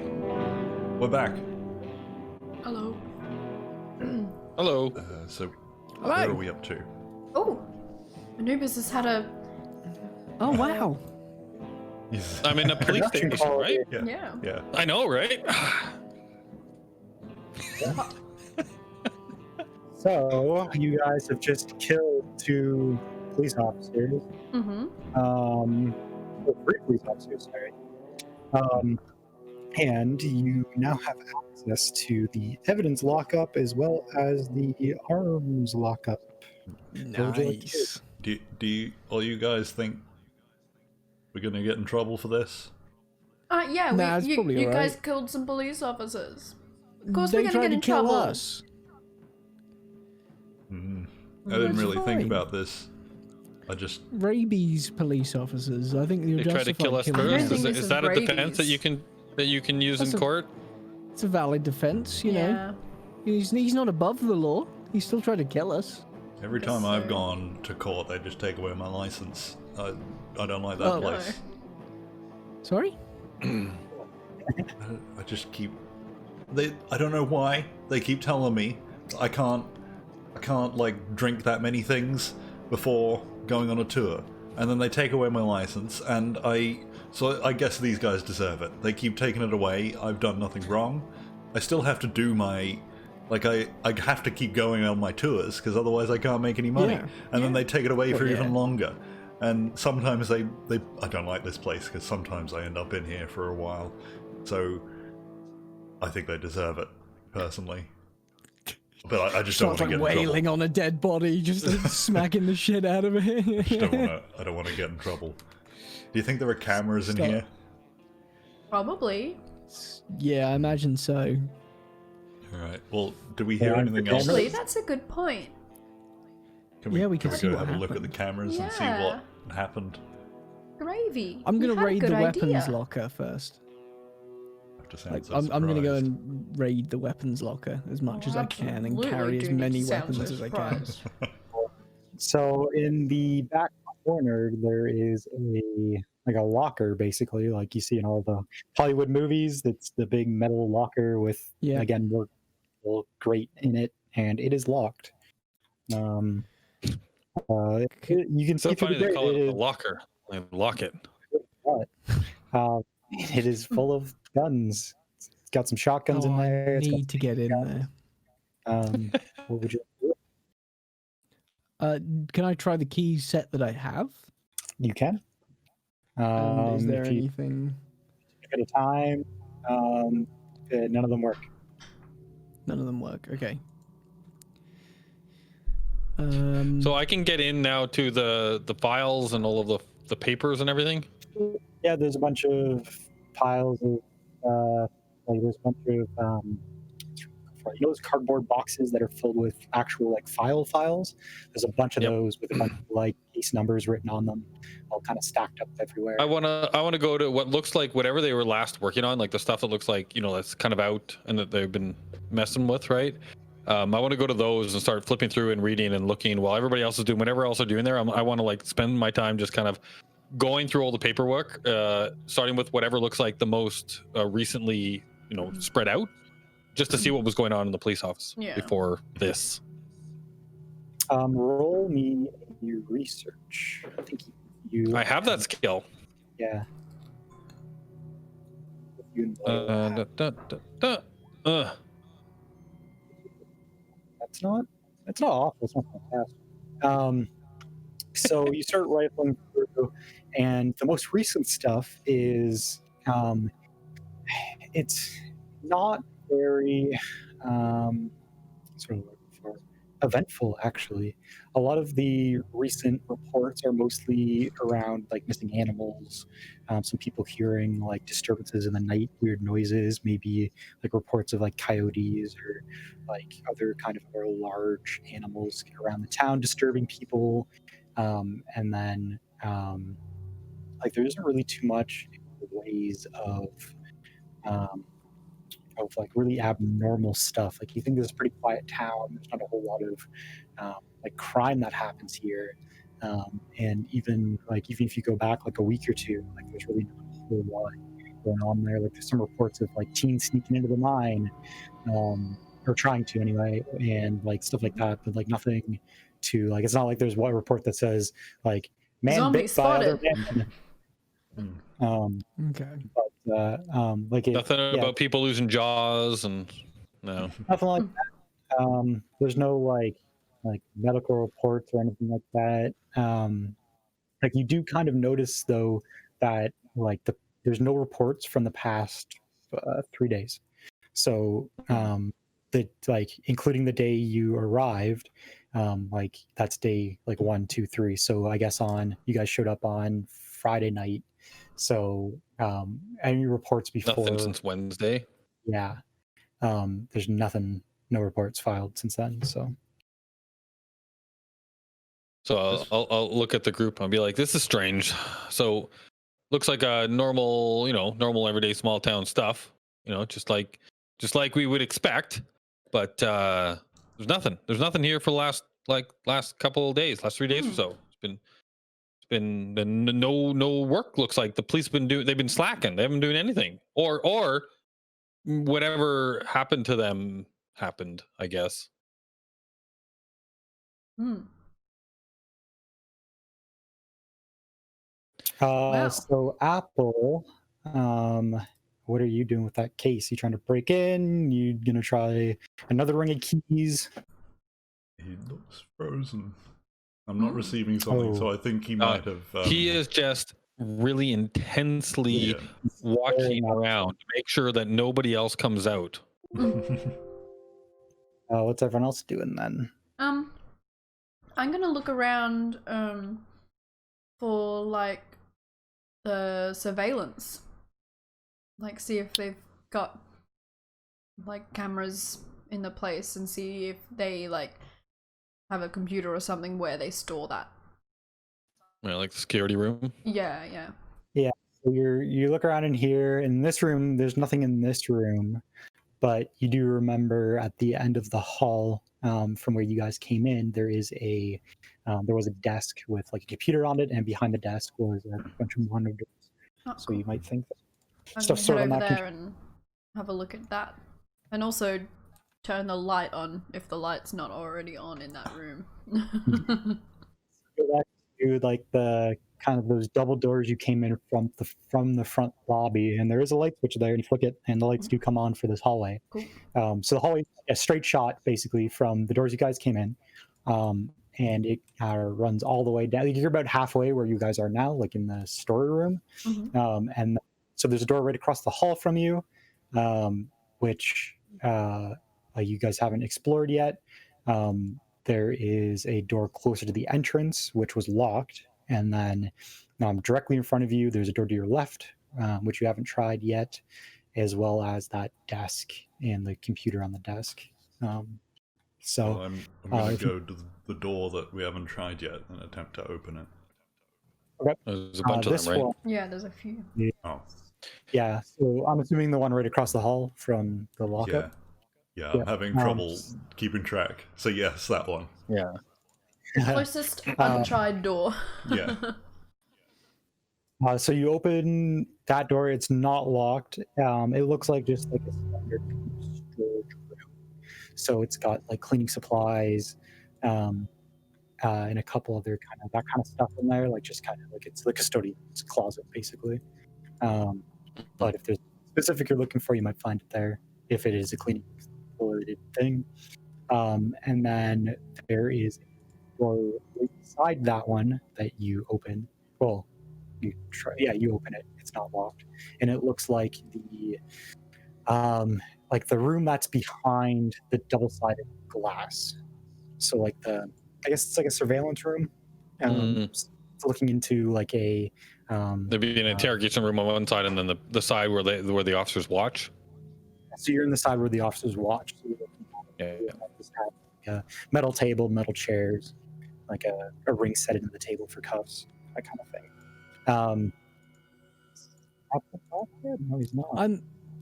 we're back. Hello. Hello. So, Hello. where are we up to? Oh, Anubis has had a. Oh wow. Yes. I'm in a police Production station, quality. right? Yeah. Yeah. I know, right? So you guys have just killed 2 police officers. Mm-hmm. Well, 3 police officers, sorry. And you now have access to the evidence lockup as well as the arms lockup. would you like to do? Nice. Do you all you guys think we're gonna get in trouble for this? Yeah, Nah, it's you probably guys alright. killed some police officers. Of course They we're gonna tried get to in kill trouble. us. I didn't That's really think fine. about this. I just Rabies police officers. I think you're They tried to kill us justified killing I don't first. them. think Is this that is a defense that rabies. you can use That's in a- court? It's a valid defense, you know. Yeah. He's not above the law. He still tried to kill us. every Guess time I've so. gone to court, they just take away my license. I don't like that Oh. place. Sorry? I just keep. I don't know why they keep telling me I can't like drink that many things before going on a tour, and then they take away my license, and so I guess these guys deserve it. They keep taking it away. I've done nothing wrong. I still have to do my. Like, I have to keep going on my tours, because otherwise I can't make any money. Yeah. And then they take it away for Well, even yeah. longer. And sometimes I don't like this place, because sometimes I end up in here for a while. So, I think they deserve it, personally. But I just don't Starts want to like get in trouble. wailing on a dead body, just like, smacking the shit out of it. I don't want to get in trouble. Do you think there are cameras in Stop. here? Probably. Yeah, I imagine so. Alright, well, do we hear Yeah, anything else? Actually, that's a good point. Yeah, we can can see go what have a look at the happened. cameras and see Yeah. what happened? Gravy. I'm you gonna had a raid the good weapons idea. locker first. I have to sound Like, so I'm gonna go surprised. and raid the weapons locker as much as I can and Absolutely carry as do need many to sound weapons so as I can. surprised. So in the back corner, there is a locker, basically, like you see in all the Hollywood movies. It's the big metal locker with, Yeah. again, more grate in it, and it is locked. You can So see through funny the they grate. call it It a locker. Like, lock it. it is full of guns. It's got some shotguns in Oh, there. I It's got need to get in there. what would you do? Can I try the key set that I have? You can. And is there If you anything? at a time, none of them work. None of them work. Okay. So I can get in now to the files and all of the papers and everything. Yeah, there's a bunch of piles of there's a bunch of those cardboard boxes that are filled with actual like files. There's a bunch of Yep. those with a bunch of like case numbers written on them, all kind of stacked up everywhere. I wanna go to what looks like whatever they were last working on, like the stuff that looks like, you know, that's kind of out and that they've been messing with, right? I want to go to those and start flipping through and reading and looking while everybody else is doing whatever else they're doing there. I want to like spend my time just kind of going through all the paperwork, starting with whatever looks like the most recently, you know, spread out, just to see what was going on in the police office before this. Roll me your research. I think you. I have that skill. Yeah. You That's not awful. It's not fantastic. So you start rifling through, and the most recent stuff is it's not very sort of eventful, actually. A lot of the recent reports are mostly around like missing animals, some people hearing like disturbances in the night, weird noises, maybe like reports of like coyotes or like other kind of more large animals around the town disturbing people. And then like there isn't really too much in the ways of like really abnormal stuff. Like you think this is a pretty quiet town. There's not a whole lot of like crime that happens here. And even if you go back like a week or two, like there's really not a whole lot going on there. Like there's some reports of like teens sneaking into the mine, or trying to anyway, and like stuff like that. But like nothing to like. It's not like there's one report that says like man Zombie bit by other spotted. man. Okay. But like Nothing about people losing jaws and no. nothing like that. There's no like medical reports or anything like that. Like you do kind of notice though that like there's no reports from the past 3 days. So that like including the day you arrived, like that's day like 1, 2, 3. So I guess you guys showed up on Friday night. So any reports before? Nothing since Wednesday. Yeah. There's nothing, no reports filed since then. So I'll look at the group and I'll be like, this is strange. So looks like a normal everyday small town stuff, just like we would expect. But there's nothing here for the last couple of days, last 3 days or so. It's been no work. Looks like the police they've been slacking. They haven't been doing anything, or whatever happened to them happened, I guess. Wow. So Apple, what are you doing with that case? You trying to break in? You gonna try another ring of keys? He looks frozen. I'm not receiving something, so I think he might have. He is just really intensely watching around to make sure that nobody else comes out. What's everyone else doing then? I'm gonna look around for like the surveillance, like see if they've got like cameras in the place and see if they like have a computer or something where they store that. Yeah, like the security room. Yeah. So you look around in here. In this room, there's nothing in this room, but you do remember at the end of the hall, from where you guys came in, there was a desk with like a computer on it, and behind the desk was a bunch of monitors. So you might think I'm stuff gonna stored head on over that there and have a look at that, and also turn the light on if the light's not already on in that room. Go back to like the kind of those double doors you came in from the front lobby, and there is a light switch there, and you flick it, and the lights do come on for this hallway. Cool. So the hallway, a straight shot basically from the doors you guys came in, and it runs all the way down. You're about halfway where you guys are now, like in the storeroom, and so there's a door right across the hall from you, which you guys haven't explored yet. There is a door closer to the entrance, which was locked. And then directly in front of you, there's a door to your left, which you haven't tried yet, as well as that desk and the computer on the desk. So well, I'm going to go to the door that we haven't tried yet and attempt to open it. Okay. There's a bunch of them, right? One, Yeah, there's a few. Oh. Yeah, so I'm assuming the one right across the hall from the lockup. Yeah, I'm having trouble keeping track. So yes, that one. Yeah. Closest untried door. Yeah. So you open that door. It's not locked. It looks like just like a standard storage room. So it's got like cleaning supplies, and a couple other that kind of stuff in there. Like just kind of like it's the custodian's closet basically. But if there's specific you're looking for, you might find it there. If it is a cleaning related thing, and then there is a door right beside that one that you open. Well, you try. Yeah, you open it. It's not locked, and it looks like the room that's behind the double-sided glass. So I guess it's like a surveillance room. It's looking into like a. There'd be an interrogation room on one side, and then the side where the officers watch. So you're in the side where the officers watch. So just have like a metal table, metal chairs, like a ring set into the table for cuffs, that kind of thing. No, he's not.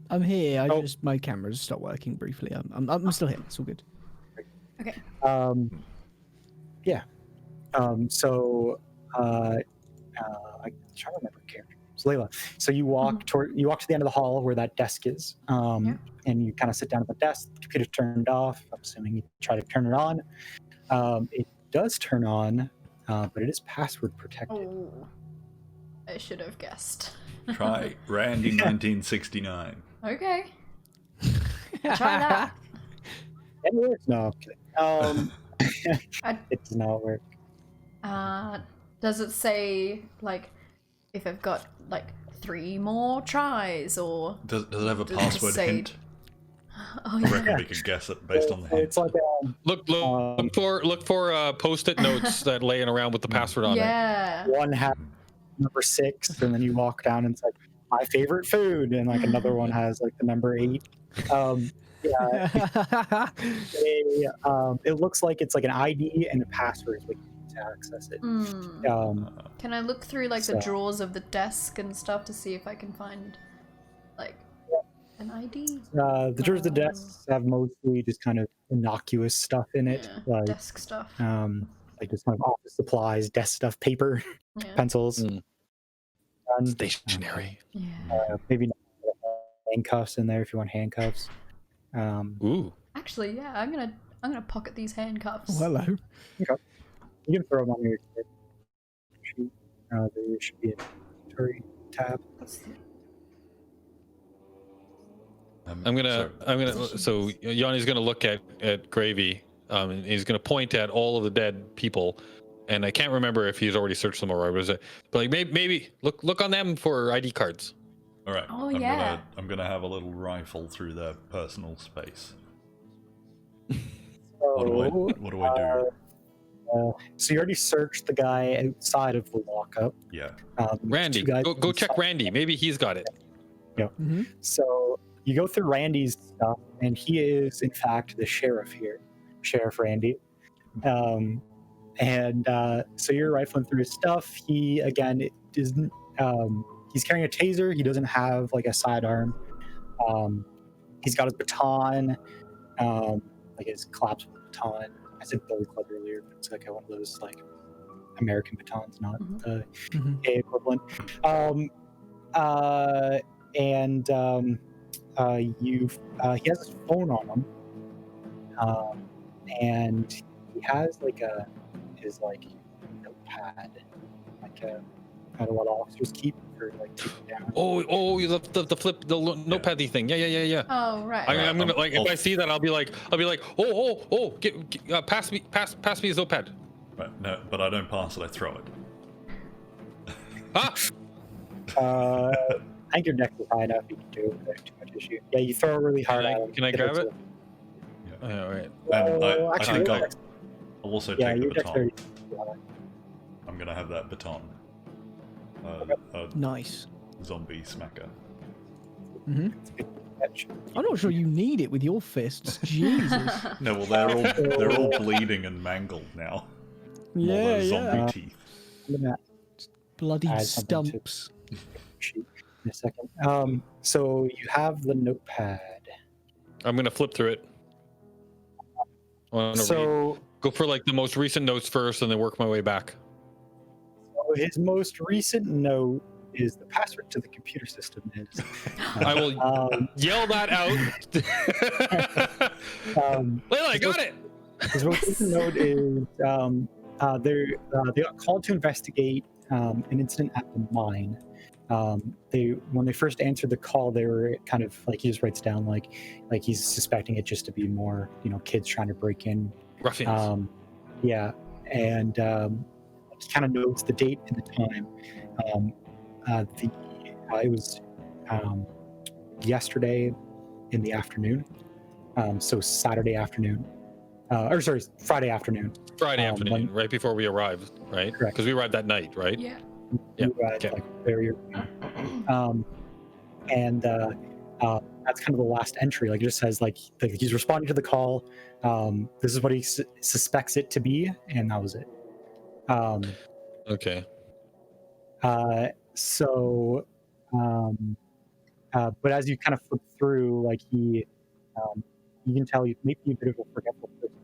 I'm here. My camera's stopped working briefly. I'm still here. It's all good. Okay. Yeah. So I'm trying to remember characters. Layla. So you walk to the end of the hall where that desk is, and you kind of sit down at the desk. The computer's turned off. I'm assuming you try to turn it on. It does turn on, but it is password protected. Oh, I should have guessed. Try Randy 1969. Okay. Try that. It works. No, I'm kidding. It does not work. Does it say like if I've got like 3 more tries or Does it have a does it password say- hint? Oh I yeah. reckon we could guess it based on the hint. It's like Look for post-it notes that laying around with the password on it. Yeah. one has number 6, and then you walk down and it's like my favorite food, and like another one has like the number 8. It looks like it's like an ID and a password is what you need to access it. Can I look through like the So- drawers of the desk and stuff to see if I can find like an ID? The drawers of the desks have mostly just kind of innocuous stuff in it, Yeah, like desk stuff. like just kind of office supplies, desk stuff, paper, Yeah. pencils, Stationary. Yeah. maybe handcuffs in there if you want handcuffs. Ooh. Actually, yeah, I'm gonna pocket these handcuffs. Hello. You can throw them on your sheet. There should be an inventory tab. What's the- So Yanni's gonna look at Gravy, and he's gonna point at all of the dead people, and I can't remember if he's already searched them or was it, but like maybe look on them for ID cards. All right. Oh, yeah. I'm gonna have a little rifle through their personal space. What do I do? So you already searched the guy outside of the lockup. Yeah. Randy, two guys go check inside. Randy. Maybe he's got it. So you go through Randy's stuff, and he is in fact the sheriff here, Sheriff Randy. So you're rifling through his stuff. He again isn't. He's carrying a taser. He doesn't have like a sidearm. He's got his baton, like his collapsible baton. I said billy club earlier, but it's like one of those like American batons, not the gay equivalent. He has his phone on him, and he has like his notepad, like a kind of what officers keep for like taking down. Oh, the notepad thing. Yeah. Oh right. I'm gonna like if I see that I'll be like oh pass me his notepad. Right, no, but I don't pass it. I throw it. Ah! I think your deck is high enough. You can do it without too much issue. Yeah, you throw it really hard at him. Can I grab it? Yeah. All right. And I actually, think your I'll deck's- also yeah, take the your deck's baton. 30. I'm gonna have that baton. Nice. Zombie smacker. I'm not sure you need it with your fists. Jesus. No, well they're all bleeding and mangled now. All Yeah, those yeah. zombie teeth. I'm gonna Bloody add something to- stumps. sheet in a second. So you have the notepad. I'm gonna flip through it. So Go for like the most recent notes first, and then work my way back. his most recent note is the password to the computer system is. I will yell that out. Layla, I got it. His most recent note is they got called to investigate an incident at the mine. When they first answered the call, they were kind of like, he just writes down like he's suspecting it just to be more kids trying to break in. Ruffians. Yeah, and he kind of notes the date and the time. It was yesterday in the afternoon, so Saturday afternoon, or sorry, Friday afternoon. Friday afternoon, right before we arrived, right? Correct. Because we arrived that night, right? Yeah. Yeah, You arrived, okay. like, very early. That's kind of the last entry. Like it just says like he's responding to the call. This is what he suspects it to be, and that was it. Okay. But as you kind of flip through, like you can tell he's maybe a bit of a forgetful person,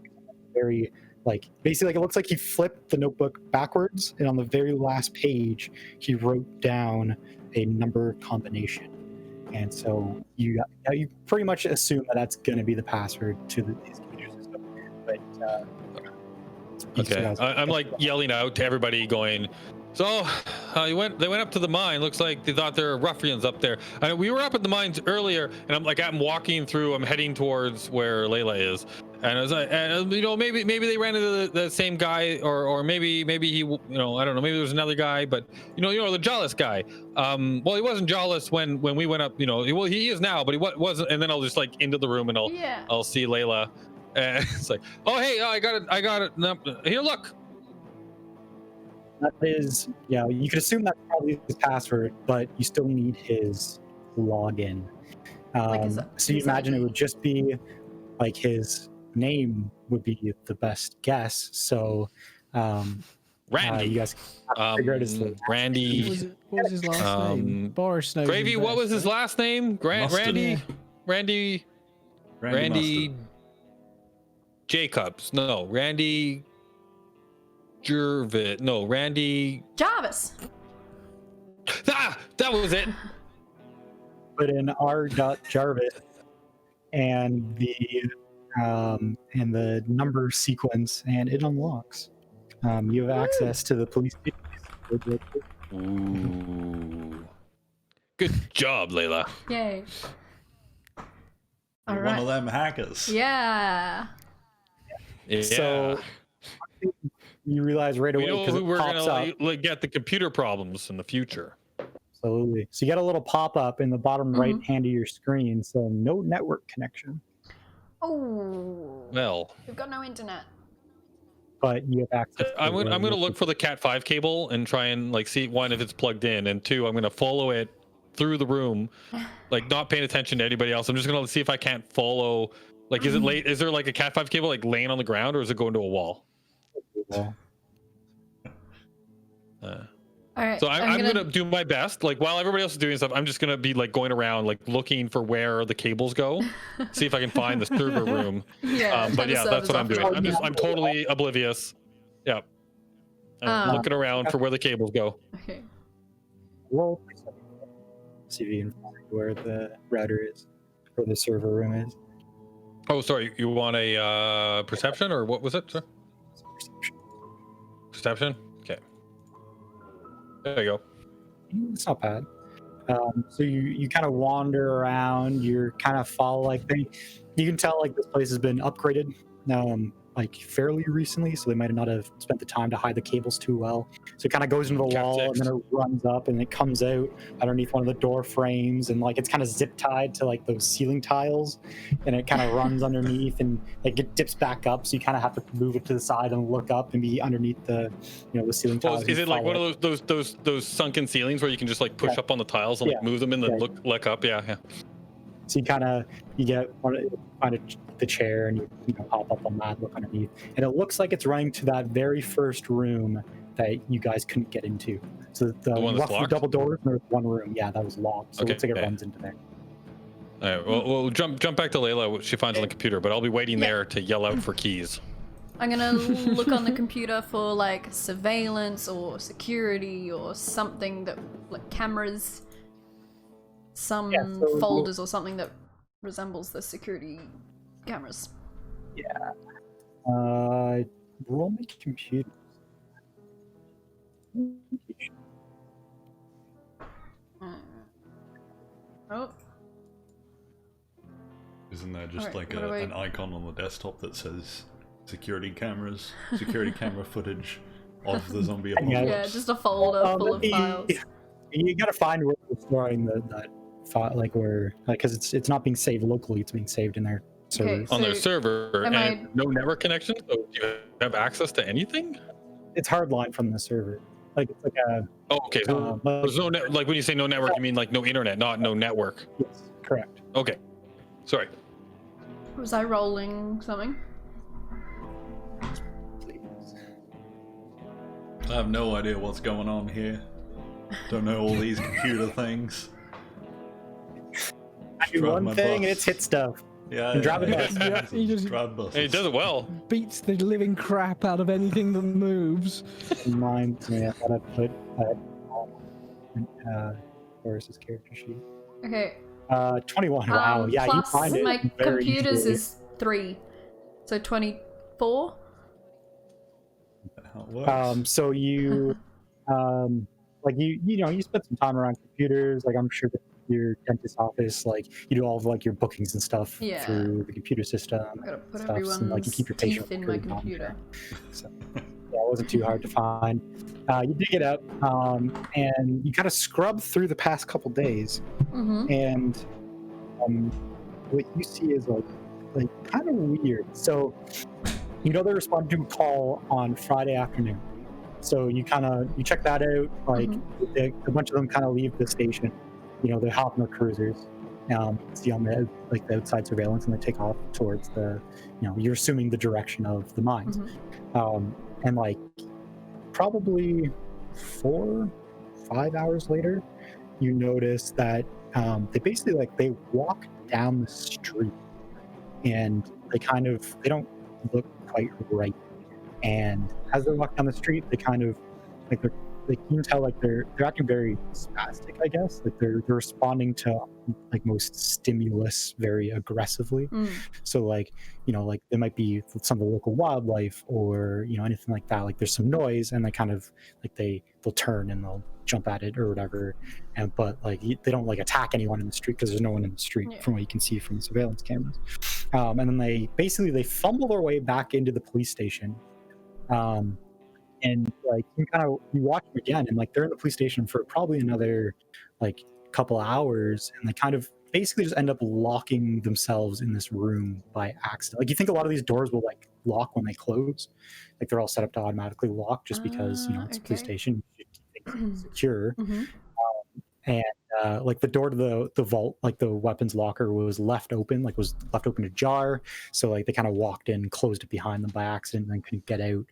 very like basically like it looks like he flipped the notebook backwards, and on the very last page he wrote down a number combination. And so you pretty much assume that that's going to be the password to his computer system. But okay, I'm like yelling out to everybody, going, "So, they went up to the mine. Looks like they thought there were ruffians up there. We were up at the mines earlier, and I'm walking through. I'm heading towards where Layla is, and I was like, maybe they ran into the same guy, or maybe he, I don't know, maybe there was another guy, but the Jawless guy. Well, he wasn't Jawless when we went up. Well, he is now, but he wasn't. And then I'll just like into the room, and I'll see Layla, and it's like, oh hey, I got it. No, here, look. That is, you could assume that's probably his password, but you still need his login. So you imagine it would just be like his name would be the best guess. So, Randy, you guys figure out his Randy. What was his last name? Boris knows. Gravy. What was his last name? Randy. Randy Jacobs. No, Randy. Jervis. No, Randy Jarvis. That was it. Put in R.Jarvis and the number sequence, and it unlocks. You have access to the police. Ooh. Good job, Layla. Yay. You're one of them hackers. Yeah. So you realize right away because we're gonna get the computer problems in the future. Absolutely. So you got a little pop-up in the bottom right hand of your screen saying no network connection. Oh. Well, we've got no internet. But you have access. I'm gonna look for the Cat5 cable and try and like see, one, if it's plugged in, and two, I'm gonna follow it through the room, like not paying attention to anybody else. I'm just gonna see if I can't follow. Like, is it late? Is there like a Cat5 cable like laying on the ground, or is it going to a wall? All right, so I'm gonna do my best. Like while everybody else is doing stuff, I'm just gonna be like going around, like looking for where the cables go, see if I can find the server room. But yeah, that's what I'm doing. I'm totally oblivious. Yeah, I'm looking around for where the cables go. Okay. Well, see if you can find where the router is, where the server room is. Oh, sorry. You want a perception, or what was it, sir? Perception. Okay. There you go. It's not bad. So you kind of wander around. You're kind of follow like you can tell like this place has been upgraded like fairly recently, so they might not have spent the time to hide the cables too well. So it kind of goes into the wall and then it runs up and it comes out underneath one of the door frames, and like it's kind of zip tied to like those ceiling tiles, and it kind of runs underneath and like it dips back up. So you kind of have to move it to the side and look up and be underneath the the ceiling tiles. Is it like one of those sunken ceilings where you can just like push up on the tiles and like move them and then look up? Yeah. So you get find the chair and you hop up on that, look underneath, and it looks like it's running to that very first room that you guys couldn't get into. So the roughly double doors, and there's one room, that was locked. So it looks like it runs into there. All right, well, we'll jump back to Layla, what she finds on the computer, but I'll be waiting there to yell out for keys. I'm gonna look on the computer for like surveillance or security or something that like cameras, folders or something that resembles the security cameras. Roll my computer. Oh. Isn't there just like an icon on the desktop that says security cameras, security camera footage of the zombie apocalypse? Yeah, just a folder full of files. You gotta find where we're storing that file, like where, because it's not being saved locally, it's being saved in their server. On their server, and no network connection. So do you have access to anything? It's hardline from the server. Like it's like a. Oh, okay. So there's no like when you say no network, you mean like no internet, not no network. Yes, correct. Okay. Sorry. Was I rolling something? I have no idea what's going on here. Don't know all these computer things. I do one thing and it's hit stuff. Yeah, And drive it yeah, bus. Yeah, he just drive buses. And he does it well. beats the living crap out of anything that moves. Reminds me, I thought I put where's his character sheet? Okay. 21. Wow. Yeah, you Plus find it my very computers easily. is 3. So 24? How it works. So you like you know, you spend some time around computers. Like I'm sure that your dentist office, like you do all of like your bookings and stuff Yeah. through the computer system. I've got to put stuff, everyone's and like you keep your patient teeth in my record on computer. So yeah, it wasn't too hard to find. You dig it up, and you kind of scrub through the past couple days, Mm-hmm. and what you see is like kind of weird. So you know they responded to a call on Friday afternoon. So you check that out. Like a bunch of them kind of leave the station. You know, they hop in their cruisers. See on the outside surveillance, and they take off towards you're assuming the direction of the mines. And like probably 4-5 hours later, you notice that they basically they walk down the street, and they don't look quite right. And as they walk down the street, they kind of you can tell they're acting very spastic, I guess. Like they're responding to most stimulus very aggressively. So there might be some of the local wildlife or anything like that. Like there's some noise, and they kind of they'll turn and they'll jump at it or whatever. But they don't attack anyone in the street because there's no one in the street from what you can see from the surveillance cameras. And then they fumble their way back into the police station. And you watch them again, and they're in the police station for probably another couple hours, and they kind of basically just end up locking themselves in this room by accident. You think a lot of these doors will lock when they close, they're all set up to automatically lock just because it's a police station, you keep things secure. And the door to the vault, the weapons locker, was left open ajar. So they kind of walked in, closed it behind them by accident, and then couldn't get out.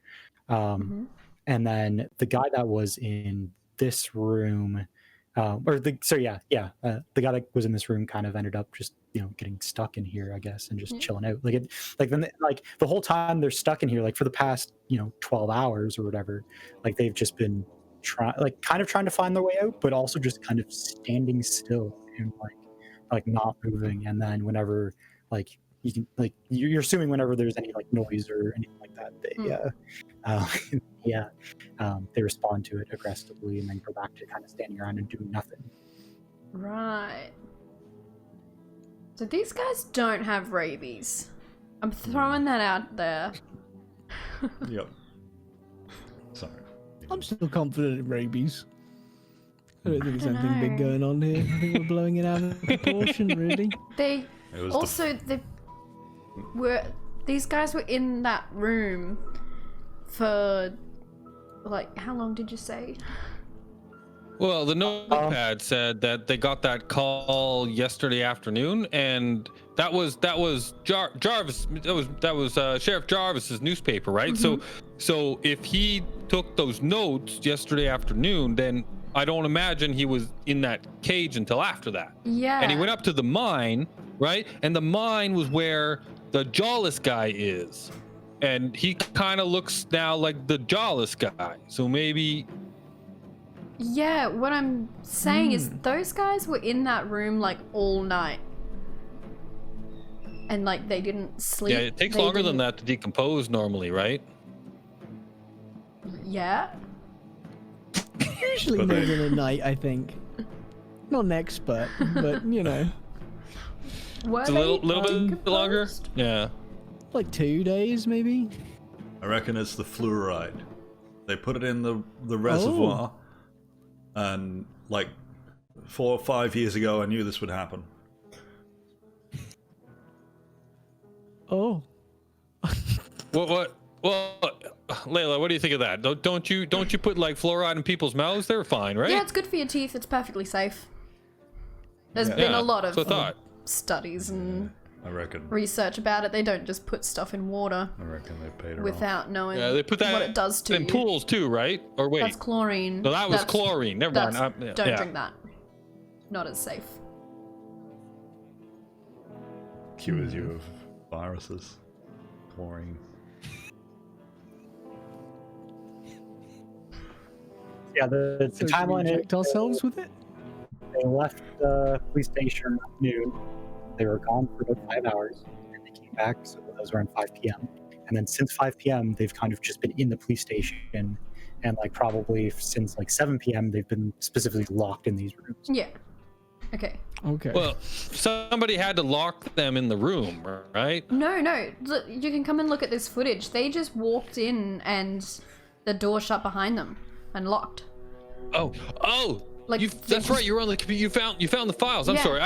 And then the guy that was in this room, the guy that was in this room kind of ended up just getting stuck in here, I guess, and just chilling out. The whole time they're stuck in here, for the past 12 hours or whatever, they've just been trying to find their way out, but also just kind of standing still and not moving. And then whenever you can you're assuming whenever there's any noise or anything like that, they respond to it aggressively and then go back to kind of standing around and doing nothing. Right. So these guys don't have rabies. I'm throwing that out there. Yep. Sorry. I'm still confident in rabies. I don't think there's anything big going on here. I think we're blowing it out of proportion, really. These guys were in that room for how long did you say? Well, the notepad said that they got that call yesterday afternoon, and that was Jarvis. That was Sheriff Jarvis's newspaper, right? So if he took those notes yesterday afternoon, then I don't imagine he was in that cage until after that. Yeah. And he went up to the mine, right? And the mine was where the jawless guy is, and he kind of looks now like the jawless guy. So maybe. Yeah, what I'm saying is those guys were in that room all night. And they didn't sleep. Yeah, it takes longer than that to decompose normally, right? Yeah. Usually more than a night, I think. Not an expert, but Were It's a little bit longer. Yeah. 2 days maybe. I reckon it's the fluoride. They put it in the reservoir, and 4 or 5 years ago, I knew this would happen. Oh. Well, Layla, what do you think of that? Don't you put fluoride in people's mouths? They're fine, right? Yeah, it's good for your teeth. It's perfectly safe. There's been a lot of studies and I reckon. research about it. They don't just put stuff in water I reckon they paid her without knowing they put that what it does to in you. pools too, right? Or wait, That's chlorine. no, that was chlorine. Never mind. Don't drink that. Not as safe. cures you of viruses, chlorine. Yeah, the So timeline is inject ourselves with it. they left the police station at noon. They were gone for about 5 hours, and they came back. So that was around 5 p.m. And then since 5 p.m., they've kind of just been in the police station, and like probably since like 7 p.m., they've been specifically locked in these rooms. Yeah. Okay. Okay. Well, somebody had to lock them in the room, right? No. Look, you can come and look at this footage. They just walked in and the door shut behind them and locked. Oh. Like That's right. You were on the computer. You found the files. I'm Yeah. sorry.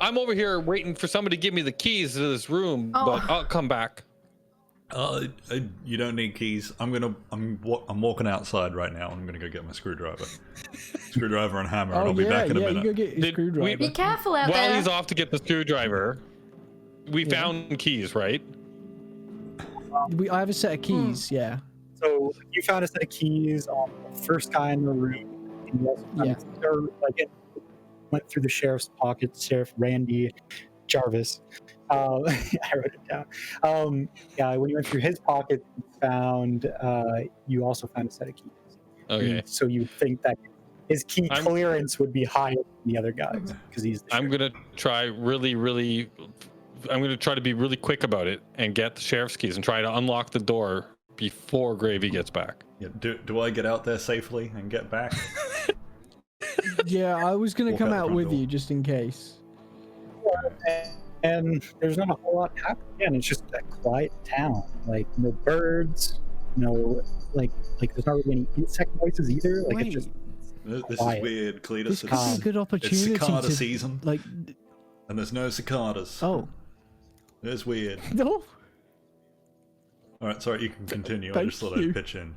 I'm over here waiting for somebody to give me the keys to this room, but I'll come back. You don't need keys. I'm walking outside right now. I'm gonna go get my screwdriver, and hammer, and I'll be back in a minute. You go get your screwdriver. Be careful out While there. he's off to get the screwdriver, we found keys, right? I have a set of keys. Yeah. So you found a set of keys on the first guy in the room. And you also found it went through the sheriff's pocket, Sheriff Randy Jarvis. I wrote it down. Yeah, when you went through his pocket, you also found a set of keys. Okay. And so you would think that his key clearance would be higher than the other guys because he's. I'm gonna try I'm gonna try to be really quick about it and get the sheriff's keys and try to unlock the door before Gravy gets back. Yeah, do I get out there safely and get back? Yeah, I was gonna Walk come out the out front with door. you just in case. And there's not a whole lot happening. Again, it's just a quiet town. Like no birds, no like there's not really any insect noises either. Like Wait, it's just This is quiet. weird, Cletus. this could be a good opportunity It's cicada to season, like. and there's no cicadas. Oh It's weird. no. All right, sorry, you can continue. I Thank just thought you. I'd pitch in.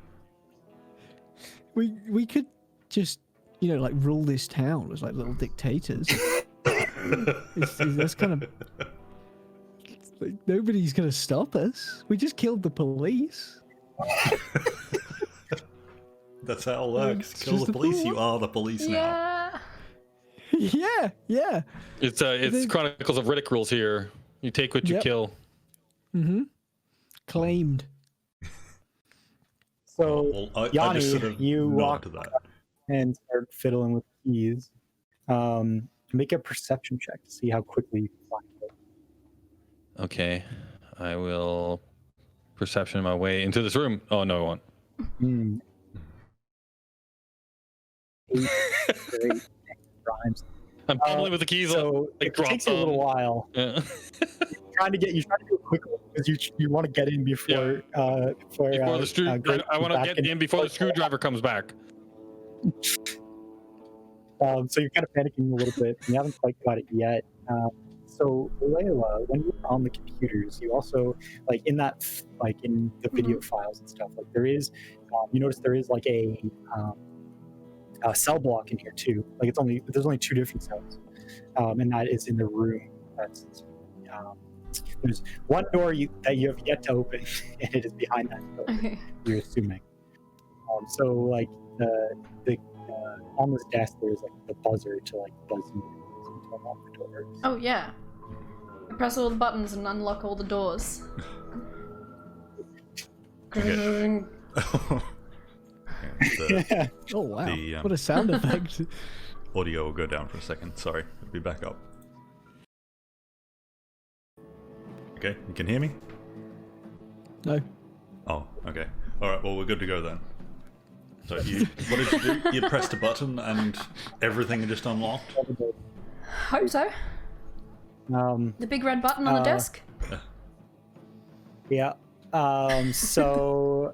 We could just like rule this town as like little dictators. That's kind of like, nobody's gonna stop us. We just killed the police. That's how it works. It's Kill just the a police. thought. You are the police now. Yeah. Yeah. It's Chronicles of Riddick rules here. You take what you Yep. kill. Mm-hmm. Claimed. so. Well, I Yanni, just sort of you nodded walk to that. and start fiddling with keys. Make a perception check to see how quickly you can find it. Okay, I will perception my way into this room. Oh no, I won't. Hmm. 8, great. Rhymes. I'm fumbling with the keys. So like, it drop takes you a little them. while. Yeah. You're trying to do it quickly because you want to get in before Before the screwdriver, I want to get in before the screwdriver comes back. So you're kind of panicking a little bit. And you haven't quite got it yet. So Layla, when you're on the computers, you also in that in the video files and stuff. Like there is, you notice there is like a cell block in here too. Like there's only 2 different cells, and that is in the room. There's one door that you have yet to open, and it is behind that door. Okay. You're assuming. So like the on this desk there's like the buzzer to buzz you to unlock the door. Oh yeah. Press all the buttons and unlock all the doors. Okay. The Oh wow! The, What a sound effect. audio will go down for a second. Sorry, it'll be back up. Okay, you can hear me? No. Oh, okay. All right. Well, we're good to go then. So what did you do? You pressed a button and everything just unlocked. Hope so. The big red button on the desk. Yeah. So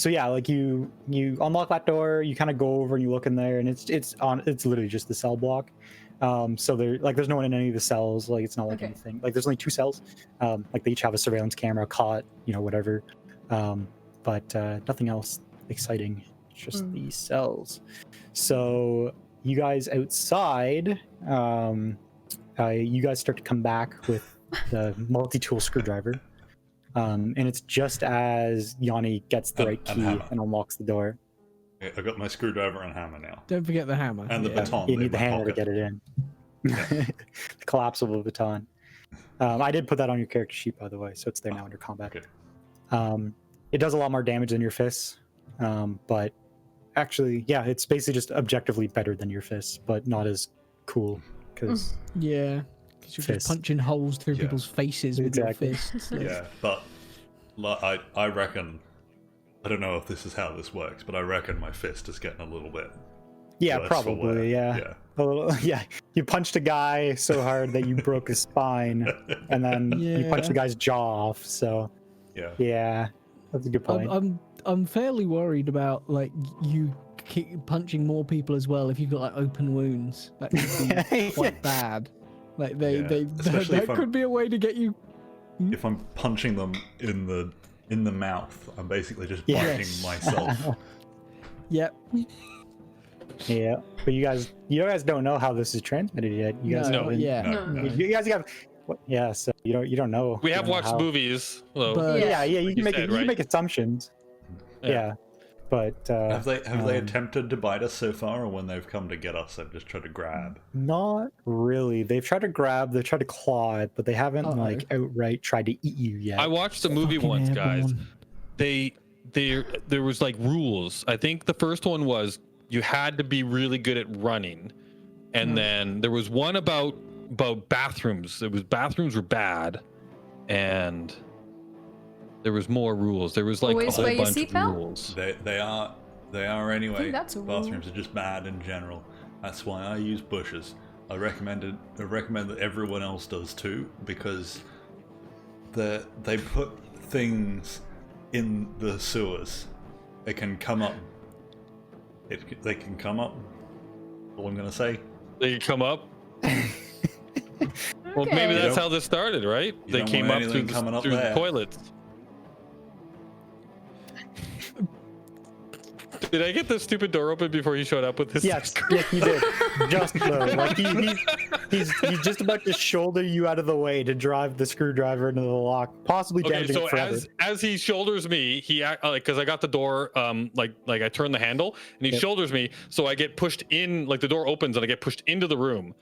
yeah, like you unlock that door, you kind of go over and you look in there, and it's literally just the cell block. So there's no one in any of the cells. Like it's not like anything. Like there's only 2 cells. Like they each have a surveillance camera, cot, whatever. But nothing else exciting. It's just these cells. So you guys outside, you guys start to come back with the multi-tool screwdriver. And it's just as Yanni gets the right key and unlocks the door. I got my screwdriver and hammer now. Don't forget the hammer. And the baton. You in need the my hammer to pocket. get it in. The collapsible baton. I did put that on your character sheet, by the way, so it's there now under combat. Okay. It does a lot more damage than your fists, but actually, yeah, it's basically just objectively better than your fists, but not as cool because Yeah, because you're just punching holes through people's faces with your fists. Like. Yeah, but I reckon, I don't know if this is how this works, but I reckon my fist is getting a little bit. Yeah, worse for probably. wear. Yeah. A little, yeah. You punched a guy so hard that you broke his spine, and then you punched the guy's jaw off. So yeah, that's a good point. I'm fairly worried about like you keep punching more people as well if you've got like open wounds. That could be quite bad. Like that could be a way to get you. If I'm punching them in the mouth, I'm basically just biting myself. Yep. Yeah, but you guys don't know how this is transmitted yet. You guys No. You guys have. Yeah, so you don't know. We have watched movies. So. But, you can make assumptions. Yeah. But have they attempted to bite us so far, or when they've come to get us, they've just tried to grab? Not really. They've tried to grab, they've tried to claw it, but they haven't like outright tried to eat you yet. I watched the movie once, guys. There was like rules. I think the first one was you had to be really good at running, and then there was one about bathrooms. It was bathrooms were bad, and there was more rules. There was like Always a wear whole your bunch of seatbelt? rules. They are anyway. I think that's a rule. Bathrooms are just bad in general. That's why I use bushes. I recommend that everyone else does too, because they put things in the sewers. It can come up. They can come up. All I'm gonna say. They come up. Well, maybe that's how this started, right? They came up through the toilets. Did I get the stupid door open before he showed up with his? Yes, you did. Just though, like he's just about to shoulder you out of the way to drive the screwdriver into the lock, possibly damaging it forever. as he shoulders me, he because I got the door, like I turned the handle, and he shoulders me, so I get pushed in, like the door opens and I get pushed into the room,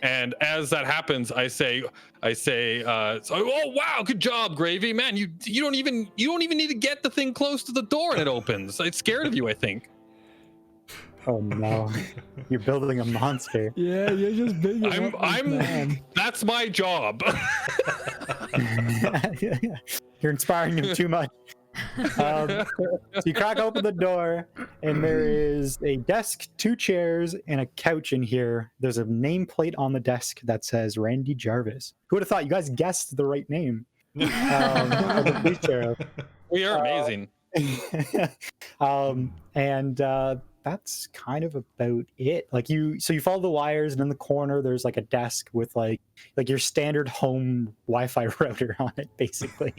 and as that happens, I say, oh wow, good job, Gravy, man, you don't even need to get the thing close to the door and it opens. It's scared of you, I think. Oh no, you're building a monster. Yeah, you're just big. That's my job. You're inspiring him too much. So you crack open the door, and there is a desk, 2 chairs, and a couch in here. There's a nameplate on the desk that says Randy Jarvis. Who would have thought? You guys guessed the right name. The police sheriff. We are amazing. That's kind of about it. Like you follow the wires, and in the corner there's like a desk with like your standard home Wi-Fi router on it, basically.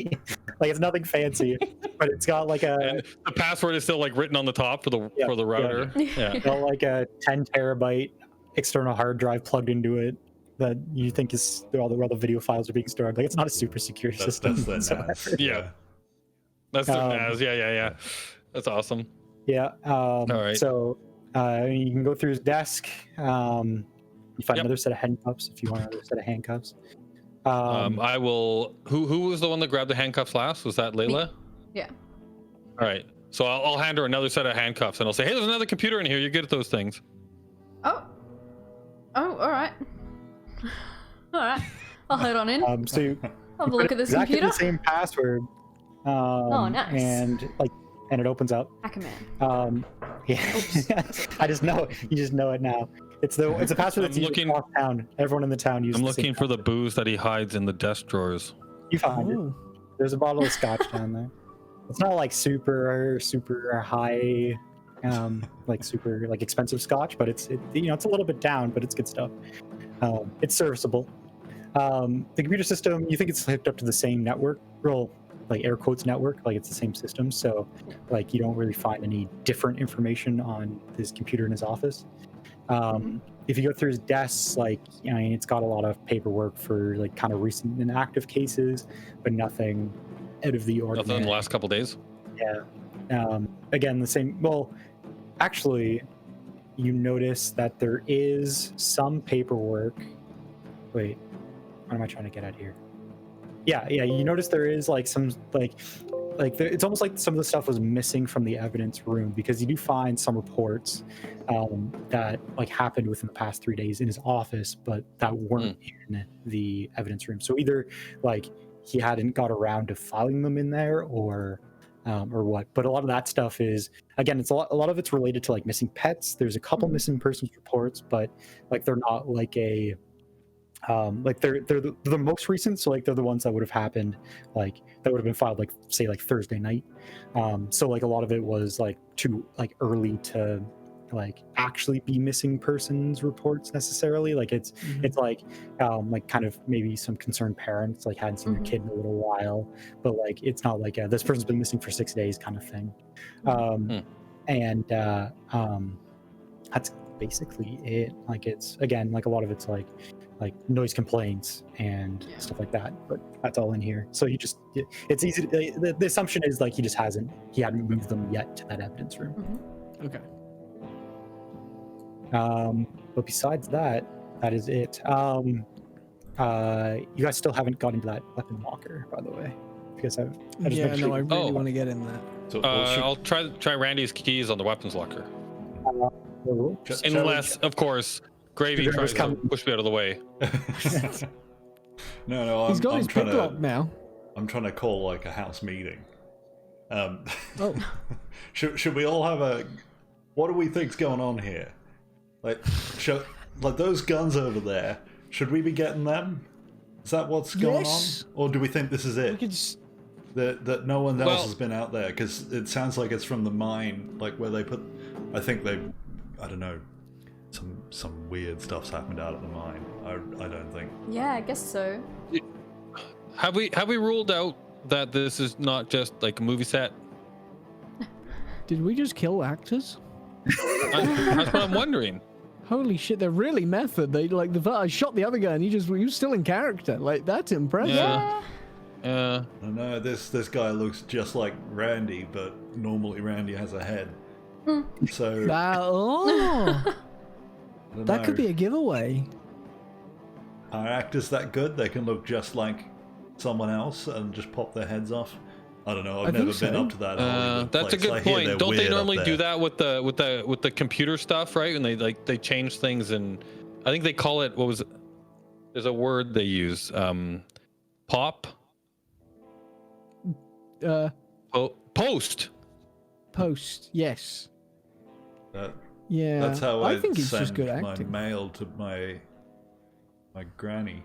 Like it's nothing fancy, but it's got like and the password is still like written on the top for the router. Yeah. Got like a 10 terabyte external hard drive plugged into it that you think is where all the video files are being stored. Like it's not a super secure system. That's NAS. Yeah. That's the NAS. Yeah. That's awesome. Yeah. All right. So you can go through his desk. You find another set of handcuffs if you want another set of handcuffs. I will. Who was the one that grabbed the handcuffs last? Was that Layla? Me. Yeah. All right. So I'll hand her another set of handcuffs, and I'll say, "Hey, there's another computer in here. You're good at those things." Oh, all right. All right. I'll head on in. So you I'll have a look at this exactly computer. the same password. Oh, nice. And it opens up. Hacker-Man. Yeah. I just know it. You just know it now. It's a password that's used across town. Everyone in the town uses. I'm looking for the booze that he hides in the desk drawers. You find it. There's a bottle of scotch down there. It's not like super high, like super like expensive scotch, but it's a little bit down, but it's good stuff. It's serviceable. The computer system, you think it's hooked up to the same network? Well, like air quotes network, like it's the same system, so like you don't really find any different information on his computer in his office. If you go through his desks, like it's got a lot of paperwork for like kind of recent and active cases, but nothing out of the ordinary. Nothing in the last couple days. Yeah. Again, the same. Well, actually, you notice that there is some paperwork. Wait, what am I trying to get at here? Yeah, you notice there is like some it's almost like some of the stuff was missing from the evidence room, because you do find some reports that like happened within the past 3 days in his office, but that weren't in the evidence room. So either like he hadn't got around to filing them in there, or what. But a lot of that stuff is, again, it's a lot of it's related to like missing pets. There's a couple missing persons reports, but like they're not like a like they're the most recent, so like they're the ones that would have happened, like that would have been filed like say like Thursday night. So like a lot of it was like too like early to like actually be missing persons reports necessarily. Like it's like kind of maybe some concerned parents like hadn't seen their kid in a little while, but like it's not like this person's been missing for 6 days kind of thing. And that's basically it. Like it's, again, like a lot of it's like noise complaints and stuff like that, but that's all in here. So it's easy to, the assumption is like he hadn't moved them yet to that evidence room. Okay. But besides that is it. You guys still haven't got into that weapon locker, by the way, because I really want to get in that. So, I'll try Randy's keys on the weapons locker, unless of course Gravy tries to push me out of the way. No, he's got his pick lock now. I'm trying to call like a house meeting. Should we all have what do we think's going on here? Like those guns over there, should we be getting them? Is that what's going on? Or do we think this is it? That no one else has been out there? Because it sounds like it's from the mine, like where they put, I don't know, some weird stuff's happened out at the mine. I don't think. Yeah, I guess so. Have we ruled out that this is not just like a movie set? Did we just kill actors? That's what I'm wondering. Holy shit, they're really method. They like I shot the other guy and you were still in character. Like, that's impressive. Yeah. I know this guy looks just like Randy, but normally Randy has a head. So that could be a giveaway. Are actors that good? They can look just like someone else and just pop their heads off. I don't know. I've never been up to that. That's a good point. Don't they normally do that with the computer stuff, right? And they change things, and I think they call it, what was it? There's a word they use. Pop. Post. Post. Yes. Yeah. That's how I think it's just good my acting. mail to my granny.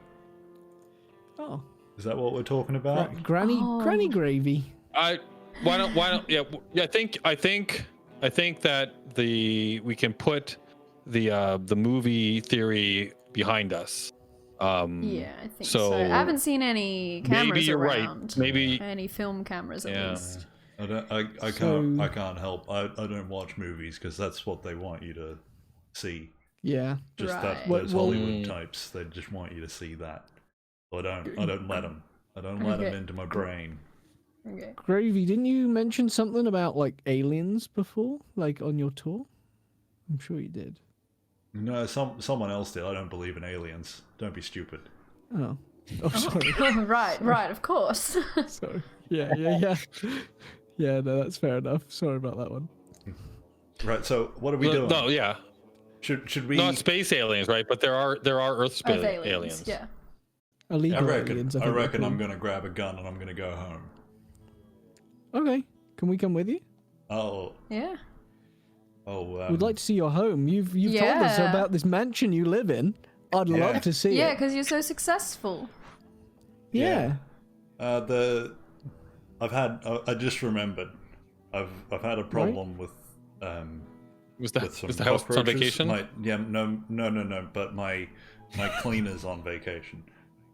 Oh. Is that what we're talking about? Granny gravy. Why don't yeah, I think that we can put the movie theory behind us. Yeah, I think so. I haven't seen any cameras maybe you're around. Right. Maybe any film cameras at least. I can't help. I don't watch movies because that's what they want you to see. Yeah. Just those Hollywood types. They just want you to see that. I don't let them. I don't let them into my brain. Okay. Gravy, didn't you mention something about like aliens before, like on your tour? I'm sure you did. No, someone else did. I don't believe in aliens. Don't be stupid. Oh, sorry. right, of course. Sorry. Yeah. Yeah, no, that's fair enough. Sorry about that one. Right. So what are we doing? No, yeah. Should we? Not space aliens, right? But there are Earth space aliens. Yeah. Illegal I aliens. reckon I'm gonna grab a gun and I'm gonna go home. Okay. Can we come with you? Oh. Yeah. Oh. We'd like to see your home. You've told us about this mansion you live in. I'd love to see it. Yeah, because you're so successful. Yeah. I just remembered. I've had a problem with Was with the house on vacation? No. But my cleaner's on vacation,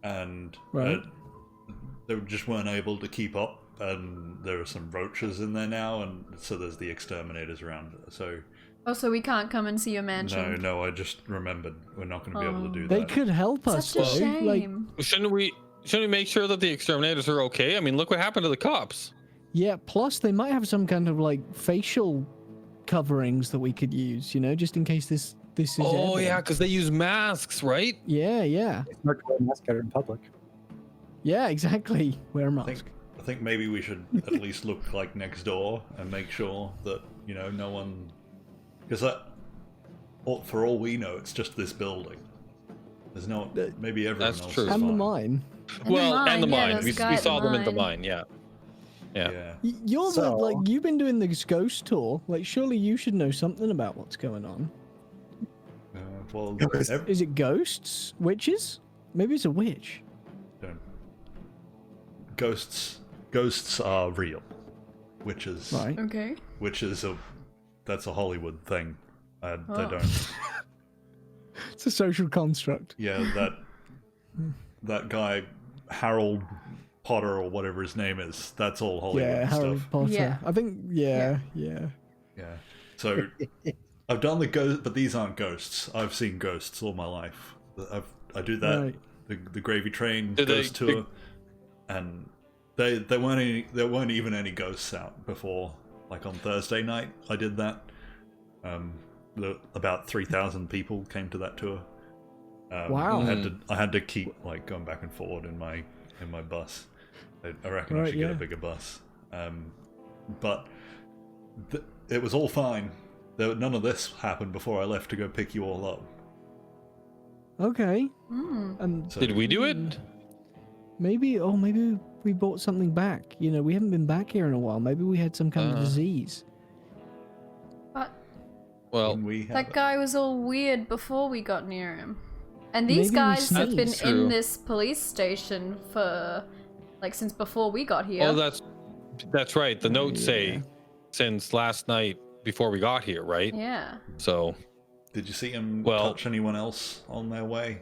and they just weren't able to keep up. And there are some roaches in there now, and so there's the exterminators around. So. Oh, so we can't come and see your mansion? No, I just remembered we're not going to be able to do that. They could help us. Such a shame. Shouldn't we make sure that the exterminators are okay? I mean, look what happened to the cops. Yeah, plus they might have some kind of like facial coverings that we could use, just in case this is yeah, because they use masks, right? Yeah. It's not to wear a mask out in public. Yeah, exactly. Wear a mask. I think maybe we should at least look like next door and make sure that no one, because for all we know, it's just this building. There's no maybe everyone That's else true. is And the fine. mine. And the mine. there's We a guy at saw them in the mine. mine. Yeah. Yeah. You're So- you've been doing this ghost tour. Like, surely you should know something about what's going on. Well, Is it ghosts? Witches? Maybe it's a witch. ghosts are real. Witches, Right. Okay. that's a Hollywood thing. They Oh. don't. It's a social construct. Yeah, that guy Harold Potter or whatever his name is. That's all Hollywood Yeah, Harry stuff. Potter. Yeah. I think. Yeah. Yeah. So I've done the ghost, but these aren't ghosts. I've seen ghosts all my life. I do that. Right. The Gravy Train Did ghost they- tour, and there weren't even any ghosts out before. Like on Thursday night, I did that. About 3,000 people came to that tour. Wow. I had to keep like going back and forward in my bus. I reckon I Right, should get yeah. a bigger bus. But it was all fine. None of this happened before I left to go pick you all up. Okay. Mm. So, Did we do it? Maybe we brought something back. We haven't been back here in a while. Maybe we had some kind of disease. But Well, when we had that guy was all weird before we got near him. And these Maybe we guys have been sneezed. in True. this police station for since before we got here. oh, that's right. The notes Yeah. say since last night before we got here, right? Yeah. So Did you see him Well- touch anyone else on their way?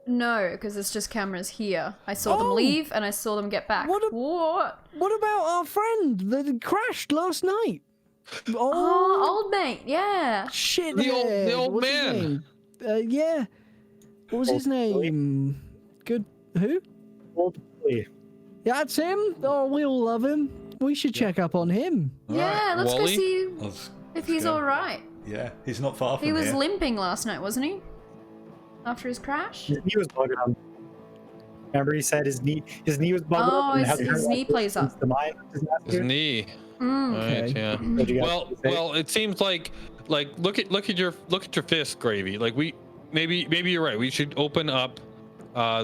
No, because it's just cameras here. I saw them Oh! leave and I saw them get back. What a- What? What about our friend that crashed last night? Oh, old mate. Yeah. Shit. The old What's his man. name? Yeah. What was his name? Good. Who? Hopefully. Yeah, that's him. Oh, we all love him. We should check up on him. Yeah. Let's go Wally? see Let's if he's go. all right. Yeah, he's not far from He was here. limping last night, wasn't he? After his crash. His knee was bugging him. Remember, he said his knee was bugging Oh, up. and his- hasn't his heard knee about plays this since up. The mine was last His year. knee. Mm. Right, Okay. yeah. What'd you guys say? Well, it seems like look at your fist, Gravy. Like maybe you're right. We should open up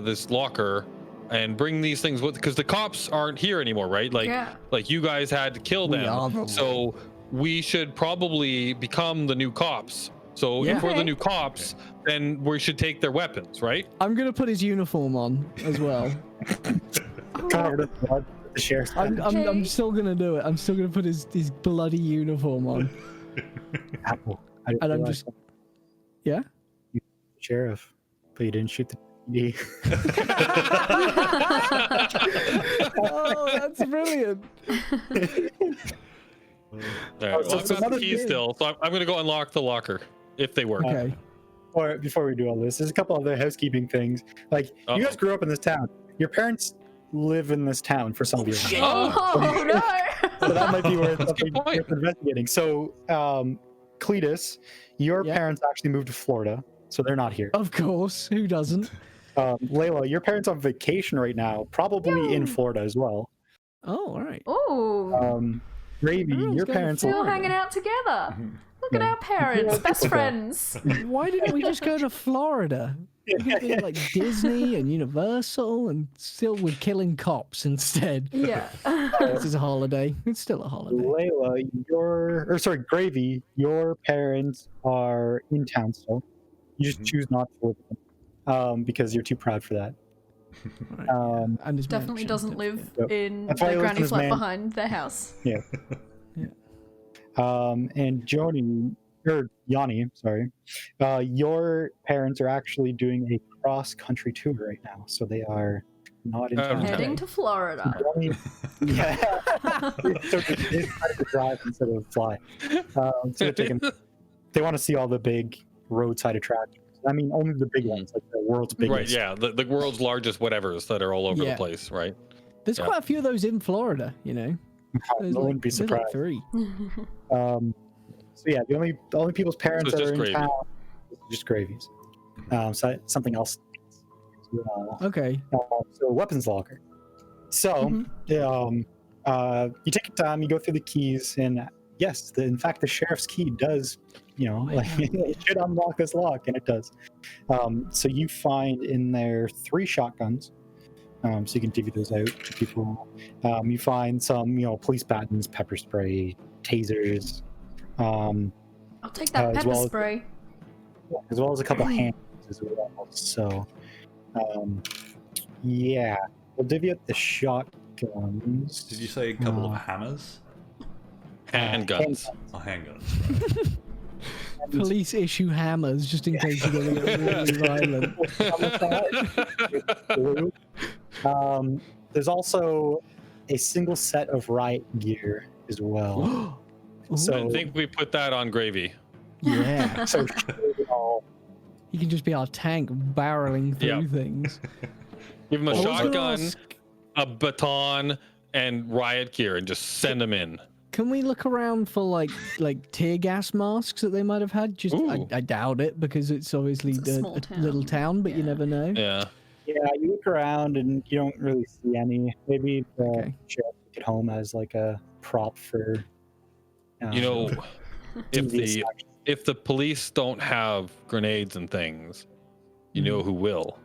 this locker and bring these things with, because the cops aren't here anymore, right? Yeah. Like you guys had to kill We are them, the- so we should probably become the new cops. So Yeah. if we're the Okay. new cops, then we should take their weapons, right? I'm gonna put his uniform on as well. Covered in blood with the sheriff's I'm Okay. still gonna do it. I'm still gonna put his bloody uniform on. apple. I didn't And I'm realize just. Yeah. that. Sheriff, but you didn't shoot the PD. Oh, that's brilliant. All right. so Well, I've got some the other keys thing- still, so I'm gonna go unlock the locker if they work. Okay. Or before we do all this, there's a couple other housekeeping things. Like, Uh-oh. you guys grew up in this town. Your parents live in this town for some of you. shit. Oh no. So that might be worth That's a good point. investigating. So, Cletus, your Yeah. parents actually moved to Florida, so they're not here. Of course. Who doesn't? Layla, your parents on vacation right now, probably in Yo. Florida as well. Oh, all right. Oh. Gravy, Everyone's your going to parents Still Florida. hanging out together. Look at Yeah. our parents, best friends. Why didn't we just go to Florida? We could be like Disney and Universal, and still we're killing cops instead. Yeah. This is a holiday. It's still a holiday. Layla, Gravy, your parents are in town still. You just choose not to live with them because you're too proud for that. Right. Um, And his Definitely mansion, doesn't don't live forget. in That's why he the lives in granny's his left man- behind their house. And Yanni, sorry, your parents are actually doing a cross-country tour right now, so they are not in town. Okay. Heading to Florida. Yanni, yeah, so they decided to drive instead of fly. So they want to see all the big roadside attractions. I mean, only the big ones, like the world's biggest. Right, yeah, the world's largest whatevers that are all over Yeah. the place, right? There's Yeah. quite a few of those in Florida, you know. I There's wouldn't be there's like surprised. 3. So yeah, the only people's parents So it's that just are in gravy. town is just Gravies. So something else. well. Okay. So weapons locker. So you take your time, you go through the keys, and yes, in fact, the sheriff's key does, it should unlock this lock, and it does. So you find in there 3 shotguns. So you can divvy those out to people. You find some, police batons, pepper spray, tasers. I'll take that pepper spray. As well as a couple hands as well. So, yeah, we'll divvy up the shotguns. Did you say a couple of hammers? Handguns. Oh, handguns. Right. Police issue hammers just in case you're going to get really violent. There's also a single set of riot gear as well. So I think we put that on Gravy. Yeah. So he can just be our tank barreling through things. Give him a shotgun, a baton, and riot gear, and just send them in. Can we look around for like tear gas masks that they might have had? Just I doubt it because it's obviously a little town, but you never know. Yeah. Yeah, you look around and you don't really see any. Maybe the sheriff took it home as like a prop for. If the police don't have grenades and things, you know who will.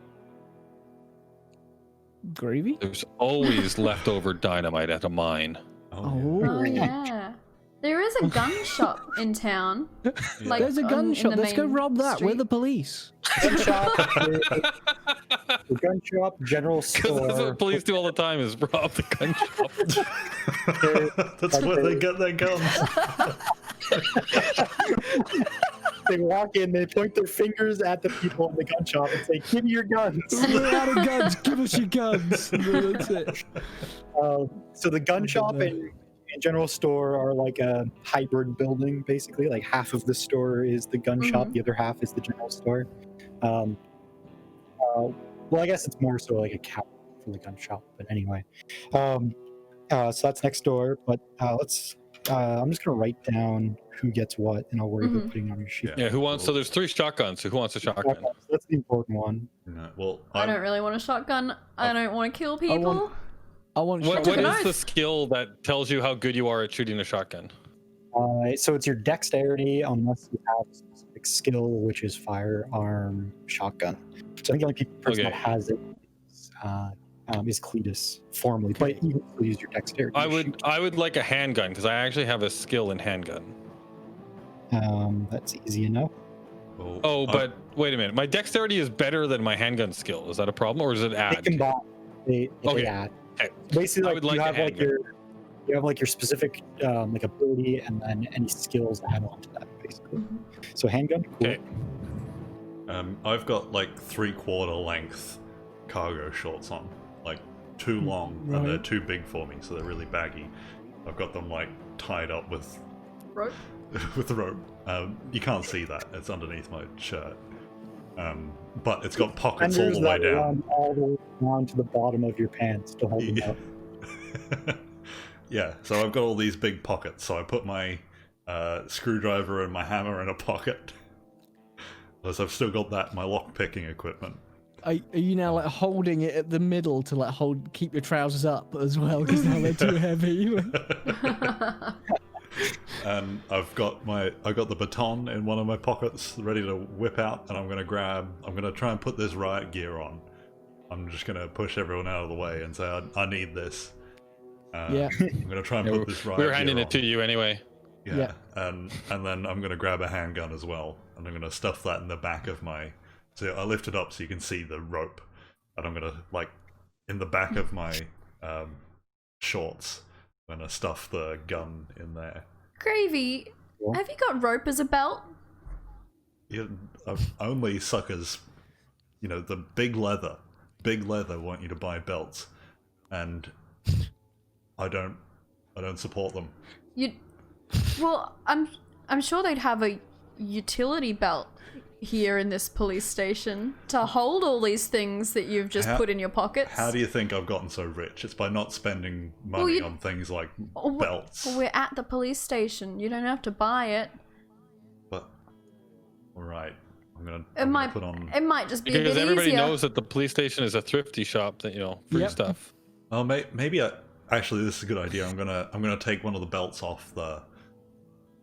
Gravy? There's always leftover dynamite at a mine. Oh yeah. There is a gun shop in town. Like, there's a gun shop. Let's go rob that. Street. We're the police. Gun shop, the gun shop, general store. That's what police do all the time is rob the gun shop. That's where they get their guns. They walk in, they point their fingers at the people in the gun shop and say, "Give me your guns." We're out of guns. Give us your guns. That's it. So the gun shop and general store are like a hybrid building, basically. Like half of the store is the gun shop, the other half is the general store. Well, I guess it's more so like a cap for the gun shop, but anyway. So that's next door, but let's. I'm just gonna write down who gets what, and I'll worry about putting it on your sheet. Yeah, who wants? So there's 3 shotguns. So who wants a shotgun? That's the important one. No, well, I don't really want a shotgun. I don't want to kill people. I want. What is the skill that tells you how good you are at shooting a shotgun? So it's your dexterity, unless you have a specific skill, which is firearm shotgun. So I think the only person that has it is Cletus formally, but you can use your dexterity. I would like a handgun because I actually have a skill in handgun. That's easy enough. But wait a minute. My dexterity is better than my handgun skill. Is that a problem, or does it add? They combine. They add. Okay. Basically, you have like your specific like ability, and then any skills add on to that, basically. So handgun. Cool. Okay. I've got like 3/4 length cargo shorts on, like too long, and they're too big for me, so they're really baggy. I've got them like tied up with rope. with the rope. You can't see that; it's underneath my shirt. But it's got pockets all the way down. All the way down to the bottom of your pants to hold them up. Yeah, so I've got all these big pockets. So I put my screwdriver and my hammer in a pocket. Plus, I've still got my lock picking equipment. Are you now like holding it at the middle to like keep your trousers up as well because now they're too heavy? And I've got the baton in one of my pockets ready to whip out, and I'm gonna try and put this riot gear on. I'm just gonna push everyone out of the way and say I need this. I'm gonna try and put this riot gear on. We're handing it to you anyway. Yeah. And then I'm gonna grab a handgun as well, and I'm gonna stuff that in the back of my. So I lift it up so you can see the rope, and I'm gonna in the back of my shorts. I'm gonna stuff the gun in there. Gravy, have you got rope as a belt? Yeah, only suckers, the big leather want you to buy belts, and I don't support them. Well, I'm sure they'd have a utility belt here in this police station to hold all these things that you've just put in your pockets. How do you think I've gotten so rich? It's by not spending money on things like belts. We're at the police station. You don't have to buy it. But, alright. It might put on. it might just be Because a bit everybody easier. knows that the police station is a thrifty shop that free Yep. stuff. Oh, maybe actually this is a good idea. I'm gonna take one of the belts off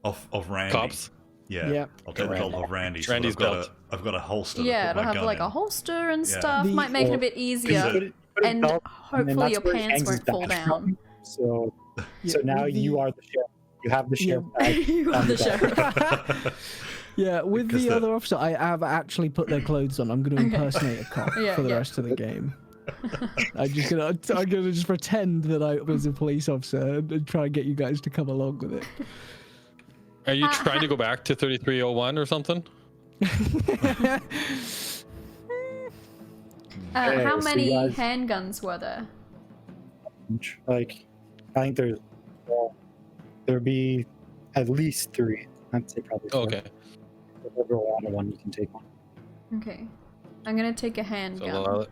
of Randy. Cops. Yeah. Yeah. I'll take the belt off Randy. So Randy's that I've got a holster. Yeah, to put it'll my have gun like in. a holster and Yeah. stuff. The- Might make it a bit Put easier, it- and that's hopefully your where it pants hangs his won't fall badge down. from. So Yeah, now with the- you are the sheriff. You have the sheriff badge. You are on the your back. sheriff. Yeah, with Because the the- other officer, I have actually put their clothes on. I'm going to impersonate a cop Yeah, for the yeah. rest of the game. I'm gonna just pretend that I was a police officer and try and get you guys to come along with it. Are you trying to go back to 3301 or something? Okay, How so many you guys- handguns were there? Like, I think there'd be at least 3. I'd say probably 4. Okay. If you roll out of one, you can take one. Okay, I'm gonna take a So, handgun.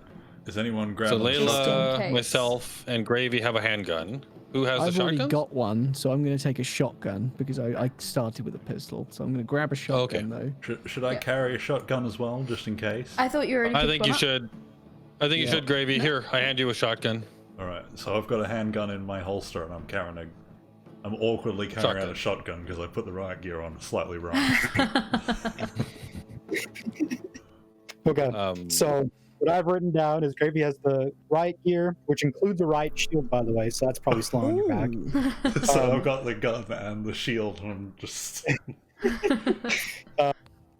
Is anyone so grabbing? Just in Layla, case. myself, and Gravy have a handgun. Who has I've the already shotgun? got one, so I'm going to take a shotgun because I started with a pistol. So I'm going to grab a shotgun though. Should I Yeah. carry a shotgun as well, just in case? I thought you already. I picked think one you up. should. I think you Yeah. should, Gravy. Here, I hand you a shotgun. All right. So I've got a handgun in my holster, and I'm awkwardly carrying out a shotgun because I put the riot gear on slightly wrong. Okay. So what I've written down is Gravy has the riot gear, which includes a riot shield, by the way. So that's probably slowing your back. Ooh. So I've got the gun and the shield, and I'm just.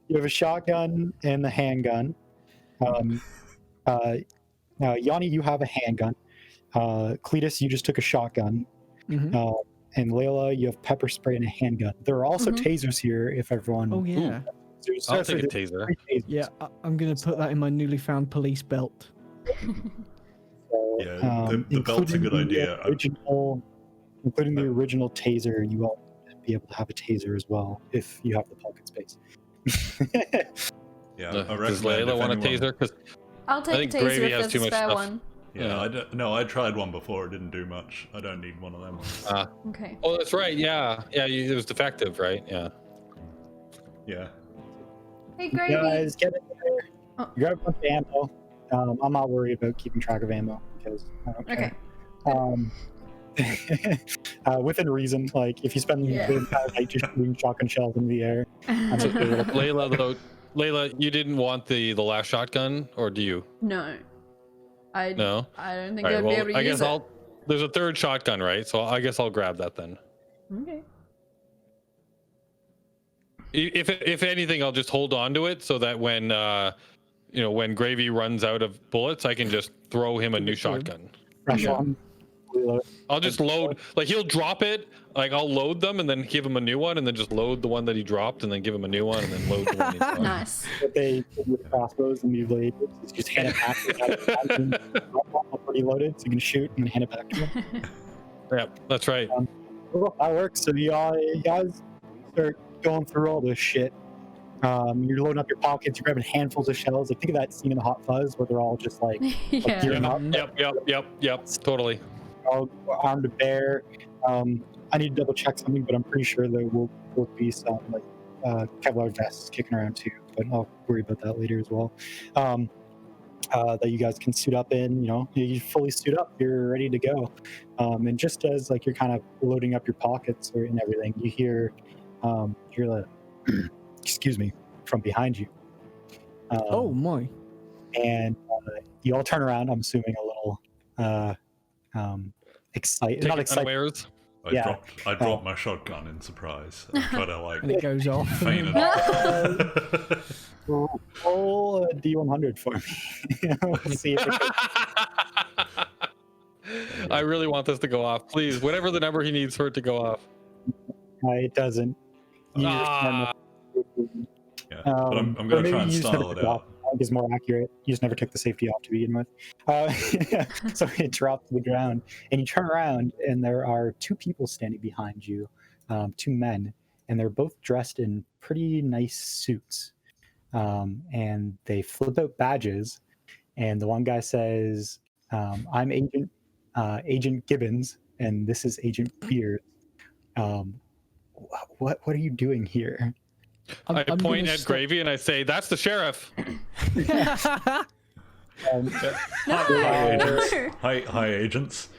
You have a shotgun and the handgun. Yanni, you have a handgun. Cletus, you just took a shotgun. Mhm. And Layla, you have pepper spray and a handgun. There are also Mhm. tasers here if everyone. Oh yeah, I'll take a taser. yeah. I'm going to put that in my newly found police belt. So, Yeah, the belt's a good including the idea. Including the original taser, you will be able to have a taser as well if you have the pocket space. Yeah, I Does recommend Layla if want a anyone- taser? Because I'll take think a taser Gravy if has there's too a much spare stuff. one. Yeah, I tried one before. It didn't do much. I don't need one of them. Okay. oh, that's right. Yeah, it was defective, right? Yeah. Yeah. Hey, You Gravy. guys get in there. Oh. You grab a bunch of ammo. I'm not worried about keeping track of ammo because I don't care. Okay. Within reason, like if you spend Yeah. the entire night just shooting shotgun shells in the air, Layla, you didn't want the last shotgun, or do you? No. I No. don't think All right, I'd be well, able to I use guess it. There's a third shotgun, right? So I guess I'll grab that then. Okay. If anything, I'll just hold on to it so that when when Gravy runs out of bullets, I can just throw him a new shotgun. fresh Yeah. on, reload. I'll just load, like he'll drop it, like I'll load them and then give him a new one, and then just load the one that he dropped, and then give him a new one, and then load the one he dropped. Nice. But they with crossbows and you blade, it's just hand it back. Already loaded, so you can shoot and then hand it back to them. Yeah, that's right. Well, that works. So you guys start going through all this shit. You're loading up your pockets. You're grabbing handfuls of shells. Like think of that scene in the Hot Fuzz where they're all just like Yeah. gearing up, Yep, totally. all armed to bear. I need to double check something, but I'm pretty sure there will be some like Kevlar vests kicking around too. But I'll worry about that later as well. That you guys can suit up in. You fully suit up. You're ready to go. And just as like you're kind of loading up your pockets and everything, you hear the excuse me from behind you. Oh my! And you all turn around. I'm assuming a little excited, not excited. Unawares. I dropped my shotgun in surprise. I try to like And it goes off. feign it. Roll a D100 for me. Let's see if it I really want this to go off. Please, whatever the number he needs for it to go off. it doesn't. You Ah, Yeah, but I'm or gonna maybe try and you just never style took it it out. off. I think is more accurate. You just never took the safety off to begin with. So it dropped to the ground, and you turn around, and there are 2 people standing behind you, 2 men, and they're both dressed in pretty nice suits. And they flip out badges, and the one guy says, "I'm Agent Gibbons, and this is Agent Beard. What are you doing here?" I I'm point gonna at stop- Gravy and I say, "That's the sheriff." Hi, agents. Hi, agents.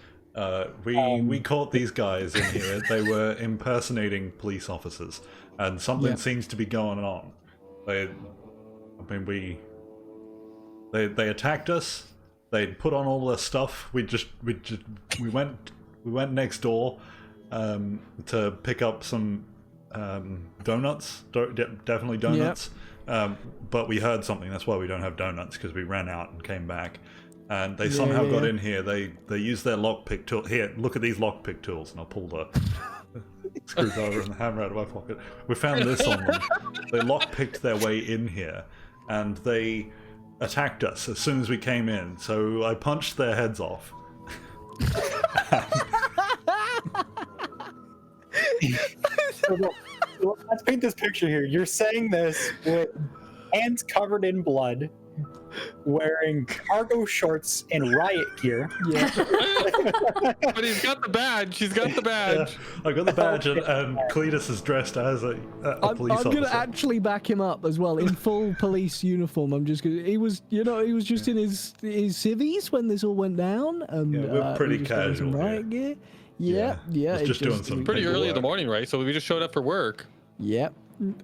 We caught these guys in here. They were impersonating police officers, and something seems to be going on. They attacked us. They put on all their stuff. We went next door to pick up some donuts. Definitely donuts. But we heard something. That's why we don't have donuts, because we ran out and came back. And they somehow got in here. They used their lockpick tool. Here, look at these lockpick tools. And I'll pull the screwdriver and the hammer out of my pocket. We found this on them. They lockpicked their way in here, and they attacked us as soon as we came in. So I punched their heads off. So let's paint this picture here. You're saying this with hands covered in blood, wearing cargo shorts and riot gear. Yeah. But he's got the badge. He's got the badge. Yeah, I got the badge, and Cletus is dressed as a police officer. I'm gonna actually back him up as well in full police uniform. I'm just gonna. He was just in his civvies when this all went down. And, Yeah, we're pretty he was wearing some casual here. riot gear. Yeah. It's just doing some Pretty early in the work. morning, right? So we just showed up for work. Yep.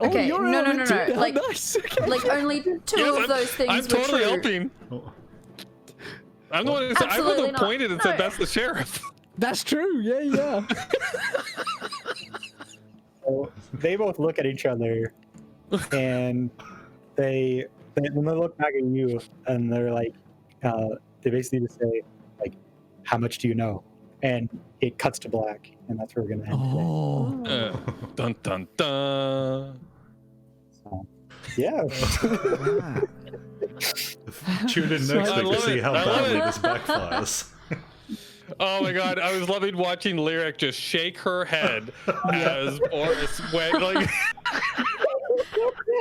Okay, you're no. early too? How Like, nice. Okay. like only two of those things I'm were totally true. helping. Oh, I'm the one who said, I was Absolutely the not. pointed and said, No. "That's the sheriff." That's true. Yeah. So they both look at each other, and they when they look back at you, and they're like, they basically just say, like, "How much do you know?" And it cuts to black, and that's where we're gonna end today. Oh. Dun dun dun. So, yeah. Tune in So- next I week to love see it. how I love badly it. this backfires. Oh my god, I was loving watching Lyric just shake her head as Boris went like.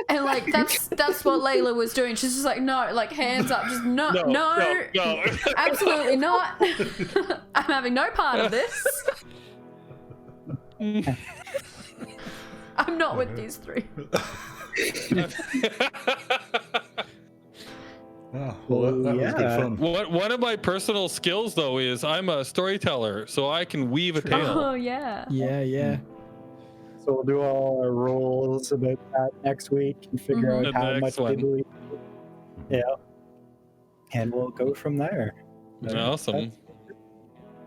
And like that's what Layla was doing. She's just like, no, like hands up, just no. No. Absolutely not. I'm having no part of this. I'm not with these three. Oh, well, that was good Yeah. fun. One of my personal skills though is I'm a storyteller, so I can weave a tale. Oh yeah. Yeah. So we'll do all our rules about that next week and figure Mhm. out The how next much one. they believe. Yeah. And we'll go from there. Awesome.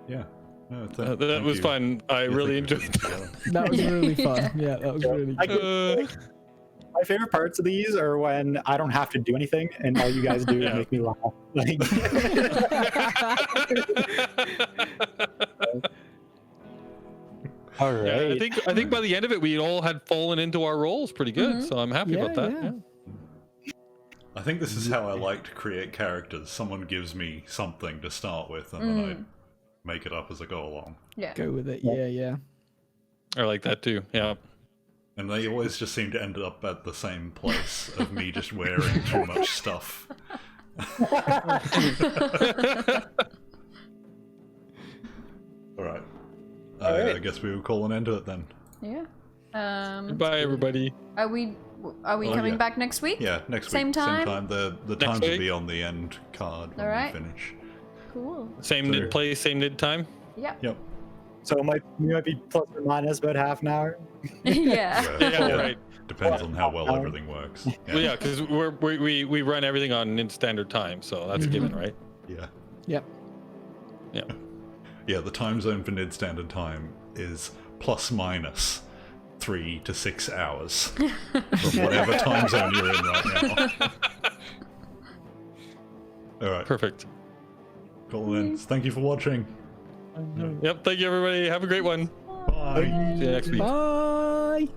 Yeah. No, That thank was you. fun. I Yeah, really thank you. enjoyed that. That was really fun. Yeah, that was really I good. can- my favorite parts of these are when I don't have to do anything and all you guys do is Yeah. make me laugh. Like, all right. Yeah, I think by the end of it, we all had fallen into our roles pretty good. Mhm. So I'm happy about that. Yeah. Yeah. I think this is how I like to create characters. Someone gives me something to start with, and then I make it up as I go along. Yeah. Go with it. Yeah. I like that too. Yeah. And they always just seem to end up at the same place of me just wearing too much stuff. Alright. I guess we will call an end to it then. Yeah. Goodbye, everybody. Are we coming yeah. back next week? Yeah, next Same week. time? Same time. The Next times will week? be on the end card when Alright. we finish. Cool. Same So- nid place, same nid time. Yep. Yep. So we might be plus or minus about half an hour. Yeah. Yeah, right. Depends on how well everything works. Well, yeah, because we run everything on nid standard time, so that's a given, right? Yeah. Yep. Yeah. Yeah, the time zone for NID Standard Time is plus minus 3 to 6 hours from whatever time zone you're in right now. Alright, Perfect. call it in. Thank you for watching. Yep. Thank you, everybody. Have a great one. Bye. See you next week. Bye.